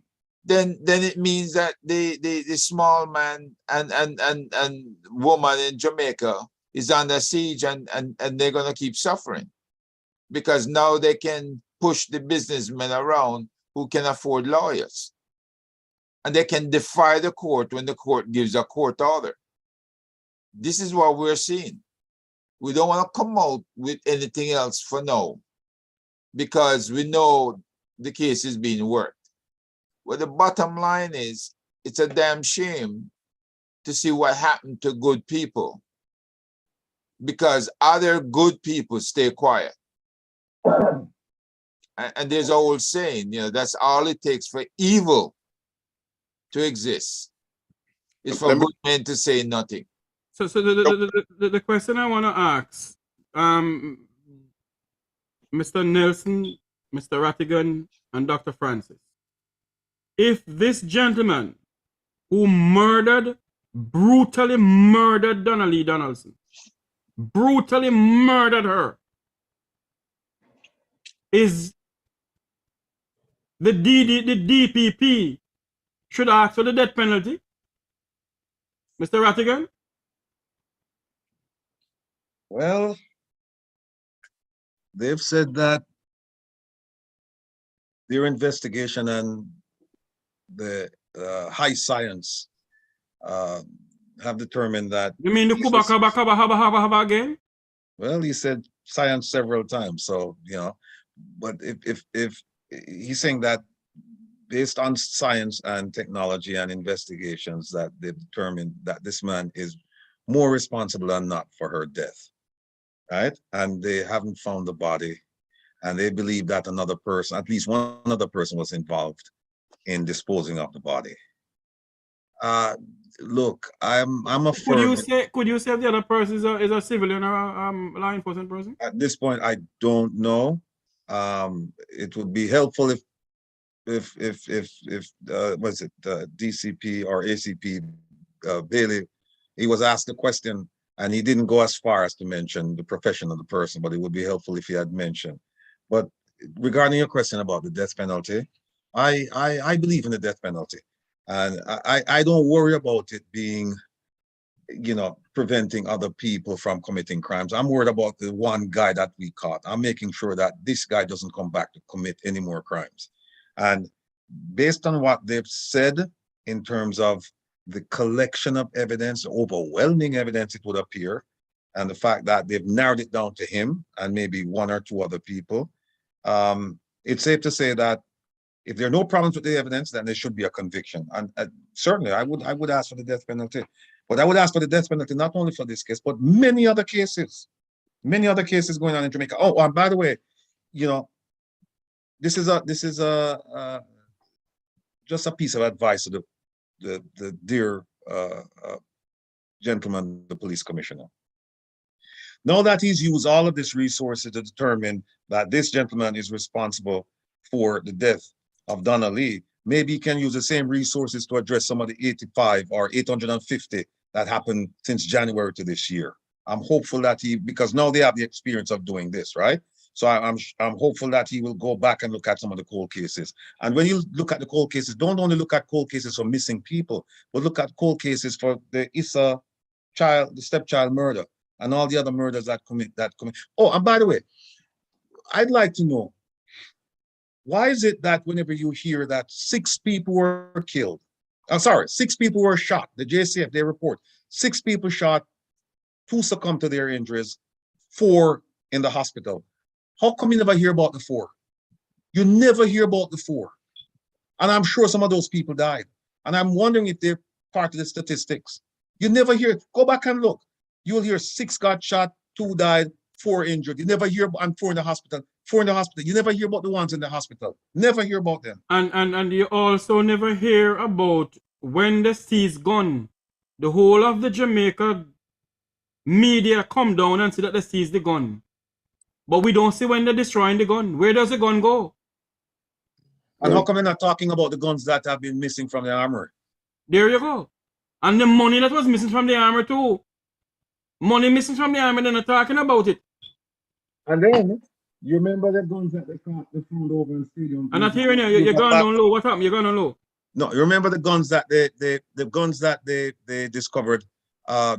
then it means that the small man and woman in Jamaica is under siege and they're gonna keep suffering, because now they can push the businessmen around who can afford lawyers, and they can defy the court when the court gives a court order. This is what we're seeing. We don't want to come out with anything else for now, because we know the case is being worked. Well, the bottom line is, it's a damn shame to see what happened to good people, because other good people stay quiet. And there's an old saying, you know, that's all it takes for evil to exist, is for good men to say nothing. So the question I want to ask, Mr. Nelson, Mr. Rattigan, and Dr. Francis, if this gentleman who brutally murdered Donnelly Donaldson, brutally murdered her, is the DPP should ask for the death penalty? Mr. Rattigan? Well, they've said that their investigation and the high science have determined that. You mean the Kubaka again? Well, he said science several times, so you know. But if he's saying that based on science and technology and investigations, that they've determined that this man is more responsible than not for her death, right? And they haven't found the body, and they believe that another person, at least one other person, was involved in disposing of the body. Look, I'm a firm. Could you say if the other person is a civilian or a law enforcement person? At this point, I don't know. It would be helpful if was it DCP or ACP Bailey, he was asked a question and he didn't go as far as to mention the profession of the person, but it would be helpful if he had mentioned. But regarding your question about the death penalty, I believe in the death penalty, and I don't worry about it being, you know, preventing other people from committing crimes. I'm worried about the one guy that we caught. I'm making sure that this guy doesn't come back to commit any more crimes. And based on what they've said in terms of the collection of evidence, overwhelming evidence, it would appear, and the fact that they've narrowed it down to him and maybe one or two other people, it's safe to say that if there are no problems with the evidence, then there should be a conviction. And certainly, I would ask for the death penalty. But I would ask for the death penalty not only for this case, but many other cases going on in Jamaica. Oh, and by the way, you know, this is just a piece of advice to the dear gentleman, the police commissioner. Now that he's used all of these resources to determine that this gentleman is responsible for the death of Donnelly, maybe he can use the same resources to address some of the 85 or 850 that happened since January to this year. I'm hopeful that because now they have the experience of doing this, right? So I'm hopeful that he will go back and look at some of the cold cases. And when you look at the cold cases, don't only look at cold cases for missing people, but look at cold cases for the Issa child, the stepchild murder, and all the other murders that commit. Oh, and by the way, I'd like to know, why is it that whenever you hear that 6 people were killed, 6 people were shot, the JCF, they report 6 people shot, 2 succumbed to their injuries, 4 in the hospital. How come you never hear about the 4? You never hear about the 4. And I'm sure some of those people died. And I'm wondering if they're part of the statistics. You never hear, go back and look. You'll hear 6 got shot, 2 died, 4 injured. You never hear, and 4 in the hospital. 4 in the hospital. You never hear about the ones in the hospital. Never hear about them. And you also never hear about when they seize gun. The whole of the Jamaica media come down and say that they seize the gun. But we don't see when they're destroying the gun. Where does the gun go? And how come they're not talking about the guns that have been missing from the armory? There you go. And the money that was missing from the armory too. Money missing from the armory, they're not talking about it. And then, you remember the guns that they found over in stadium? I'm not hearing you. You're going down low. What happened? You're going down low. No, you remember the guns that they discovered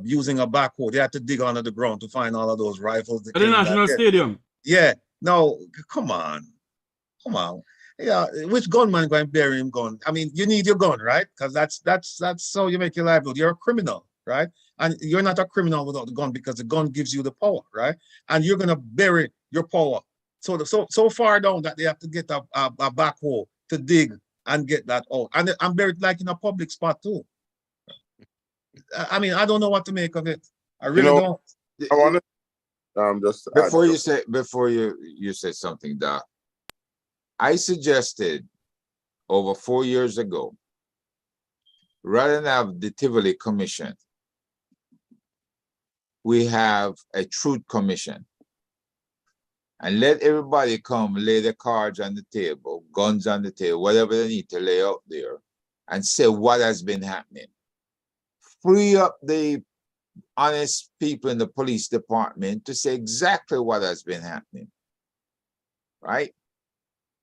using a backhoe. They had to dig under the ground to find all of those rifles. At the National Stadium. Yeah. No, come on. Yeah, which gunman going to bury him gun? I mean, you need your gun, right? Because that's how you make your livelihood. You're a criminal, right? And you're not a criminal without the gun, because the gun gives you the power, right? And you're gonna bury your power so far down that they have to get a backhoe to dig and get that out. And I'm buried like in a public spot too. I mean, I don't know what to make of it. I really don't. I want to just before you say something, Doc. I suggested over 4 years ago, rather than have the Tivoli Commission, we have a truth commission, and let everybody come lay their cards on the table, guns on the table, whatever they need to lay out there, and say what has been happening. Free up the honest people in the police department to say exactly what has been happening, right?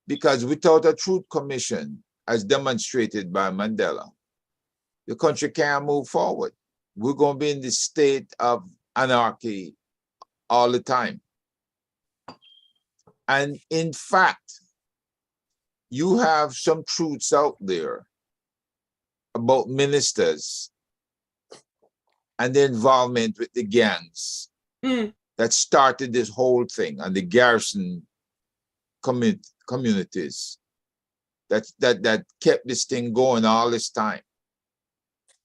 Because without a truth commission, as demonstrated by Mandela, the country can't move forward. We're going to be in this state of anarchy all the time. And in fact, you have some truths out there about ministers and their involvement with the gangs that started this whole thing, and the garrison communities that kept this thing going all this time.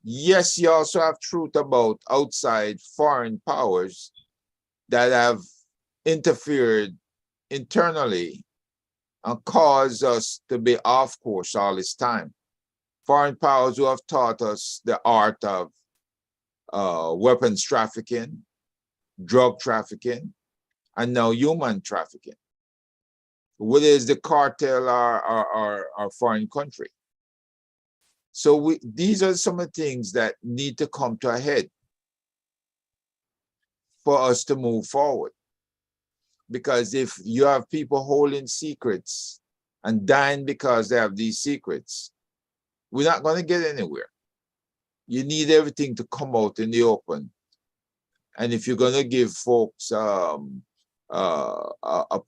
Yes, you also have truth about outside foreign powers that have interfered internally and caused us to be off course all this time. Foreign powers who have taught us the art of weapons trafficking, drug trafficking, and now human trafficking, whether it's the cartel or foreign country. So these are some of the things that need to come to a head for us to move forward. Because if you have people holding secrets and dying because they have these secrets, we're not going to get anywhere. You need everything to come out in the open. And if you're going to give folks a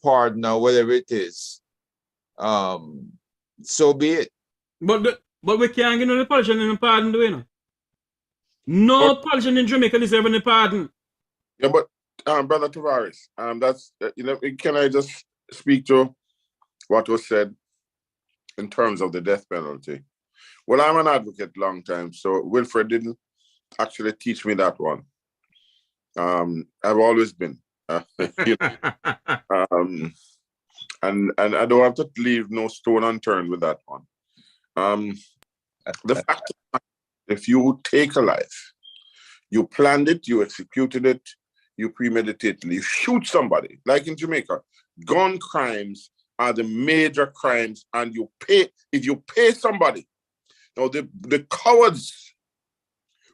pardon or whatever it is, so be it. But we can't get no politician in pardon, do we know? No politician in Jamaica deserves any pardon. Yeah, but Brother Tavares, that's can I just speak to what was said in terms of the death penalty? Well, I'm an advocate long time, so Wilfred didn't actually teach me that one. I've always been, and I don't have to leave no stone unturned with that one. The fact is, if you take a life, you planned it, you executed it, you premeditated, you shoot somebody, like in Jamaica, gun crimes are the major crimes, and if you pay somebody. Now, the cowards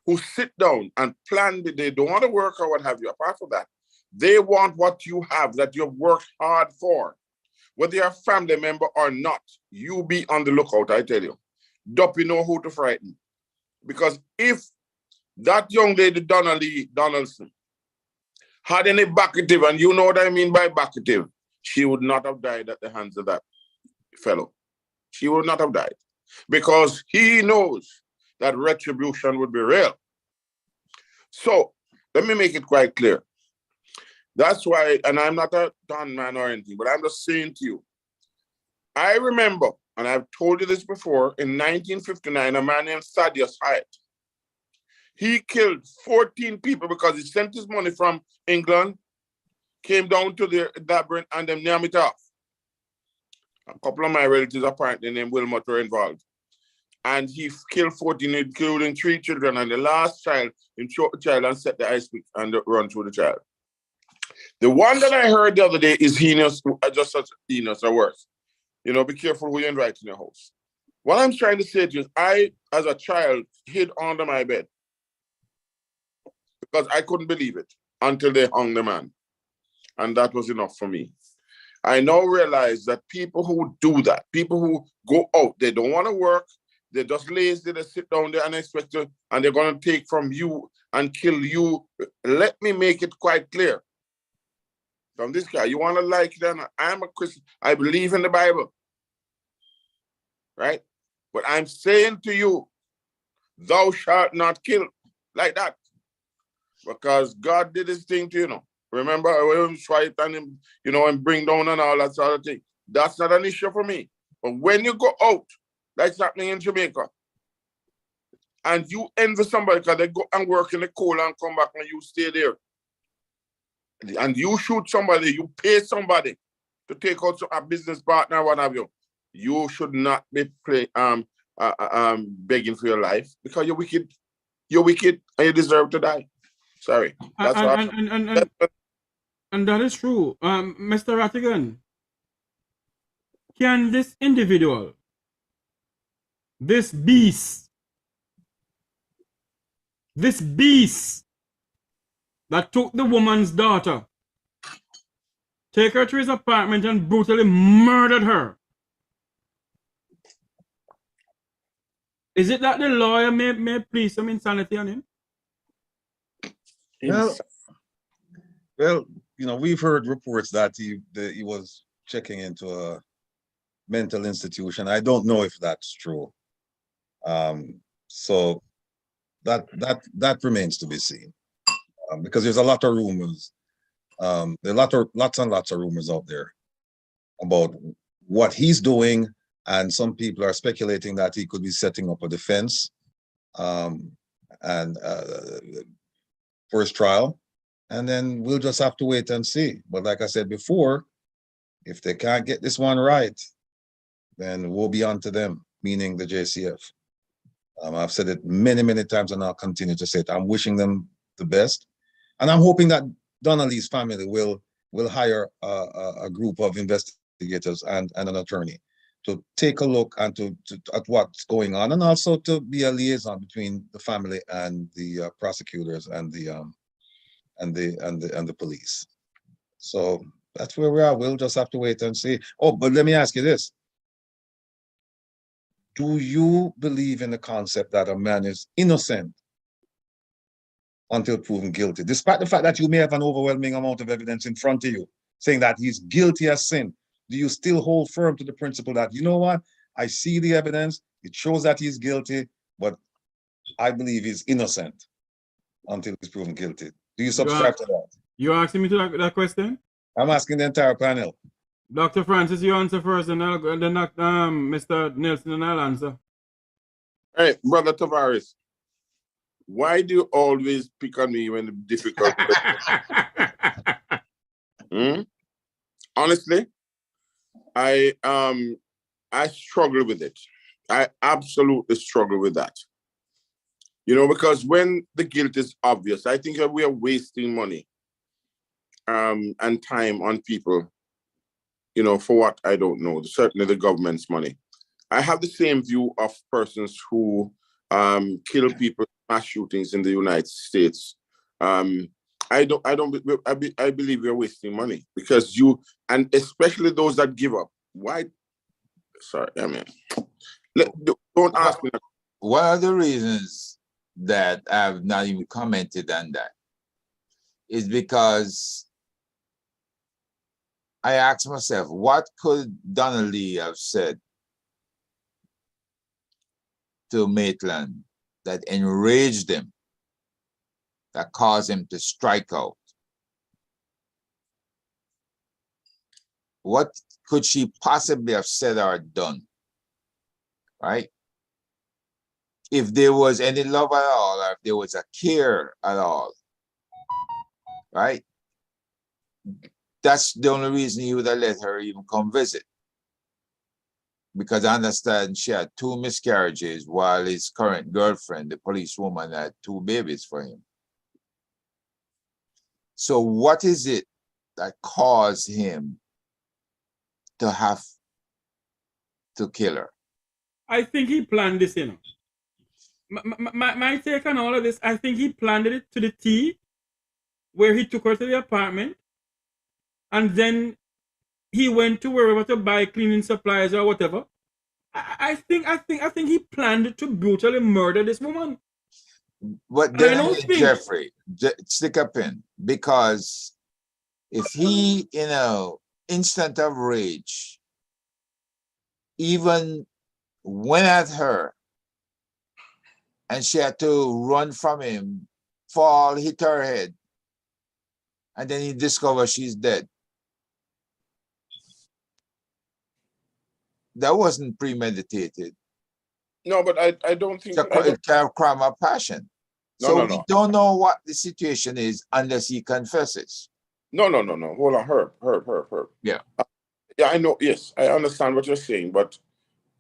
who sit down and plan, they don't want to work or what have you, apart from that, they want what you have, that you've worked hard for. Whether you're a family member or not, you be on the lookout, I tell you. Duppy know who to frighten. Because if that young lady, Donnelly Donaldson, had any backative, and you know what I mean by backative, she would not have died at the hands of that fellow. She would not have died. Because he knows that retribution would be real. So, let me make it quite clear. That's why, and I'm not a Don man or anything, but I'm just saying to you, I remember, and I've told you this before, in 1959, a man named Thaddeus Hyatt, he killed 14 people because he sent his money from England, came down to the labyrinth, and them named it off. A couple of my relatives, apparently named Wilmot, were involved. And he killed 14, including 3 children, and the last child, he shot the child and set the ice pick and run through the child. The one that I heard the other day is heinous, just such heinous or worse. You know, be careful who you invite in your house. What I'm trying to say to you is, I, as a child, hid under my bed because I couldn't believe it until they hung the man. And that was enough for me. I now realize that people who do that, people who go out, they don't want to work, they're just lazy, they sit down there and expect to, and they're going to take from you and kill you. Let me make it quite clear. From this guy, you want to like it or not? I'm a Christian. I believe in the Bible. Right? But I'm saying to you, thou shalt not kill, like that. Because God did his thing to you. Remember when he fight and him, and bring down and all that sort of thing. That's not an issue for me. But when you go out, like it's happening in Jamaica, and you envy somebody because they go and work in the coal and come back and you stay there, and you shoot somebody, you pay somebody to take out a business partner, what have you, you should not be begging for your life because you're wicked. You're wicked and you deserve to die. Sorry. That's and that is true. Mr. Rattigan, can this individual, this beast that took the woman's daughter, take her to his apartment and brutally murdered her, is it that the lawyer may please some insanity on him? Well, we've heard reports that he was checking into a mental institution. I don't know if that's true. So that remains to be seen, because there's a lot of rumors. There are lots and lots of rumors out there about what he's doing And some people are speculating that he could be setting up a defense and first trial. And then we'll just have to wait and see. But like I said before, if they can't get this one right, then we'll be on to them, meaning the JCF. I've said it many, many times, and I'll continue to say it. I'm wishing them the best. And I'm hoping that Donnelly's family will hire a group of investigators and an attorney to take a look and at what's going on, and also to be a liaison between the family and the prosecutors and the police. So that's where we are. We'll just have to wait and see. Oh, but let me ask you this. Do you believe in the concept that a man is innocent until proven guilty, despite the fact that you may have an overwhelming amount of evidence in front of you saying that he's guilty as sin? Do you still hold firm to the principle that, you know what, I see the evidence, it shows that he's guilty, but I believe he's innocent until he's proven guilty? Do you subscribe to that? You're asking me to that question? I'm asking the entire panel. Dr. Francis, you answer first, and then Mr. Nelson, and I'll answer. Hey, Brother Tavares, why do you always pick on me when the difficult questions? Honestly, I struggle with it. I absolutely struggle with that. You know, because when the guilt is obvious, I think that we are wasting money and time on people, you know, for what I don't know, certainly the government's money. I have the same view of persons who kill people, mass shootings in the United States. I believe we're wasting money because and especially those that give up. Why? Sorry, I mean, don't ask me. One of the reasons that I've not even commented on that is because I asked myself, what could Donnelly have said to Maitland that enraged him, that caused him to strike out? What could she possibly have said or done, right? If there was any love at all, or if there was a care at all, right? That's the only reason he would have let her even come visit. Because I understand she had 2 miscarriages while his current girlfriend, the policewoman, had 2 babies for him. So what is it that caused him to have to kill her? I think he planned this, you know. My take on all of this, I think he planned it to the T, where he took her to the apartment, and then he went to wherever to buy cleaning supplies or whatever. I think he planned to brutally murder this woman. But then, Jeffrey, stick a pin, because if he, in an instant of rage, even went at her and she had to run from him, fall, hit her head, and then he discovers she's dead, that wasn't premeditated. No, but I don't think it's a crime of passion. No, we don't know what the situation is unless he confesses. No. Hold on, Herb. Yeah. Yeah, I know. Yes, I understand what you're saying, but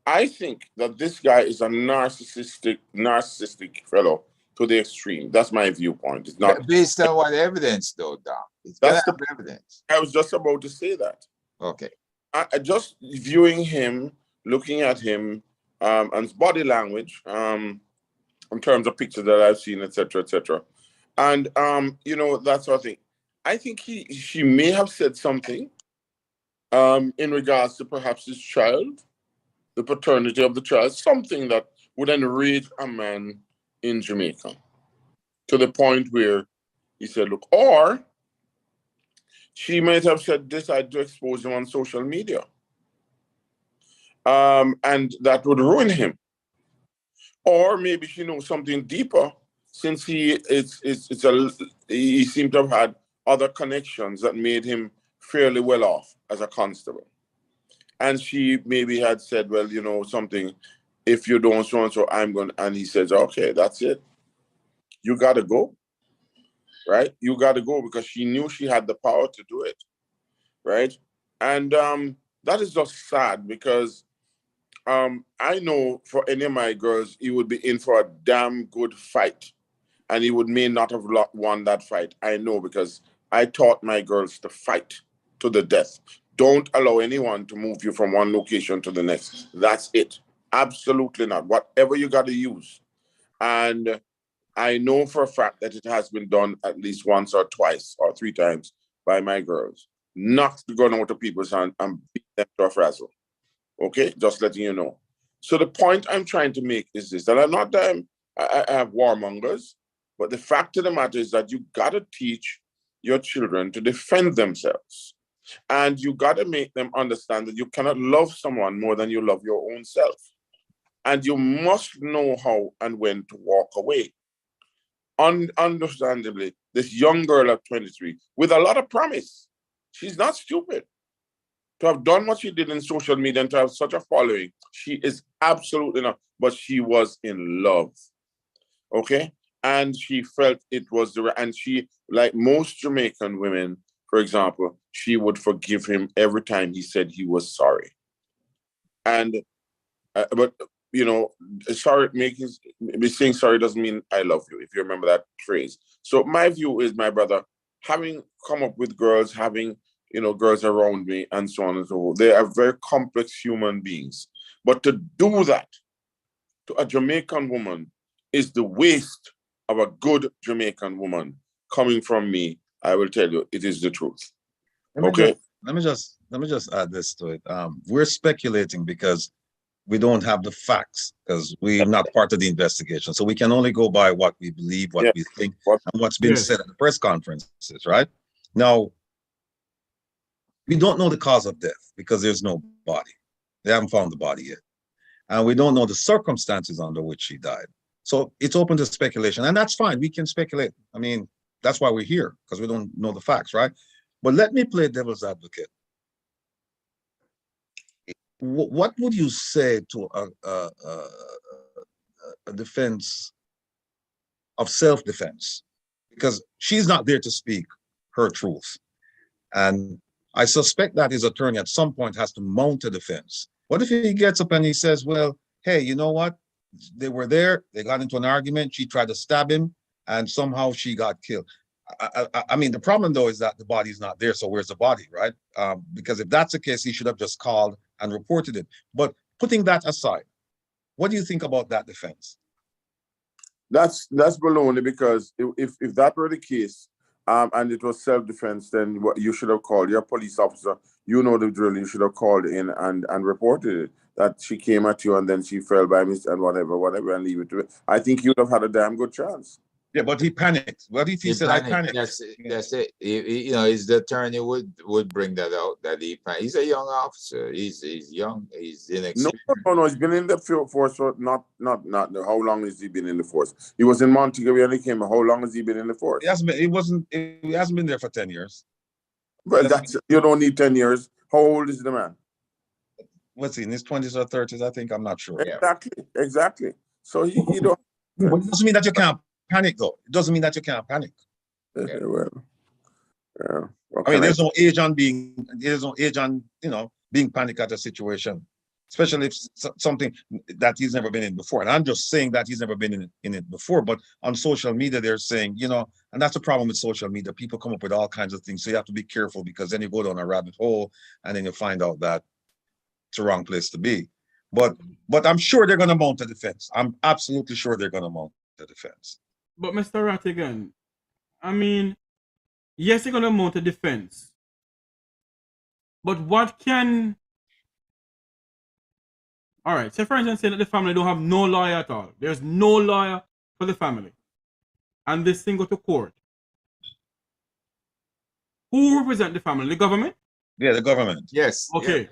I think that this guy is a narcissistic fellow to the extreme. That's my viewpoint. It's not based on what evidence, though, Dom. That's the evidence. I was just about to say that. Okay. I just viewing him, looking at him, and his body language, in terms of pictures that I've seen, etc., and you know, that sort of thing. I think she may have said something, in regards to perhaps his child, the paternity of the child, something that would enrage a man in Jamaica, to the point where he said, "Look," or she might have said, "Decide to expose him on social media," and that would ruin him. Or maybe she knows something deeper, since he seemed to have had other connections that made him fairly well off as a constable. And she maybe had said, well, you know, something, if you don't so and so, I'm going to, and he says, okay, that's it. You got to go, right? You got to go, because she knew she had the power to do it, right? And that is just sad, because I know for any of my girls, he would be in for a damn good fight, and he may not have won that fight. I know, because I taught my girls to fight to the death. Don't allow anyone to move you from one location to the next. That's it. Absolutely not. Whatever you got to use. And I know for a fact that it has been done at least once or twice or 3 times by my girls. Not to go out to people's hand and beat them to a frazzle. Okay, just letting you know. So the point I'm trying to make is this, that I'm not I have warmongers, but the fact of the matter is that you got to teach your children to defend themselves. And you got to make them understand that you cannot love someone more than you love your own self. And you must know how and when to walk away. Understandably, this young girl of 23, with a lot of promise, she's not stupid. To have done what she did in social media and to have such a following, she is absolutely not, but she was in love, okay? And she felt it was and she, like most Jamaican women, for example, she would forgive him every time he said he was sorry. And, but, you know, sorry, saying sorry doesn't mean I love you, if you remember that phrase. So my view is, my brother, having come up with girls, having, you know, girls around me and so on and so forth, they are very complex human beings. But to do that to a Jamaican woman is the waste of a good Jamaican woman. Coming from me, I will tell you, it is the truth. Okay? Let me just add this to it. We're speculating because we don't have the facts, because we're not part of the investigation. So we can only go by what we believe, what we think, and what's been said at the press conferences, right? Now, we don't know the cause of death because there's no body. They haven't found the body yet. And we don't know the circumstances under which she died. So it's open to speculation, and that's fine. We can speculate. I mean, that's why we're here, because we don't know the facts, right? But let me play devil's advocate. What would you say to a defense of self-defense? Because she's not there to speak her truth. And I suspect that his attorney at some point has to mount a defense. What if he gets up and he says, well, hey, you know what? They were there, they got into an argument, she tried to stab him, and somehow she got killed. I mean, the problem though is that the body's not there, so where's the body, right? Because if that's the case, he should have just called and reported it. But putting that aside, what do you think about that defense? That's baloney, because if that were the case, and it was self-defense, then what you should have called your police officer. You know the drill. You should have called in and reported it, that she came at you and then she fell by mistake and whatever, and leave it to it. I think you'd have had a damn good chance. Yeah, but he panicked. What if he said, I panicked? That's it. You know, his attorney would bring that out, that he panicked. He's a young officer. He's young. He's inexperienced. No. He's been in the force for not. How long has he been in the force? He was in Montego when he came. How long has he been in the force? He hasn't been there for 10 years. Well, you don't need 10 years. How old is the man? What's he, in his 20s or 30s? I think. I'm not sure. Exactly. So he don't. But it doesn't mean that you can't panic, though. It doesn't mean that you can't panic. Well, I mean, there's no age on being panicked at a situation, especially if something that he's never been in before. And I'm just saying that he's never been in it before. But on social media, they're saying, you know, and that's the problem with social media. People come up with all kinds of things. So you have to be careful, because then you go down a rabbit hole and then you find out that it's the wrong place to be. But I'm sure they're going to mount a defense. I'm absolutely sure they're going to mount a defense. But Mr. Rattigan, I mean, yes, they're going to mount a defense. But what can... All right, say for instance, say that the family don't have no lawyer at all. There's no lawyer for the family. And this thing go to court. Who represent the family? The government? Yeah, the government. Yes. Okay. Yeah.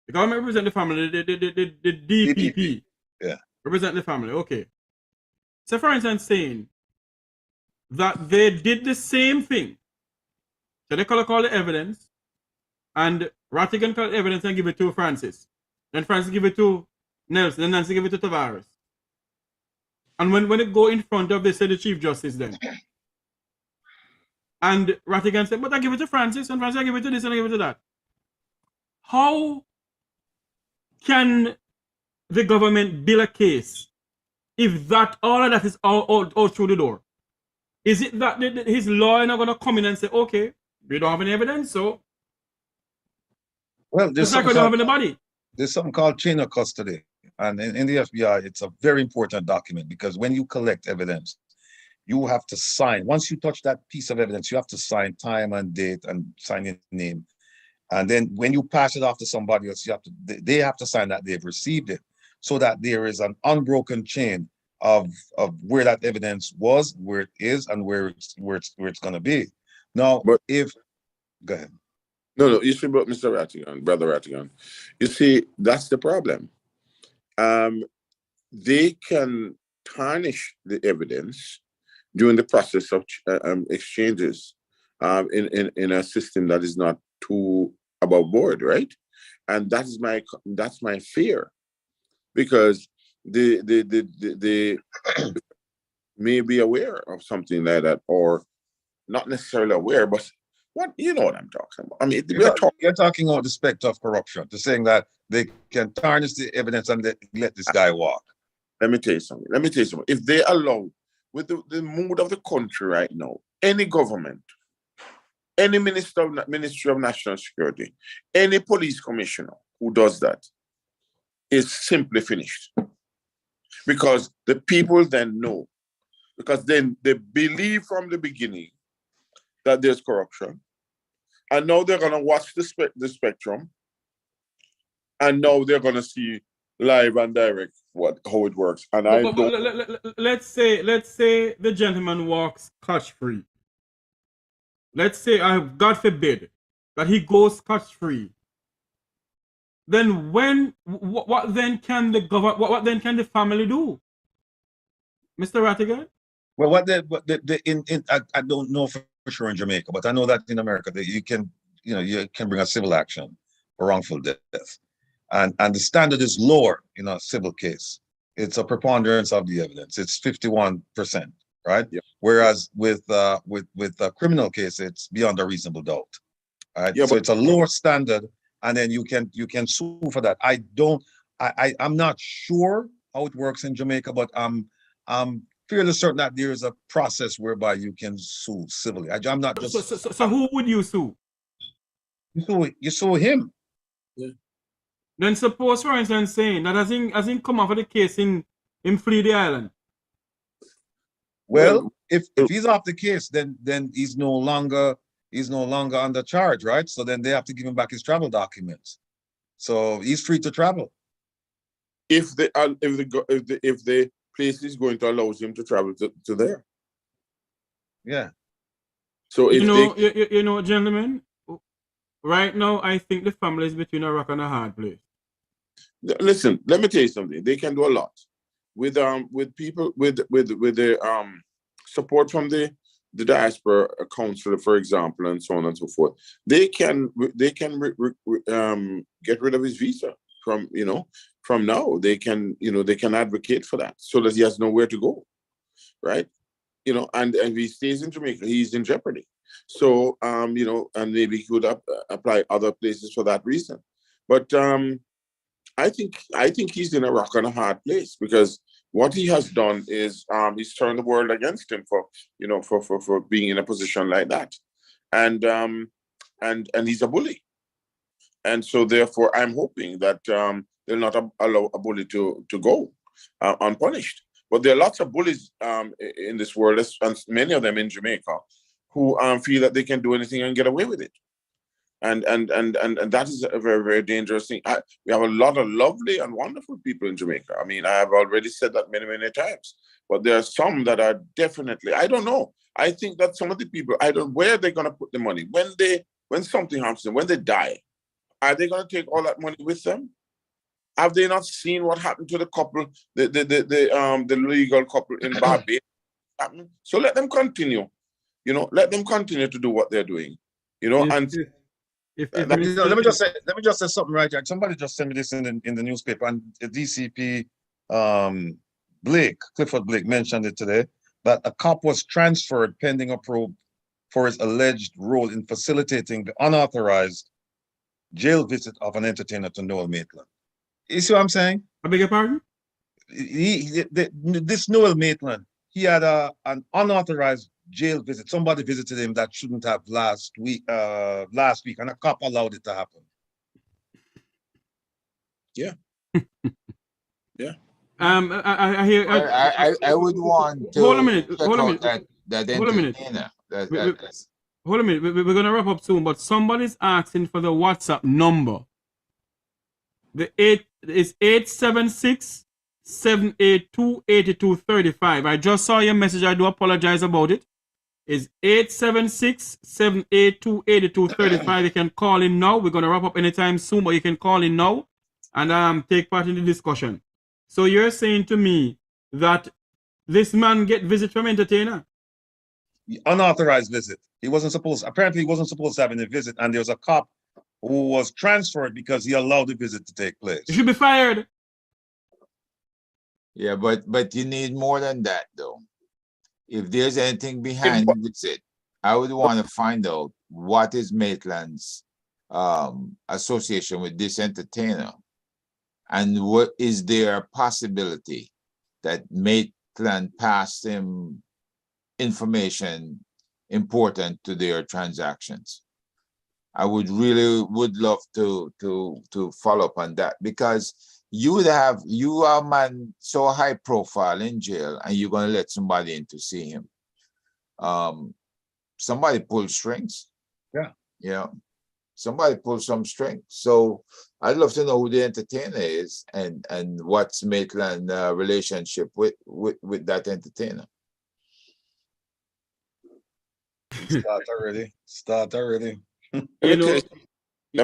The government represent the family. The DPP. Yeah. Represent the family. Okay. So for instance, saying that they did the same thing. So they collect all the evidence and Rattigan collect evidence and give it to Francis. Then Francis give it to Nelson. Then Nancy give it to Tavares. And when it go in front of, they say the Chief Justice then. And Rattigan said, but I give it to Francis, and Francis I give it to this and I give it to that. How can the government build a case if that all of that is all through the door? Is it that his lawyer not gonna come in and say, okay, we don't have any evidence, so Well, it's like we don't have anybody. There's something called chain of custody. And in the FBI, it's a very important document because when you collect evidence, you have to sign. Once you touch that piece of evidence, you have to sign time and date and sign your name. And then when you pass it off to somebody else, they have to sign that they've received it, so that there is an unbroken chain of where that evidence was, where it is, and where it's going to be. Now, But go ahead. No, you see, but Mr. Rattigan, Brother Rattigan, you see, that's the problem. They can tarnish the evidence during the process of exchanges in a system that is not too above board, right? And that's my fear, because they may be aware of something like that, or not necessarily aware, but what you know what I'm talking about. I mean, you're talking about the specter of corruption. They're saying that they can tarnish the evidence and let this guy walk. Let me tell you something. If they allow, with the mood of the country right now, any government, any Ministry of National Security, any police commissioner who does that is simply finished. Because the people then know, because then they believe from the beginning that there's corruption, and now they're going to watch the spectrum, and now they're going to see live and direct how it works. And let's say the gentleman walks scotch-free. Let's say, God forbid, that he goes scotch-free. Then what then can the family do, Mr. Rattigan? Well, I don't know for sure in Jamaica, but I know that in America that you can bring a civil action for wrongful death, and the standard is lower in a civil case. It's a preponderance of the evidence. It's 51%, right? Yeah. Whereas with a criminal case, it's beyond a reasonable doubt. Right? Yeah, so it's a lower standard, and then you can sue for that. I'm not sure how it works in Jamaica, but I'm fairly certain that there is a process whereby you can sue civilly. I'm not just. So who would you sue? You sue him. Yeah. Then suppose, for instance, saying that as in come off of the case in flee the island. Well, if he's off the case, then he's no longer under charge, right? So then they have to give him back his travel documents. So he's free to travel. If the place is going to allow him to travel to there. Yeah. So if you know, gentlemen, right now I think the family is between a rock and a hard place. Listen, let me tell you something. They can do a lot with people with the support from the Diaspora Council, for example, and so on and so forth. They can get rid of his visa from now. They can advocate for that so that he has nowhere to go, right? And if he stays in Jamaica, he's in jeopardy. So and maybe he could apply other places for that reason. But I think he's in a rock and a hard place, because what he has done is he's turned the world against him for being in a position like that, and he's a bully, and so therefore I'm hoping that they'll not allow a bully to go unpunished. But there are lots of bullies in this world, and many of them in Jamaica, who feel that they can do anything and get away with it. And that is a very, very dangerous thing. We have a lot of lovely and wonderful people in Jamaica. I mean, I have already said that many, many times. But there are some that are definitely, I don't know. I think that some of the people, I don't know where they're going to put the money. When something happens to them, when they die, are they going to take all that money with them? Have they not seen what happened to the couple, the legal couple in Barbados? So let them continue. Let them continue to do what they're doing. If Let Minister, me just say something right here. Somebody just sent me this in the newspaper, and the DCP Clifford Blake mentioned it today, that a cop was transferred pending a probe for his alleged role in facilitating the unauthorized jail visit of an entertainer to Noel Maitland. You see what I'm saying? I beg your pardon? This Noel Maitland, he had an unauthorized jail visit. Somebody visited him that shouldn't have last week, and a cop allowed it to happen. Yeah. Yeah. I hear. Well, I would want to Hold a minute. check Hold a out minute. that Hold a minute. entertainer. Hold a minute. We're gonna wrap up soon, but somebody's asking for the WhatsApp number. The 876-782-8235. I just saw your message. I do apologize about it. It's 876-782-8235. You can call in now. We're gonna wrap up anytime soon, but you can call in now and take part in the discussion. So you're saying to me that this man get visit from entertainer? Unauthorized visit. Apparently he wasn't supposed to have any visit, and there was a cop who was transferred because he allowed the visit to take place. You should be fired. Yeah, but you need more than that, though. If there's anything behind the visit, I would want to find out what is Maitland's association with this entertainer, and what is there a possibility that Maitland passed him information important to their transactions. I would love to follow up on that, because you are a man so high profile in jail, and you're gonna let somebody in to see him. Somebody pulled strings. Yeah. Somebody pulled some strings. So I'd love to know who the entertainer is and what's Maitland's relationship with that entertainer. Start already. Let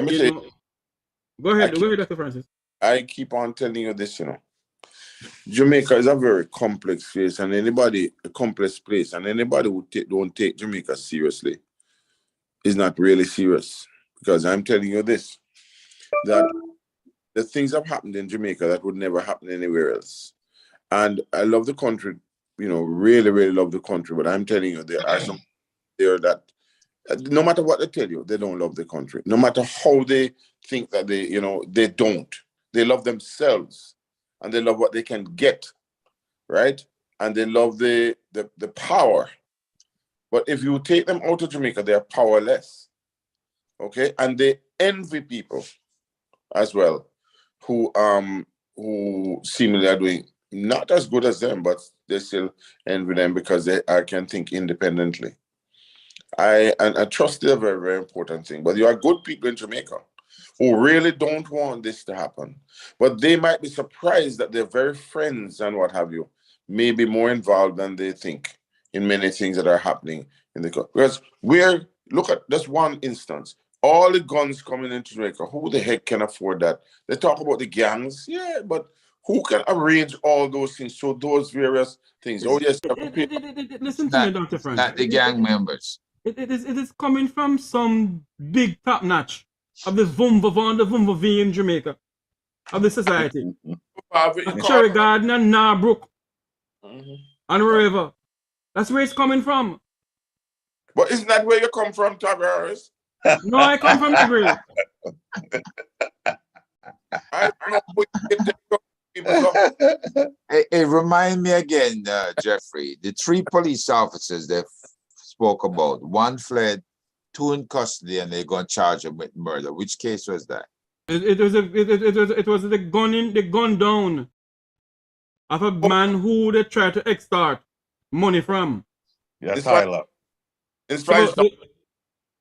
me tell you. Go ahead, Dr. Francis. I keep on telling you this, Jamaica is a very complex place, and anybody who don't take Jamaica seriously is not really serious. Because I'm telling you this, that the things have happened in Jamaica that would never happen anywhere else. And I love the country, really, really love the country. But I'm telling you, there are some there that no matter what they tell you, they don't love the country. No matter how they think that they don't. They love themselves, and they love what they can get, right? And they love the power. But if you take them out of Jamaica, they are powerless. Okay, and they envy people as well, who seemingly are doing not as good as them, but they still envy them because they can think independently. And trust is a very, very important thing. But you are good people in Jamaica who really don't want this to happen. But they might be surprised that their very friends and what have you may be more involved than they think in many things that are happening in the country. Because look at this one instance. All the guns coming into Jamaica, who the heck can afford that? They talk about the gangs, yeah, but who can arrange all those things? So those various things. Oh yes, listen to me, Dr. Francis. Not the gang members. It is coming from some big top notch of the Vumva in Jamaica, of the society. Cherry Garden and Narbrook and wherever. That's where it's coming from. But isn't that where you come from, Tavares? No, I come from Negril. I don't know what It reminds me again, Jeffrey, the 3 police officers that spoke about. One fled, 2 in custody, and they're going to charge them with murder. Which case was that? It was the gun down of a man who they tried to extort money from. Yeah, Tyler.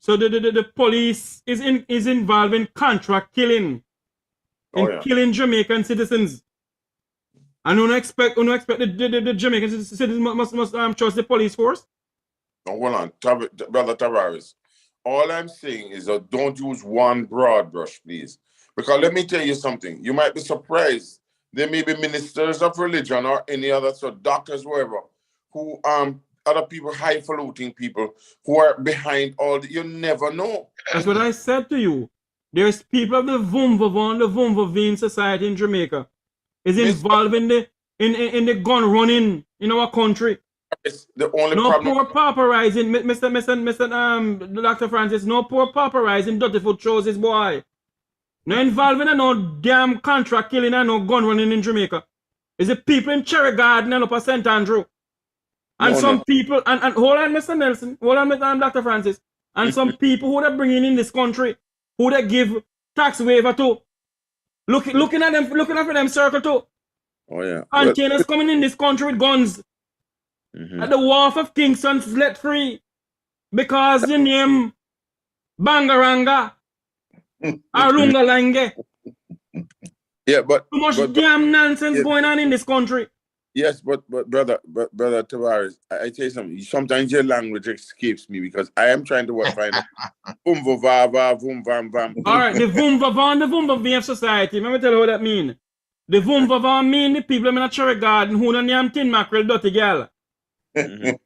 So the police is involved in contract killing, killing Jamaican citizens. And you expect the Jamaican citizens must trust the police force? No, hold on, Brother Tavares. All I'm saying is that don't use one broad brush, please. Because let me tell you something. You might be surprised. There may be ministers of religion or any other sort, doctors, whoever, who other people, highfalutin people who are behind all you never know. That's what I said to you. There's people of the Vumvavon, the Vumvavine society in Jamaica is involved in the gun running in our country. It's the only no problem. poor pauperizing, Mr. Dr. Francis, no poor pauperizing dirty foot choices, boy. No involving in no damn contract killing and no gun running in Jamaica. It's the people in Cherry Garden and Upper St. Andrew. And some people, and hold on, Mr. Nelson, hold on, Dr. Francis. And some people who they're bringing in this country, who they give tax waiver to. Looking at them, looking after them circle too. Oh yeah. Containers coming in this country with guns. At the wharf of Kingston's let free. Because the name Bangaranga or Lungalange. Yeah, but too much damn nonsense going on in this country. Yes, but brother Tavares, I tell you something. Sometimes your language escapes me because I am trying to find a boom vava boom vam vam. All right, the boom vavan, the boom vavan society. Let me tell you what that mean. The boom vavan mean the people in a cherry garden who don't name tin mackerel dirty girl. You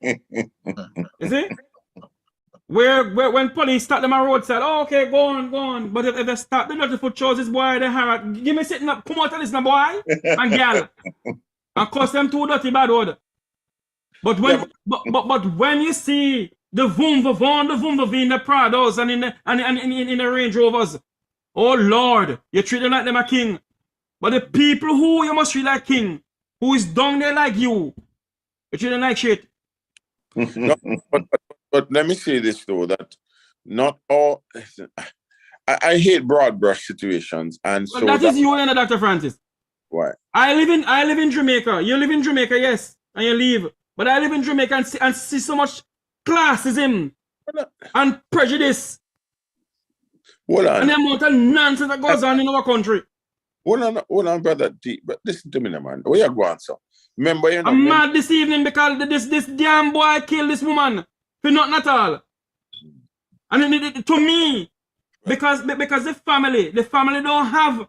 see? Where when police stop them on roadside, oh, okay, go on. But if they stop the dirty foot choices, boy, they have give me sitting up, come out of this now, boy, and girl. And cost them too dirty bad word. But when but when you see the Vumvavon, the Vumvavi in the Prados and in the Range Rovers, oh Lord, you treat them like them a king. But the people who you must treat like king, who is down there like you treat them like shit. No, but let me say this though, that not all I hate broad brush situations, and so that is you and Dr. Francis. Why? I live in Jamaica. You live in Jamaica, yes, and you leave. But I live in Jamaica and see so much classism and prejudice. Hold on. And the amount of nonsense that goes on in our country. Hold on, brother T. But listen to me, man. Where you going, sir? Remember, you know, I'm mad this evening because this damn boy killed this woman for nothing at all. And to me, because the family don't have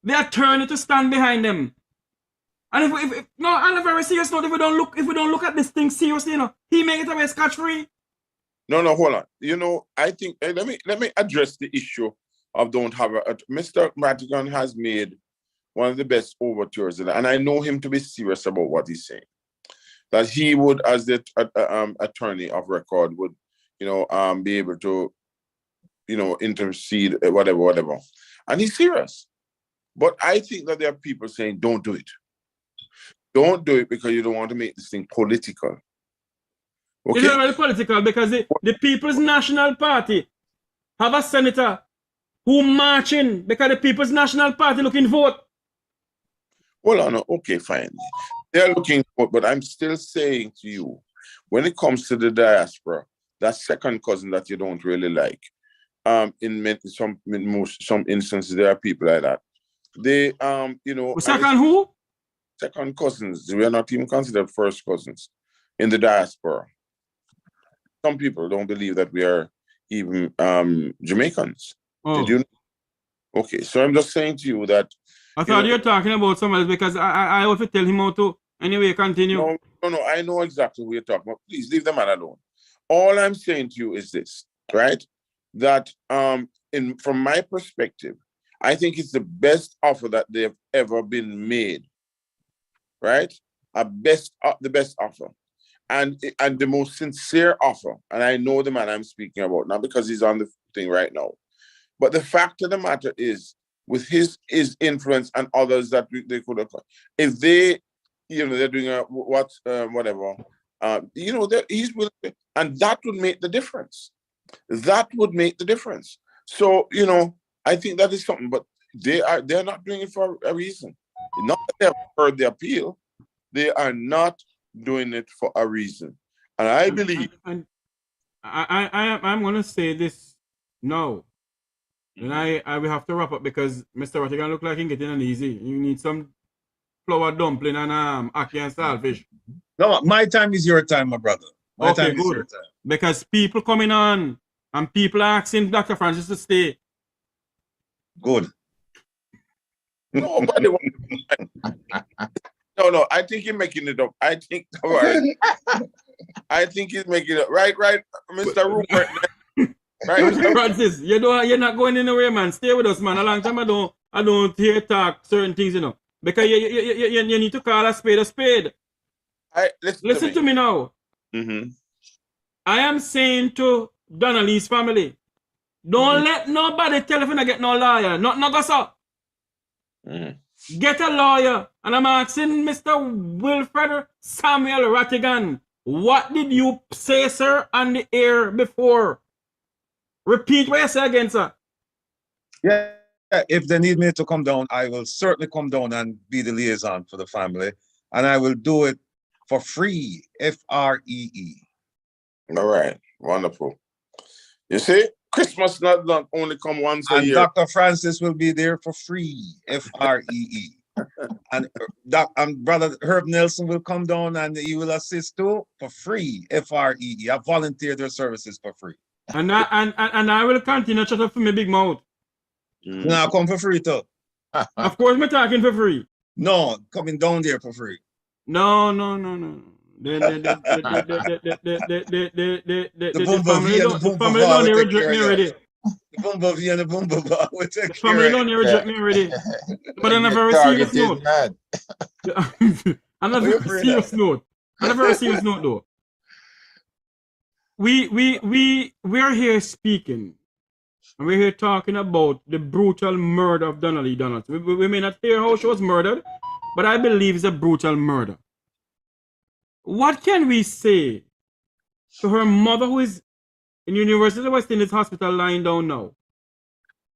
the attorney to stand behind them. And if no, on a very serious note, if we don't look at this thing seriously, you know, he make it away scot-free. No, hold on. You know, I think let me address the issue of don't have a Mr. Madigan has made one of the best overtures, and I know him to be serious about what he's saying. That he would, as the attorney of record, would, you know, be able to, you know, intercede, whatever. And he's serious. But I think that there are people saying, don't do it. Don't do it because you don't want to make this thing political. Okay? It's not really political because the People's National Party have a senator who marching because the People's National Party looking vote. Well, no, okay, fine. They're looking for, but I'm still saying to you, when it comes to the diaspora, that second cousin that you don't really like, in some instances, there are people like that. They, you know, second who? Second cousins. We are not even considered first cousins in the diaspora. Some people don't believe that we are even Jamaicans. Oh. Did you know? Okay, so I'm just saying to you that I thought you were talking about someone else because I have to tell him how to. Anyway, continue. No, I know exactly what you're talking about. Please leave the man alone. All I'm saying to you is this, right? That from my perspective, I think it's the best offer that they've ever been made, right? The best offer, and the most sincere offer. And I know the man I'm speaking about, not because he's on the thing right now, but the fact of the matter is, with his influence and others that they could have, if they, you know, they're doing whatever, you know, he's willing, and that would make the difference. That would make the difference. So, you know, I think that is something, but they're not doing it for a reason. Not that they have heard the appeal, they are not doing it for a reason. And I believe. I'm gonna say this now. And I will have to wrap up because Mr. Rottigan look like he's getting uneasy. You need some flour dumpling and ackee and saltfish. No, my time is your time, my brother. My okay, time good. is your time. Because people coming on and people asking Dr. Francis to stay. Good. Nobody No, I think you're making it up. I think, all right. I think he's making it up. Right, Mr. Rupert. Right, Mr. Francis, you're not going anywhere, man. Stay with us, man. A long time I don't hear talk certain things, you know. Because you need to call a spade a spade. Listen to me now. Mm-hmm. I am saying to Donnelly's family, don't let nobody tell if you not get no lawyer. Not go so. Get a lawyer. And I'm asking Mr. Wilfred Samuel Rattigan, what did you say, sir, on the air before? Repeat what you say again, sir. Yeah, if they need me to come down, I will certainly come down and be the liaison for the family. And I will do it for free, F-R-E-E. All right, wonderful. You see, Christmas not only come once a year. Dr. Francis will be there for free, F-R-E-E. And Brother Herb Nelson will come down and he will assist too for free, F-R-E-E. I volunteer their services for free. And I will continue to shut up for my big mouth. Now come for free too. Of course, I'm talking for free. No, coming down there for free. No. The family don't reject me already. The Bumblebee and the Bumblebee will take The family don't reject me already. But on a very serious note. On a very serious note. On a very serious note though. We're here speaking. And we're here talking about the brutal murder of Donnelly Donaldson. We may not hear how she was murdered, but I believe it's a brutal murder. What can we say to her mother, who is in University of West Indies Hospital lying down now?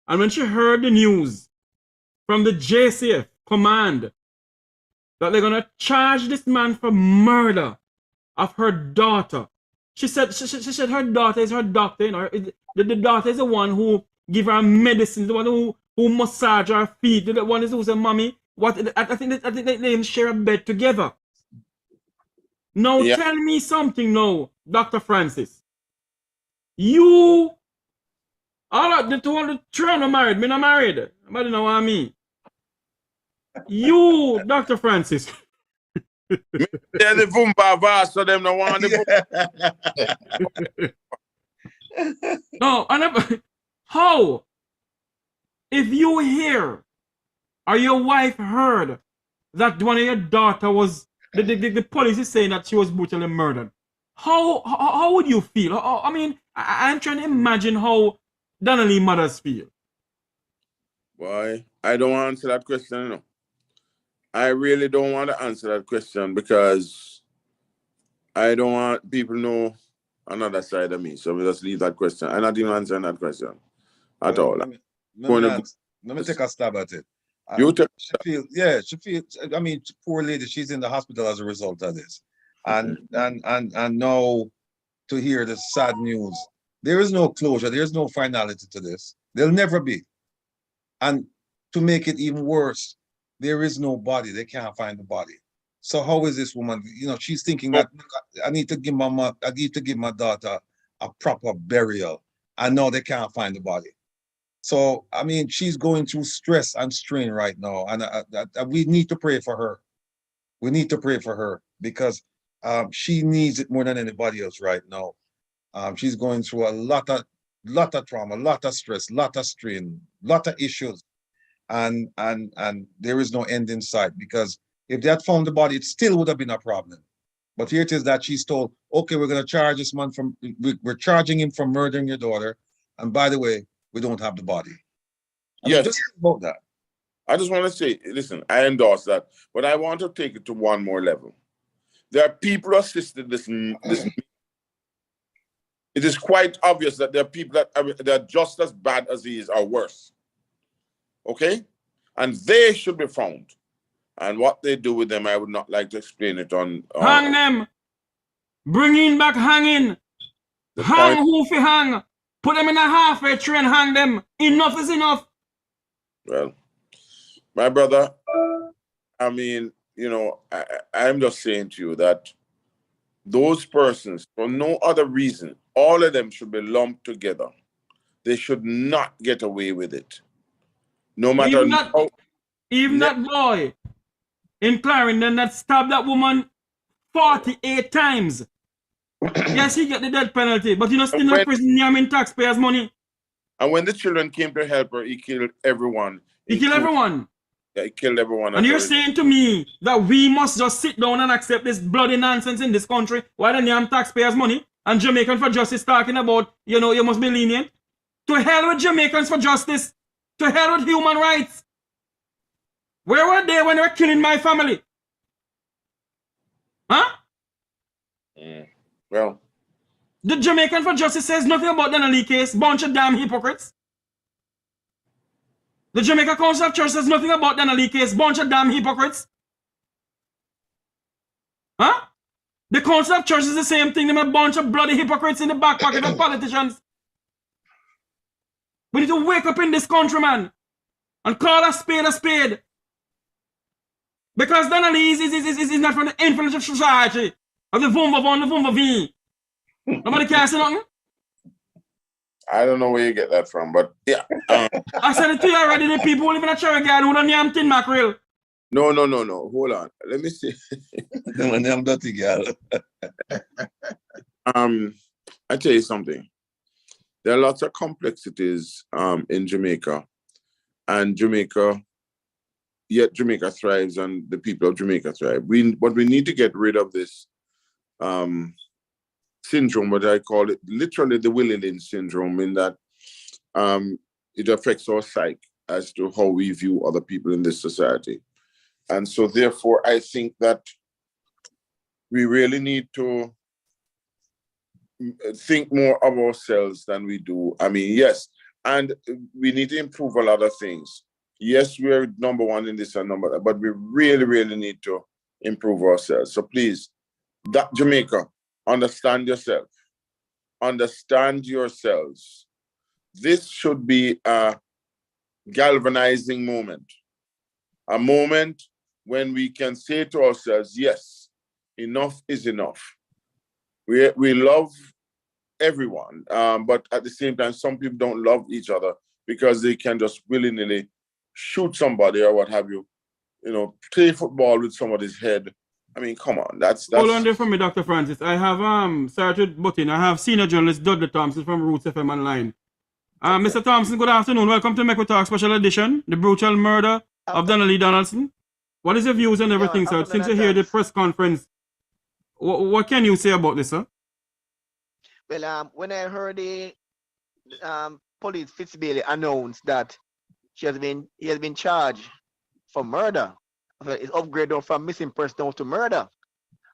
And when she heard the news from the JCF command that they're going to charge this man for murder of her daughter, she said her daughter is her doctor. You know, the daughter is the one who give her medicine, the one who massage her feet, the one who said, "Mommy, what?" I think they share a bed together. Now tell me something now, Dr. Francis. You, all right, the 203 are not married. Me not married. But you know what I mean. You, Dr. Francis. Yeah, the Vumba Vast, so them no want No, how? If you hear or your wife heard that one of your daughter was the police is saying that she was brutally murdered, how would you feel? I mean, I'm trying to imagine how Donnelly mothers feel. Boy, I don't want to answer that question, you know. I really don't want to answer that question because I don't want people to know another side of me. So we just leave that question. I'm not even answering that question at all. Let me take a stab at it. You take she feels, I mean, poor lady, she's in the hospital as a result of this. And now to hear the sad news, there is no closure, there's no finality to this. There'll never be. And to make it even worse, there is no body. They can't find the body. So how is this woman? You know, she's thinking that I need to give my daughter a proper burial. I know they can't find the body. So I mean, she's going through stress and strain right now, and we need to pray for her. We need to pray for her because she needs it more than anybody else right now. She's going through a lot of trauma, a lot of stress, a lot of strain, a lot of issues. And there is no end in sight, because if they had found the body, it still would have been a problem. But here it is that she's told, okay, we're going to charge this man we're charging him for murdering your daughter. And by the way, we don't have the body. Yes. Just about that. I just want to say, listen, I endorse that, but I want to take it to one more level. There are people who assisted this. It is quite obvious that there are people that are just as bad as he is or worse. Okay? And they should be found. And what they do with them, I would not like to explain it on... hang them! Bring in back hanging! Hang who fi hang! Put them in a halfway train, hang them! Enough is enough! Well, my brother, I mean, you know, I'm just saying to you that those persons, for no other reason, all of them should be lumped together. They should not get away with it. No matter even that boy in Clarendon that stabbed that woman 48 times. Yes, he get the death penalty, but you know, still in prison, yamming taxpayers' money. And when the children came to help her, he killed everyone. He killed everyone. Yeah, he killed everyone. And you're saying to me that we must just sit down and accept this bloody nonsense in this country while the damn taxpayers' money and Jamaican for Justice talking about, you know, you must be lenient? To hell with Jamaicans for Justice. To hell with human rights. Where were they when they were killing my family? Huh? Well, the Jamaican for Justice says nothing about the Donnelly case. Bunch of damn hypocrites. The Jamaica Council of Church says nothing about the Donnelly case. Bunch of damn hypocrites. Huh? The Council of Church is the same thing. Them a bunch of bloody hypocrites in the back pocket of politicians. We need to wake up in this country, man, and call a spade a spade. Because Donnelly is not from the influence of society. Of the Vumba Von, the Vumba V. Nobody can say nothing? I don't know where you get that from, but yeah. I said it to you already. The people who live in a cherry garden who don't yam tin mackerel. No. Hold on. Let me see. I'm dirty girl. I tell you something. There are lots of complexities in Jamaica, and Jamaica thrives, and the people of Jamaica thrive. But we need to get rid of this syndrome, what I call it, literally the Willie Lynch syndrome, in that it affects our psyche as to how we view other people in this society. And so therefore, I think that we really need to think more of ourselves than we do. I mean, yes, and we need to improve a lot of things. Yes, we're number one in this and number that, but we really, really need to improve ourselves. So please, Jamaica, understand yourself. Understand yourselves. This should be a galvanizing moment. A moment when we can say to ourselves, yes, enough is enough. We love everyone, but at the same time, some people don't love each other because they can just willy-nilly shoot somebody or what have you, play football with somebody's head. I mean, come on, that's... Hold on there for me, Dr. Francis. I have, sorry to butt in, I have senior journalist Dudley Thompson from Roots FM online. Mr. Thompson, good afternoon. Welcome to Make We Talk Special Edition, the brutal murder of Donnelly Donaldson. What is your views on everything, sir? Since you hear the press conference, what can you say about this, sir? Well, when I heard the police Fitzbailey announce that he has been charged for murder, it's upgraded from missing person to murder.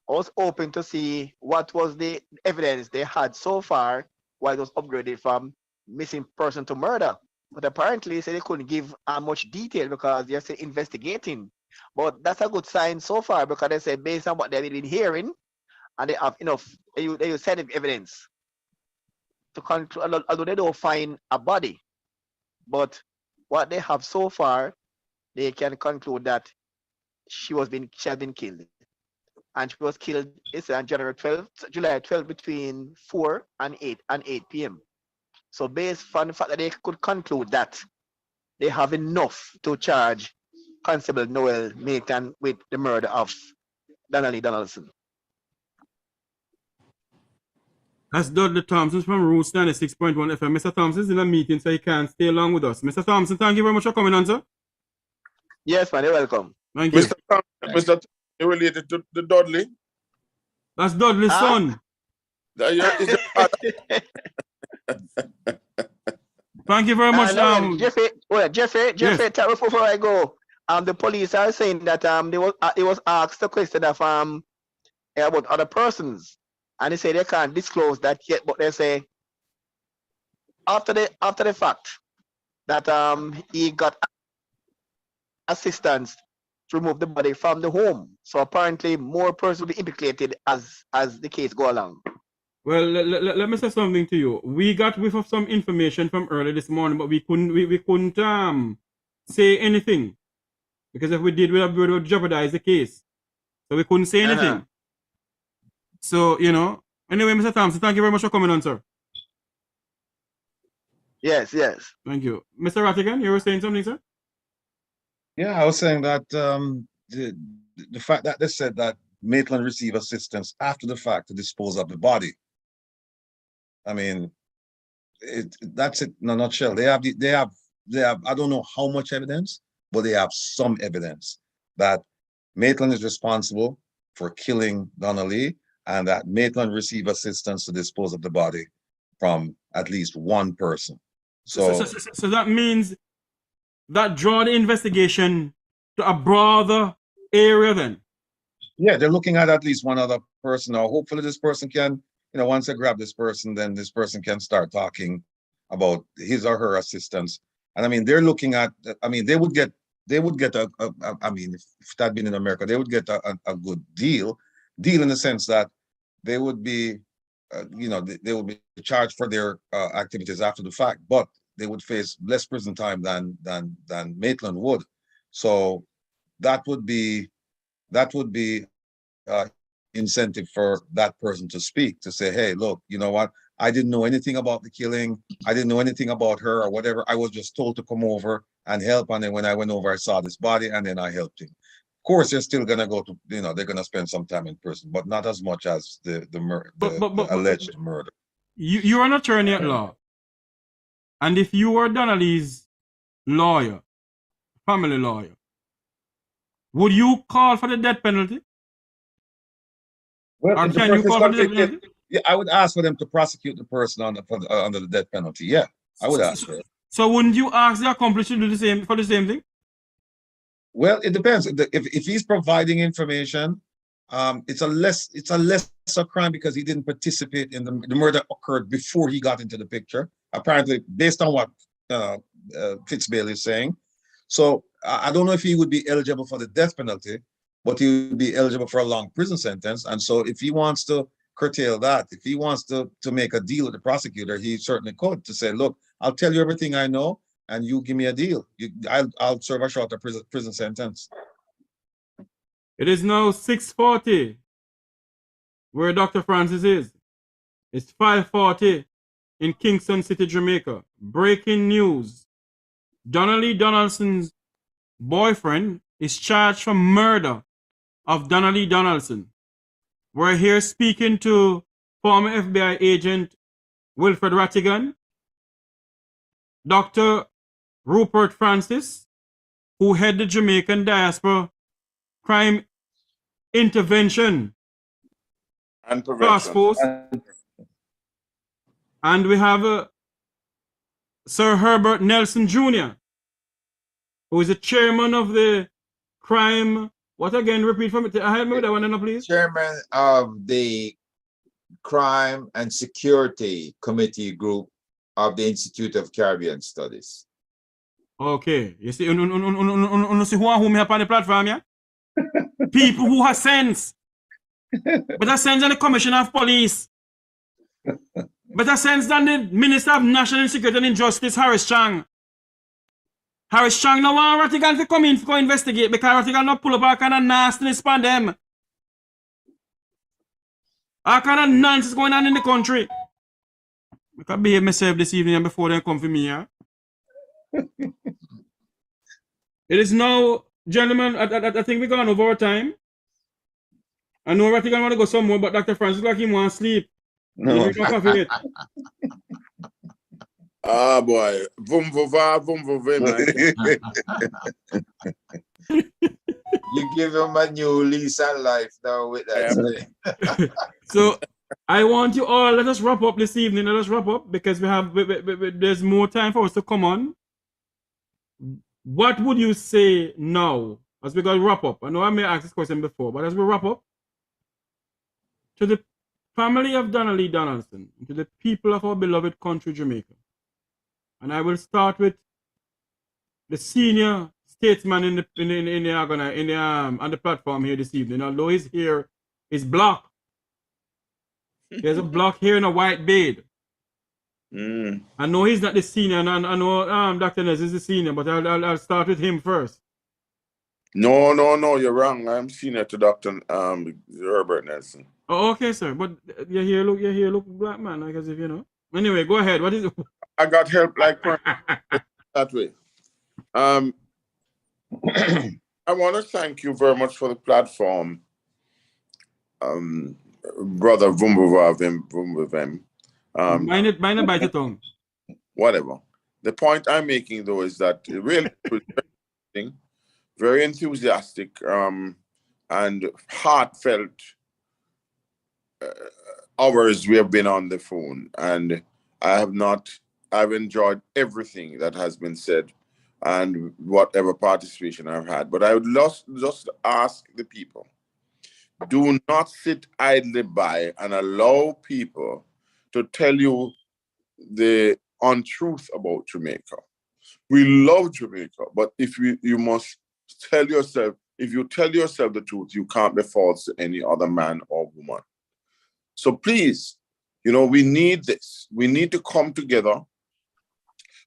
I was hoping to see what was the evidence they had so far why it was upgraded from missing person to murder. But apparently they said they couldn't give much detail because they're still investigating. But that's a good sign so far because they said based on what they've been hearing, and they have enough, they use scientific evidence to conclude, although they don't find a body, but what they have so far, they can conclude that she has been killed, and she was killed on July 12 between 4 and 8 p.m. So based on the fact that they could conclude that, they have enough to charge Constable Noel Milton with the murder of Donnelly Donaldson. That's Dudley Thompson from Roots 96.1 FM. Mr. Thompson's in a meeting, so he can't stay along with us. Mr. Thompson, thank you very much for coming on, sir. Yes, man, you're welcome. Thank you. Mr. Thompson, you're related to the Dudley? That's Dudley's son. Thank you very much. Jeffrey, yes. Before I go, the police are saying that they was asked a question of about other persons, and they say they can't disclose that yet, but they say after the fact that he got assistance to remove the body from the home. So apparently more persons will be implicated as the case go along. Well, let me say something to you. We got whiff of some information from early this morning, but we couldn't say anything. Because if we did, we would jeopardize the case. So we couldn't say anything. So, anyway, Mr. Thompson, thank you very much for coming on, sir. Yes. Thank you. Mr. Rattigan, you were saying something, sir? Yeah, I was saying that the fact that they said that Maitland received assistance after the fact to dispose of the body. I mean, that's it in a nutshell. They have I don't know how much evidence, but they have some evidence that Maitland is responsible for killing Donnelly, and that Maitland received assistance to dispose of the body from at least one person. So that means that draw the investigation to a broader area then? Yeah, they're looking at least one other person. Now, hopefully this person can, once they grab this person, then this person can start talking about his or her assistance. And I mean, they're looking at, I mean, they would get I mean, if that had been in America, they would get a good deal in the sense that they would be, they would be charged for their activities after the fact, but they would face less prison time than Maitland would. So that would be incentive for that person to speak, to say, hey, look, you know what? I didn't know anything about the killing. I didn't know anything about her or whatever. I was just told to come over and help. And then when I went over, I saw this body and then I helped him. Of course, they're still going to go to, they're going to spend some time in prison, but not as much as the alleged murder. You're an attorney at law. And if you were Donnelly's lawyer, family lawyer, would you call for the death penalty? Well, or can you call for the death penalty? Yeah, I would ask for them to prosecute the person under the death penalty. Yeah, I would ask for it. So wouldn't you ask the accomplice to do the same for the same thing? Well, it depends. If he's providing information, it's a lesser crime because he didn't participate in the murder occurred before he got into the picture. Apparently, based on what Fitzbailey is saying. So I don't know if he would be eligible for the death penalty, but he would be eligible for a long prison sentence. And so if he wants to curtail that, if he wants to make a deal with the prosecutor, he certainly could, to say, look, I'll tell you everything I know and you give me a deal. I'll serve a shorter prison sentence. It is now 6:40 where Dr. Francis is. It's 5:40 in Kingston City, Jamaica. Breaking news. Donnelly Donaldson's boyfriend is charged for murder of Donnelly Donaldson. We're here speaking to former FBI agent Wilfred Rattigan, Dr. Rupert Francis, who head the Jamaican Diaspora Crime Intervention and Task Force. And we have Sir Herbert Nelson Jr., who is the chairman of the crime. What again? Repeat for me. Help me with that one, please. Chairman of the Crime and Security Committee Group of the Institute of Caribbean Studies. Okay. You see, you see who me up on the platform, yeah? People who have sense. Better sense than the Commissioner of Police. Better sense than the Minister of National Security and Injustice, Harris Chang. Harris Chang no want Rattigan to come in to investigate because Rattigan not pull up all kind of nastiness on them. All kind of nonsense going on in the country. I can behave myself this evening before they come for me, yeah? It is now, gentlemen, I think we're gone over our time. I know Rattigan want to go somewhere, but Dr. Francis like him want to sleep. No. Ah, boy. Vum man. You give him a new lease on life now with that. So I want you all, let us wrap up this evening. Let us wrap up because there's more time for us to come on. What would you say now as we go to wrap up? I know I may ask this question before, but as we wrap up, to the family of Donnelly Donaldson, to the people of our beloved country, Jamaica. And I will start with the senior statesman on the platform here this evening. Although his hair is black, there's a black hair and a white beard. I know he's not the senior, and I know Dr. Nez is the senior, but I'll start with him first. No, you're wrong. I'm senior to Dr. Herbert Nelson. Oh, okay, sir. But your hair look black, man, like as if you know. Anyway, go ahead. What is it? I got help like that way. I'm I want to thank you very much for the platform, brother Vumbuvavim. Mind it by the tongue. Whatever. The point I'm making though is that it really was very enthusiastic, and heartfelt hours we have been on the phone, and I've enjoyed everything that has been said and whatever participation I've had. But I would just ask the people, do not sit idly by and allow people to tell you the untruth about Jamaica. We love Jamaica, but if you must tell yourself, if you tell yourself the truth, you can't be false to any other man or woman. So please, we need this. We need to come together,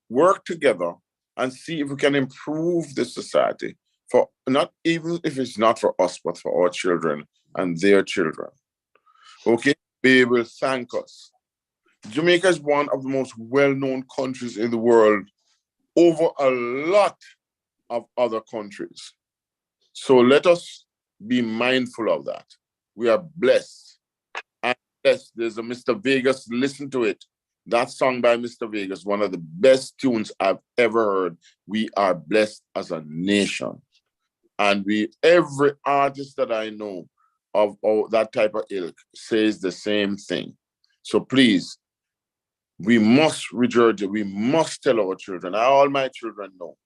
work together, and see if we can improve the society, for not even if it's not for us, but for our children and their children. Okay? They will thank us. Jamaica is one of the most well-known countries in the world over a lot of other countries. So let us be mindful of that. We are blessed. And yes, there's a Mr. Vegas, listen to it. That song by Mr. Vegas, one of the best tunes I've ever heard. We are blessed as a nation. And every artist that I know of that type of ilk says the same thing. So please, we must regurgitate, we must tell our children, all my children know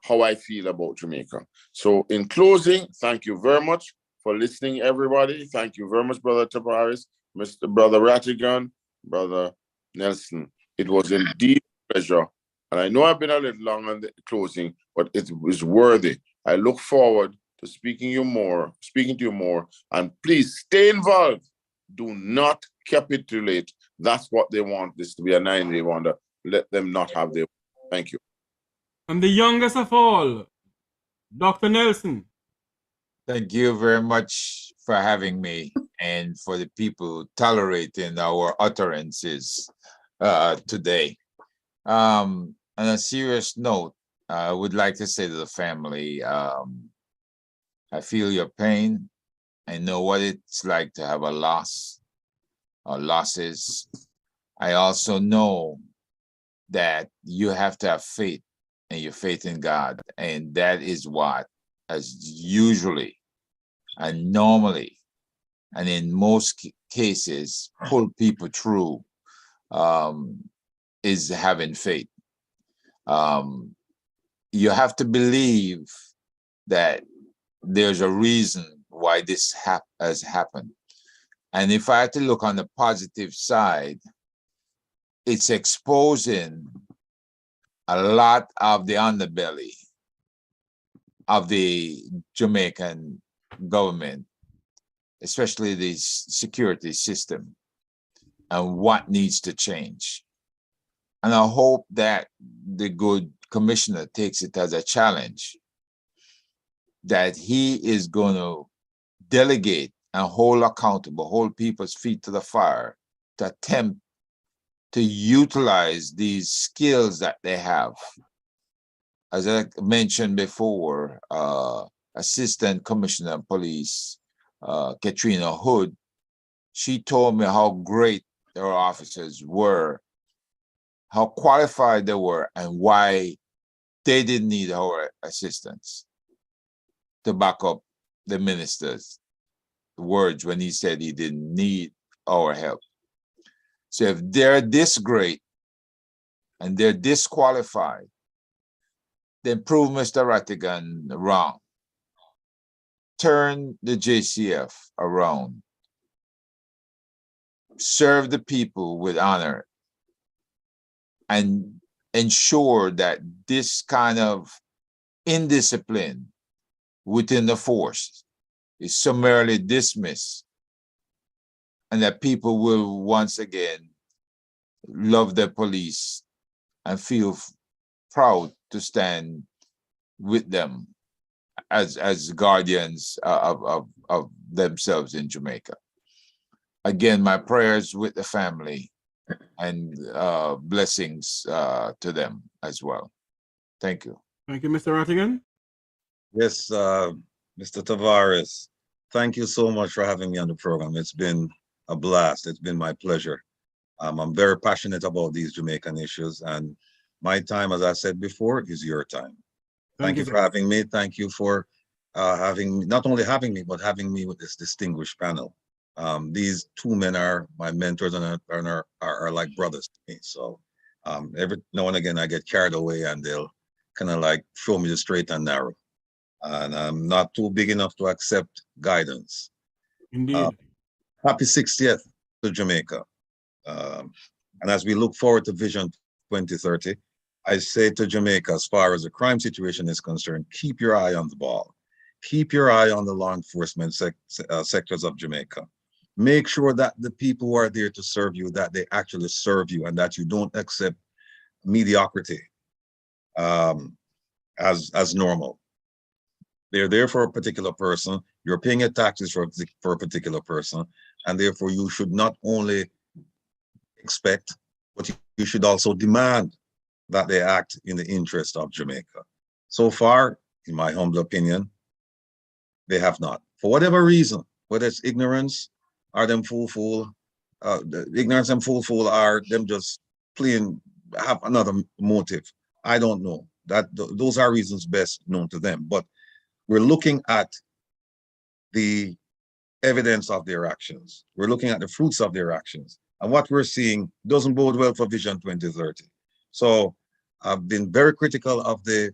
how I feel about Jamaica. So in closing, thank you very much for listening, everybody. Thank you very much, Brother Tavares, Brother Rattigan, Brother Nelson. It was indeed a pleasure. And I know I've been a little long on the closing, but it was worthy. I look forward to speaking to you more, and please stay involved. Do not capitulate. That's what they want this to be, a 9-day wonder. Let them not have their. Thank you. And the youngest of all, Dr. Nelson. Thank you very much for having me and for the people tolerating our utterances today. On a serious note, I would like to say to the family, I feel your pain. I know what it's like to have a loss or losses. I also know that you have to have faith, and your faith in God. And that is what, as usually and normally, and in most cases, pull people through, is having faith. You have to believe that there's a reason why this has happened. And if I had to look on the positive side, it's exposing a lot of the underbelly of the Jamaican government, especially the security system, and what needs to change. And I hope that the good commissioner takes it as a challenge, that he is going to delegate and hold accountable, hold people's feet to the fire, to attempt to utilize these skills that they have. As I mentioned before, Assistant Commissioner of Police, Katrina Hood, she told me how great their officers were, how qualified they were, and why they didn't need our assistance to back up the minister's words when he said he didn't need our help. So if they're this great and they're disqualified, then prove Mr. Rattigan wrong. Turn the JCF around. Serve the people with honor, and ensure that this kind of indiscipline within the force is summarily dismissed, and that people will once again love their police and feel proud to stand with them as guardians of themselves in Jamaica. Again, my prayers with the family, and blessings to them as well. Thank you. Thank you, Mr. Rattigan. Yes, Mr. Tavares, thank you so much for having me on the program. It's been a blast. It's been my pleasure. I'm very passionate about these Jamaican issues, and my time, as I said before, is your time. Thank you for having me. Thank you for not only having me, but having me with this distinguished panel. These two men are my mentors and are like brothers to me. So every now and again I get carried away and they'll kind of like show me the straight and narrow. And I'm not too big enough to accept guidance. Indeed. Happy 60th to Jamaica. And as we look forward to Vision 2030, I say to Jamaica, as far as the crime situation is concerned, keep your eye on the ball. Keep your eye on the law enforcement sectors of Jamaica. Make sure that the people who are there to serve you, that they actually serve you and that you don't accept mediocrity as normal. They're there for a particular person. You're paying your taxes for a particular person. And therefore you should not only expect, but you should also demand that they act in the interest of Jamaica. So far, in my humble opinion, they have not. For whatever reason, whether it's ignorance or them the ignorance and fool are them just have another motive. I don't know. Those are reasons best known to them. But we're looking at the evidence of their actions. We're looking at the fruits of their actions. And what we're seeing doesn't bode well for Vision 2030. So I've been very critical of the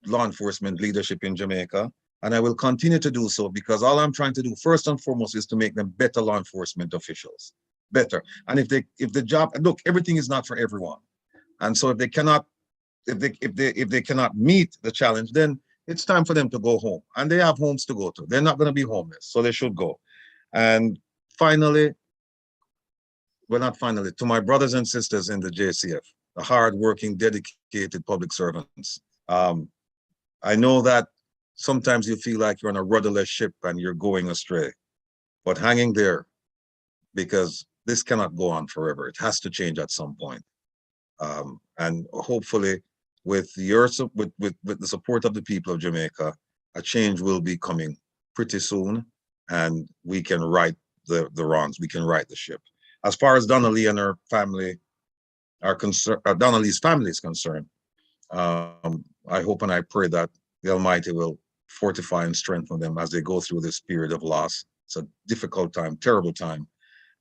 law enforcement leadership in Jamaica, and I will continue to do so because all I'm trying to do first and foremost is to make them better law enforcement officials, better. And if the job, look, everything is not for everyone. And so if they cannot meet the challenge, then it's time for them to go home. And they have homes to go to. They're not going to be homeless, so they should go. And finally, well, not finally, to my brothers and sisters in the JCF, the hardworking, dedicated public servants. I know that sometimes you feel like you're on a rudderless ship and you're going astray, but hanging there because this cannot go on forever. It has to change at some point. And hopefully with the support of the people of Jamaica, a change will be coming pretty soon and we can right the wrongs, we can right the ship. As far as Donnelly and her family are concerned, Donnelly's family is concerned, I hope and I pray that the Almighty will fortify and strengthen them as they go through this period of loss. It's a difficult time, terrible time.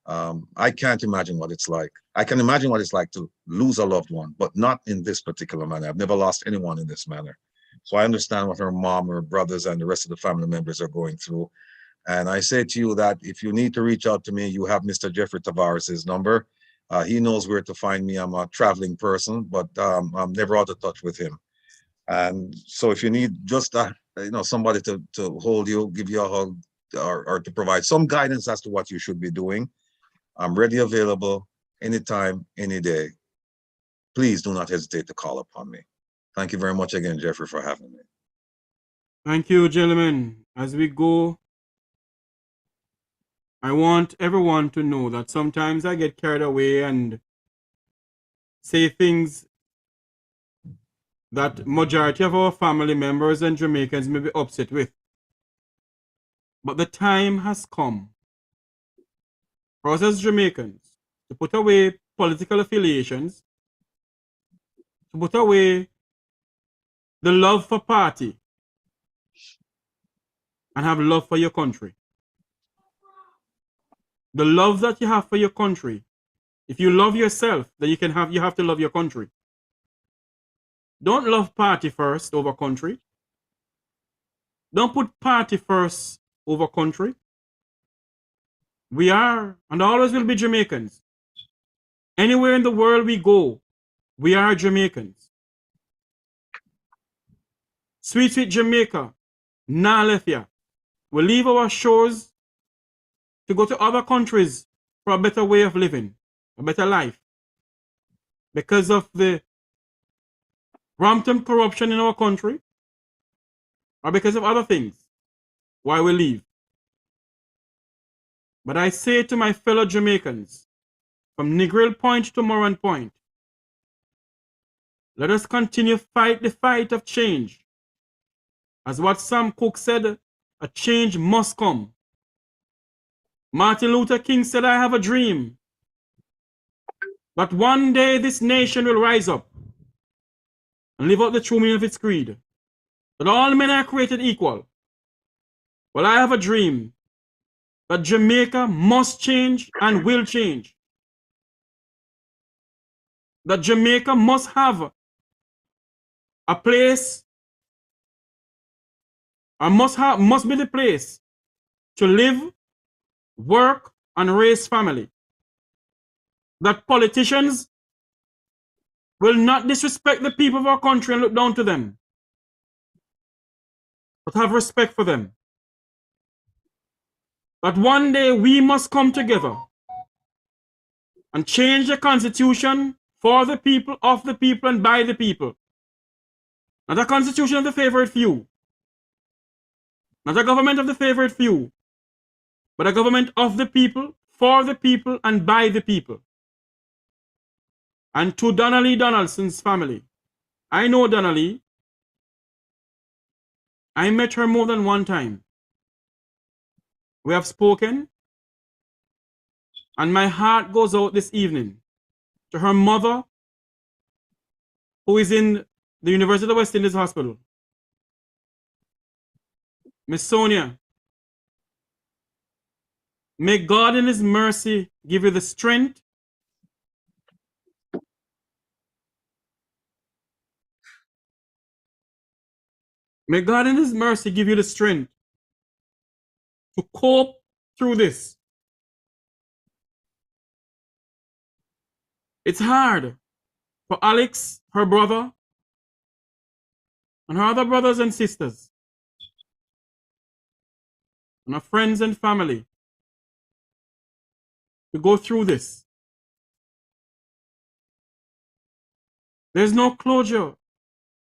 I can't imagine what it's like. I can imagine what it's like to lose a loved one, but not in this particular manner. I've never lost anyone in this manner. So I understand what her mom, her brothers, and the rest of the family members are going through. And I say to you that if you need to reach out to me, you have Mr. Jeffrey Tavares' number. He knows where to find me. I'm a traveling person, but I'm never out of touch with him. And so if you need just somebody to hold you, give you a hug, or to provide some guidance as to what you should be doing, I'm ready, available, anytime, any day. Please do not hesitate to call upon me. Thank you very much again, Jeffrey, for having me. Thank you, gentlemen. As we go, I want everyone to know that sometimes I get carried away and say things that majority of our family members and Jamaicans may be upset with. But the time has come for us as Jamaicans to put away political affiliations, to put away the love for party, and have love for your country. The love that you have for your country, if you love yourself, then you have to love your country. Don't love party first over country. Don't put party first over country. We are and always will be Jamaicans. Anywhere in the world we go, we are Jamaicans. Sweet, sweet Jamaica, nah left ya. We leave our shores to go to other countries for a better way of living, a better life. Because of the rampant corruption in our country, or because of other things, why we leave. But I say to my fellow Jamaicans, from Negril Point to Moran Point, let us continue fight the fight of change. As what Sam Cooke said, a change must come. Martin Luther King said, I have a dream that one day this nation will rise up and live out the true meaning of its creed, that all men are created equal. Well, I have a dream that Jamaica must change and will change. That Jamaica must have a place, or must be the place to live, work, and raise family. That politicians will not disrespect the people of our country and look down to them, but have respect for them. That one day we must come together and change the constitution for the people, of the people, and by the people. Not a constitution of the favorite few. Not a government of the favorite few, but a government of the people, for the people, and by the people. And to Donnelly Donaldson's family. I know Donnelly. I met her more than one time. We have spoken, and my heart goes out this evening to her mother, who is in the University of West Indies Hospital. Miss Sonia, may God in His mercy give you the strength May God in His mercy give you the strength to cope through this. It's hard for Alex, her brother, and her other brothers and sisters, and her friends and family to go through this. There's no closure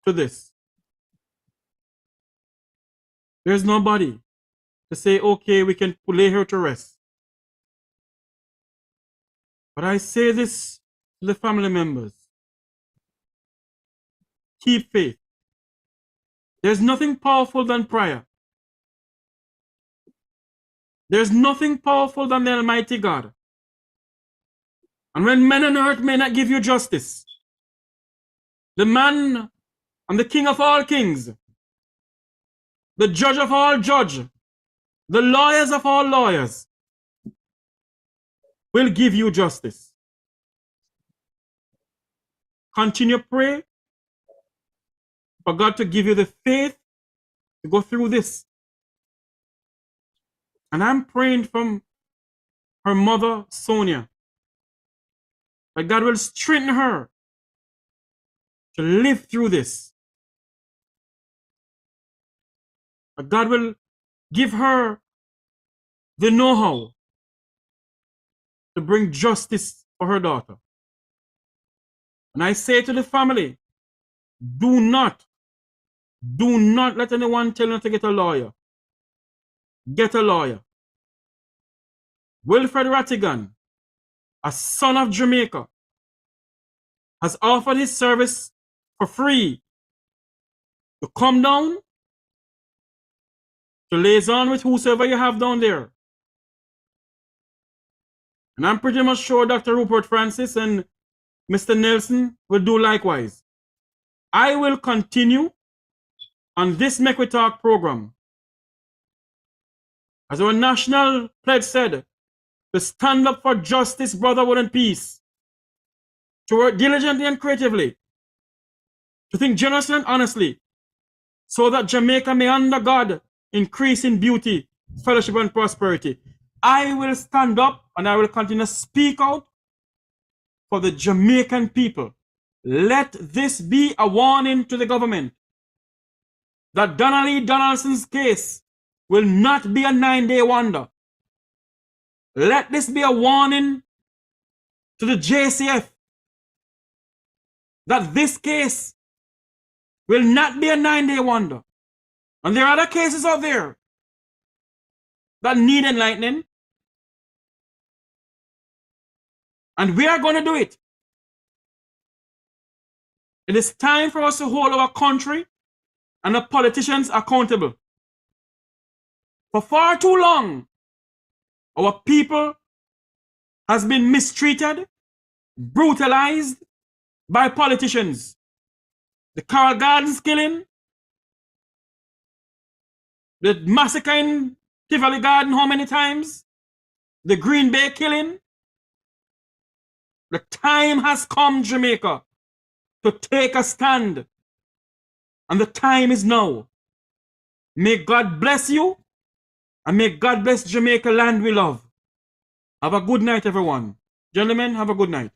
to this. There's nobody to say, okay, we can lay her to rest. But I say this to the family members. Keep faith. There's nothing powerful than prayer. There's nothing powerful than the Almighty God. And when men on earth may not give you justice, the man and the King of all kings, the judge of all judges, the lawyers of all lawyers, will give you justice. Continue to pray for God to give you the faith to go through this. And I'm praying from her mother, Sonia, that God will strengthen her to live through this. That God will give her the know-how to bring justice for her daughter. And I say to the family, do not let anyone tell you to get a lawyer. Get a lawyer. Wilfred Rattigan, a son of Jamaica, has offered his service for free to come down, to liaison with whosoever you have down there. And I'm pretty much sure Dr. Rupert Francis and Mr. Nelson will do likewise. I will continue on this Make We Talk program, as our national pledge said, to stand up for justice, brotherhood, and peace, to work diligently and creatively, to think generously and honestly, so that Jamaica may under God increase in beauty, fellowship, and prosperity. I will stand up and I will continue to speak out for the Jamaican people. Let this be a warning to the government that Donnelly Donaldson's case will not be a 9-day wonder. Let this be a warning to the JCF that this case will not be a 9-day wonder. And there are other cases out there that need enlightening. And we are going to do it. It is time for us to hold our country and the politicians accountable. For far too long, our people has been mistreated, brutalized by politicians. The Carl Gardens killing, the massacre in Tivoli Garden how many times? The Green Bay killing. The time has come, Jamaica, to take a stand. And the time is now. May God bless you, and may God bless Jamaica land we love. Have a good night, everyone. Gentlemen, have a good night.